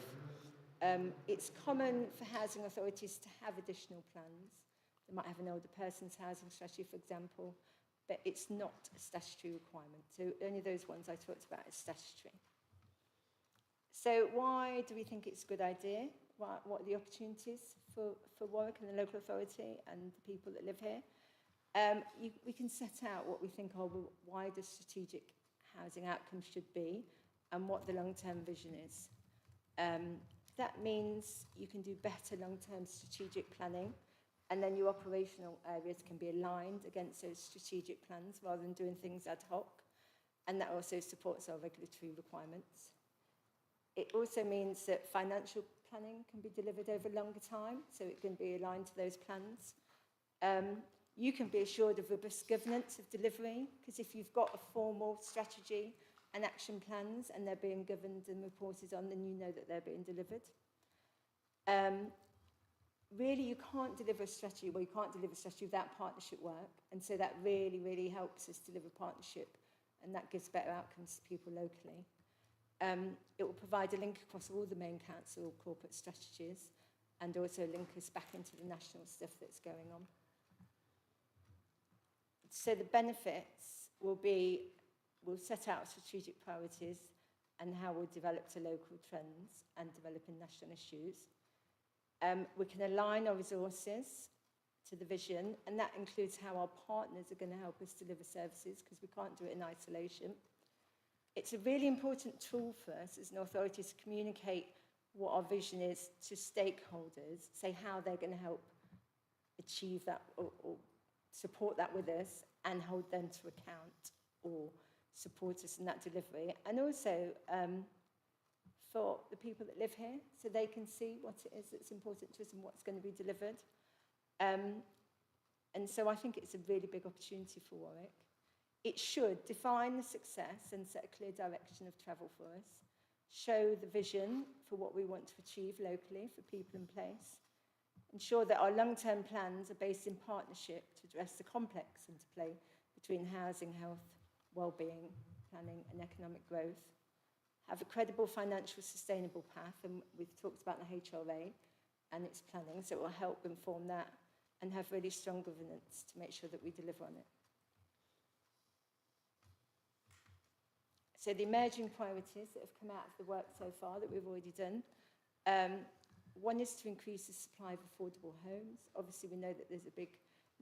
It's common for housing authorities to have additional plans. They might have an older person's housing strategy, for example, but it's not a statutory requirement. So only those ones I talked about is statutory. So why do we think it's a good idea? What are the opportunities for Warwick and the local authority and the people that live here? We can set out what we think are the wider strategic housing outcomes should be and what the long-term vision is. That means you can do better long-term strategic planning, and then your operational areas can be aligned against those strategic plans rather than doing things ad hoc, and that also supports our regulatory requirements. It also means that financial planning can be delivered over longer time, so it can be aligned to those plans. You can be assured of robust governance of delivery, because if you've got a formal strategy and action plans and they're being governed and reported on, then you know that they're being delivered. Really, you can't deliver a strategy, well, you can't deliver a strategy without partnership work, and so that really, really helps us deliver partnership, and that gives better outcomes to people locally. It will provide a link across all the main council corporate strategies, and also link us back into the national stuff that's going on. So the benefits will be we'll set out strategic priorities and how we'll develop to local trends and developing national issues. We can align our resources to the vision, and that includes how our partners are going to help us deliver services, because we can't do it in isolation. It's a really important tool for us as an authority to communicate what our vision is to stakeholders, say how they're going to help achieve that or support that with us, and hold them to account or support us in that delivery. And also for the people that live here, so they can see what it is that's important to us and what's going to be delivered. And so I think it's a really big opportunity for Warwick. It should define the success and set a clear direction of travel for us, show the vision for what we want to achieve locally for people and place, ensure that our long-term plans are based in partnership to address the complex interplay between housing, health, well-being, planning and economic growth, have a credible financial sustainable path, and we've talked about the HRA and its planning, so it will help inform that, and have really strong governance to make sure that we deliver on it. So the emerging priorities that have come out of the work so far that we've already done, one is to increase the supply of affordable homes. Obviously, we know that there's a big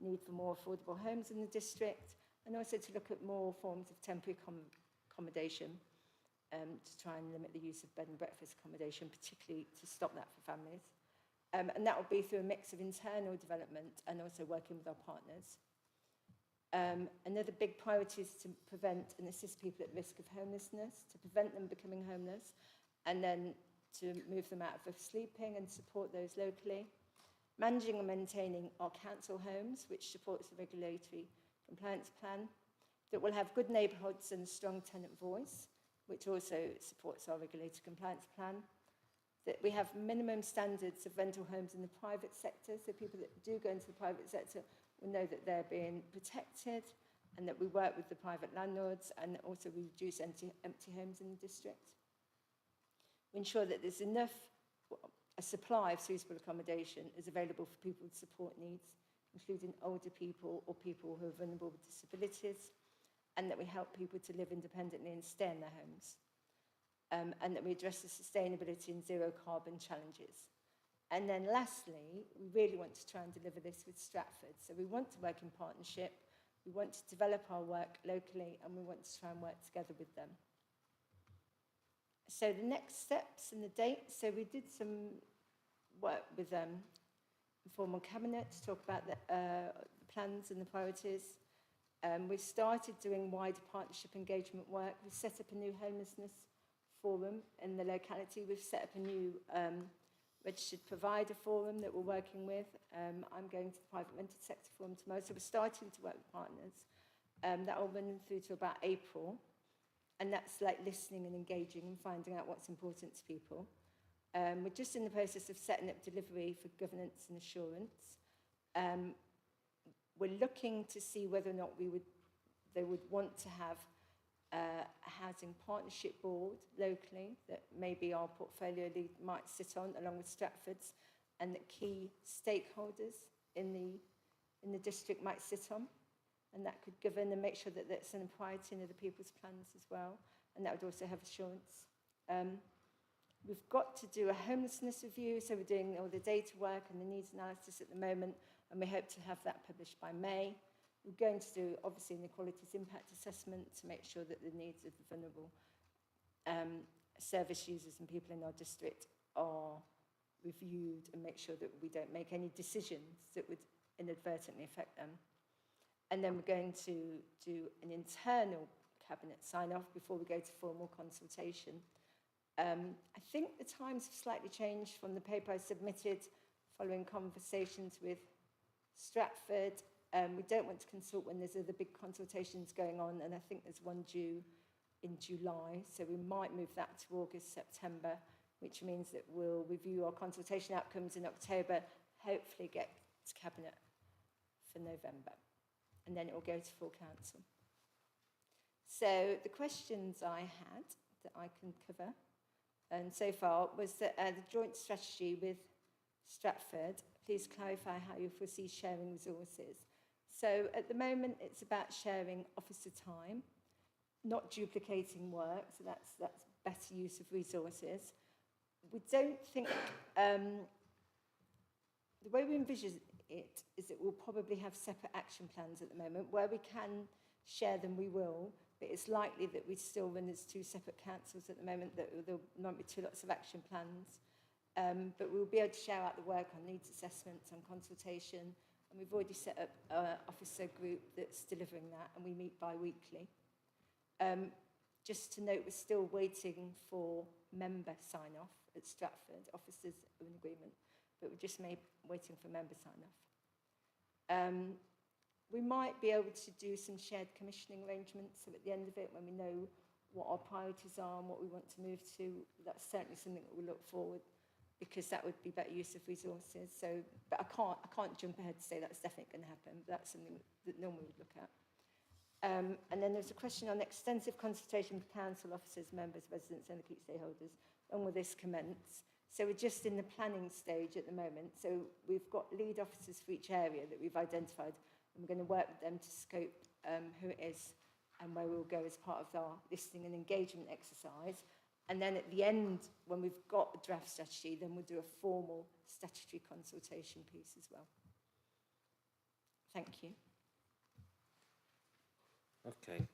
need for more affordable homes in the district, and also to look at more forms of temporary accommodation to try and limit the use of bed and breakfast accommodation, particularly to stop that for families. And that will be through a mix of internal development and also working with our partners. Another big priority is to prevent and assist people at risk of homelessness, to prevent them becoming homeless, and then to move them out of sleeping and support those locally. Managing and maintaining our council homes, which supports the regulatory compliance plan, that will have good neighbourhoods and a strong tenant voice, which also supports our regulatory compliance plan. That we have minimum standards of rental homes in the private sector, so people that do go into the private sector will know that they're being protected, and that we work with the private landlords, and also we reduce empty homes in the district. We ensure that there's enough, a supply of suitable accommodation is available for people with support needs, including older people or people who are vulnerable with disabilities, and that we help people to live independently and stay in their homes. And that we address the sustainability and zero carbon challenges. And then lastly, we really want to try and deliver this with Stratford. So we want to work in partnership, we want to develop our work locally, and we want to try and work together with them. So the next steps and the dates, so we did some work with informal cabinet to talk about the plans and the priorities. We've started doing wider partnership engagement work. We've set up a new homelessness forum in the locality. We've set up a new registered provider forum that we're working with. I'm going to the private rented sector forum tomorrow, so we're starting to work with partners. That will run through to about April, and that's like listening and engaging and finding out what's important to people. We're just in the process of setting up delivery for governance and assurance. We're looking to see whether or not they would want to have a housing partnership board locally that maybe our portfolio lead might sit on along with Stratford's, and that key stakeholders in the district might sit on, and that could govern and make sure that that's an priority in other people's plans as well, and that would also have assurance. We've got to do a homelessness review, so we're doing all the data work and the needs analysis at the moment, and we hope to have that published by May. We're going to do, obviously, an equalities impact assessment to make sure that the needs of the vulnerable service users and people in our district are reviewed, and make sure that we don't make any decisions that would inadvertently affect them. And then we're going to do an internal cabinet sign-off before we go to formal consultation. I think the times have slightly changed from the paper I submitted following conversations with Stratford. We don't want to consult when there's other big consultations going on, and I think there's one due in July, so we might move that to August, September, which means that we'll review our consultation outcomes in October, hopefully get to Cabinet for November, and then it will go to full council. So the questions I had that I can cover, and so far, was that the joint strategy with Stratford, please clarify how you foresee sharing resources. So at the moment, it's about sharing officer time. not duplicating work, so that's better use of resources. We don't think, the way we envision it is that we'll probably have separate action plans at the moment. Where we can share them, we will, but it's likely that we still run as two separate councils at the moment, that there might be two lots of action plans. But we'll be able to share out the work on needs assessments, on consultation, and we've already set up an officer group that's delivering that, and we meet bi-weekly. Just to note, we're still waiting for member sign-off at Stratford. Officers are in agreement, but we're just waiting for member sign-off. We might be able to do some shared commissioning arrangements, so at the end of it, when we know what our priorities are and what we want to move to, that's certainly something that we'll look forward, because that would be better use of resources. So, but I can't jump ahead to say that's definitely going to happen. But that's something that normally would look at. And then there's a question on extensive consultation with council officers, members, residents and the key stakeholders. When will this commence? So we're just in the planning stage at the moment. So we've got lead officers for each area that we've identified, and we're going to work with them to scope who it is and where we'll go as part of our listening and engagement exercise. And then at the end, when we've got a draft strategy, then we'll do a formal statutory consultation piece as well. Thank you. Okay.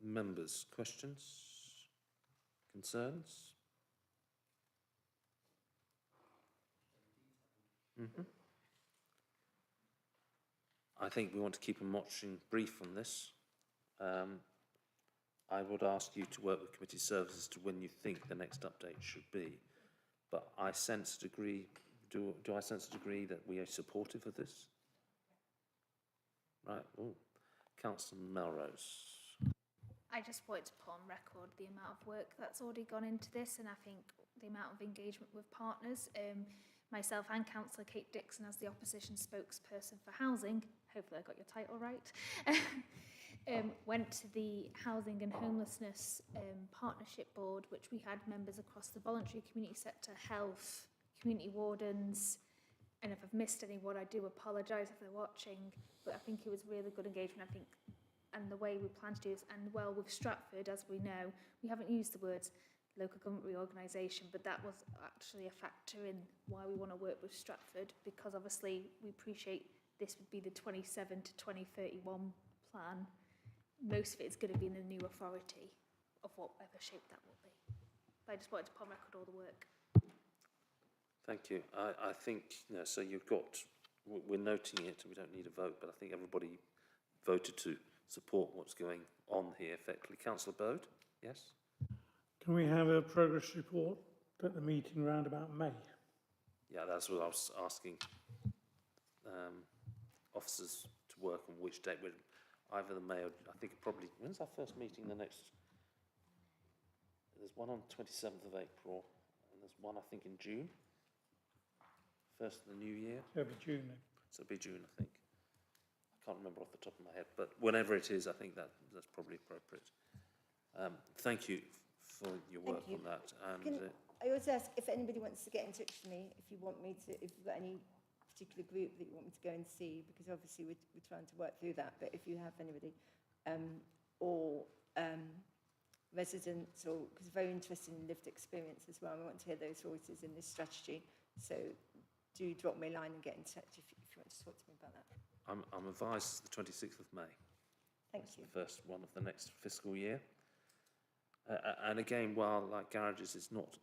Members, questions? Concerns? I think we want to keep a watching brief on this. I would ask you to work with committee services to when you think the next update should be. But I sense a degree, do I sense a degree that we are supportive of this? Right. Oh, Councillor Melrose. I just wanted to put on record the amount of work that's already gone into this, and I think the amount of engagement with partners. Myself and Councillor Kate Dixon as the opposition spokesperson for housing, hopefully I got your title right, went to the Housing and Homelessness Partnership Board, which we had members across the voluntary community sector, health, community wardens, and if I've missed anyone, I do apologise if they're watching, but I think it was really good engagement, I think, and the way we plan to do this, and well, with Stratford, as we know, we haven't used the words local government reorganisation, but that was actually a factor in why we want to work with Stratford, because obviously we appreciate this would be the 27 to 2031 plan. Most of it is going to be in the new authority of whatever shape that will be. But I just wanted to put on record all the work. Thank you. I think, you know, so you've got, we're noting it, we don't need a vote, but I think everybody voted to support what's going on here effectively. Councillor Bode, yes? Can we have a progress report at the meeting round about May? Yeah, that's what I was asking officers to work on which date. Either the May or, I think probably, when's our first meeting? There's one on 27th of April, and there's one, I think, in June. First of the new year. It'll be June then. So it'll be June, I think. I can't remember off the top of my head, but whenever it is, I think that's probably appropriate. Thank you for your work on that. And I also ask if anybody wants to get in touch with me, if you want me to, if you've got any particular group that you want me to go and see, because obviously we're trying to work through that, but if you have anybody, or residents, or because we're very interested in lived experience as well, we want to hear those voices in this strategy, so do drop me a line and get in touch if you want to talk to me about that. I'm advised the 26th of May. Thank you. The first one of the next fiscal year. And again, while like garages is not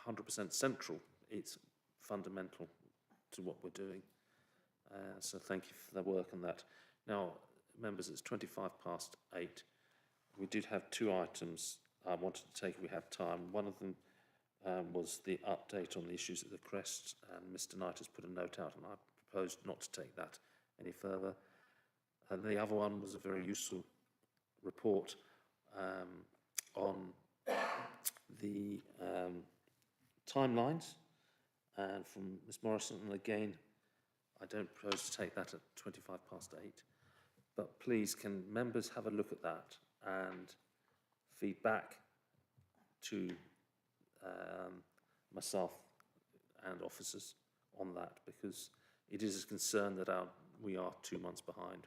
100% central, it's fundamental to what we're doing. So thank you for the work on that. Now, members, it's 8:25. We did have two items I wanted to take if we have time. One of them was the update on the issues at the Crest, and Mr. Knight has put a note out, and I proposed not to take that any further. And the other one was a very useful report on the timelines, and from Ms. Morrison, and again, I don't propose to take that at 8:25, but please can members have a look at that and feed back to myself and officers on that, because it is a concern that we are 2 months behind,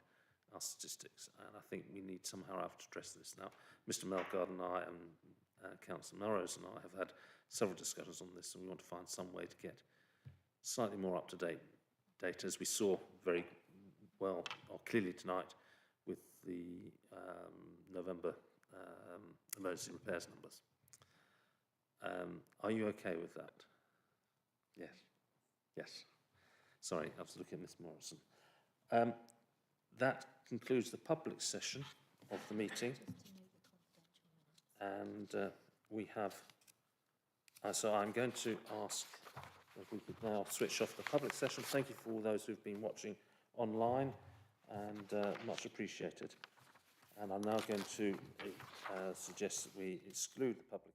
our statistics, and I think we need somehow have to address this. Now, Mr Melgard and I and Councillor Melrose and I have had several discussions on this, and we want to find some way to get slightly more up-to-date data, as we saw very well, or clearly tonight, with the November emergency repairs numbers. Are you okay with that? Yes. Yes. Sorry, I was looking at Ms Morrison. That concludes the public session of the meeting. And we have, so I'm going to ask if we could now switch off the public session. Thank you for all those who've been watching online, and much appreciated. And I'm now going to suggest that we exclude the public.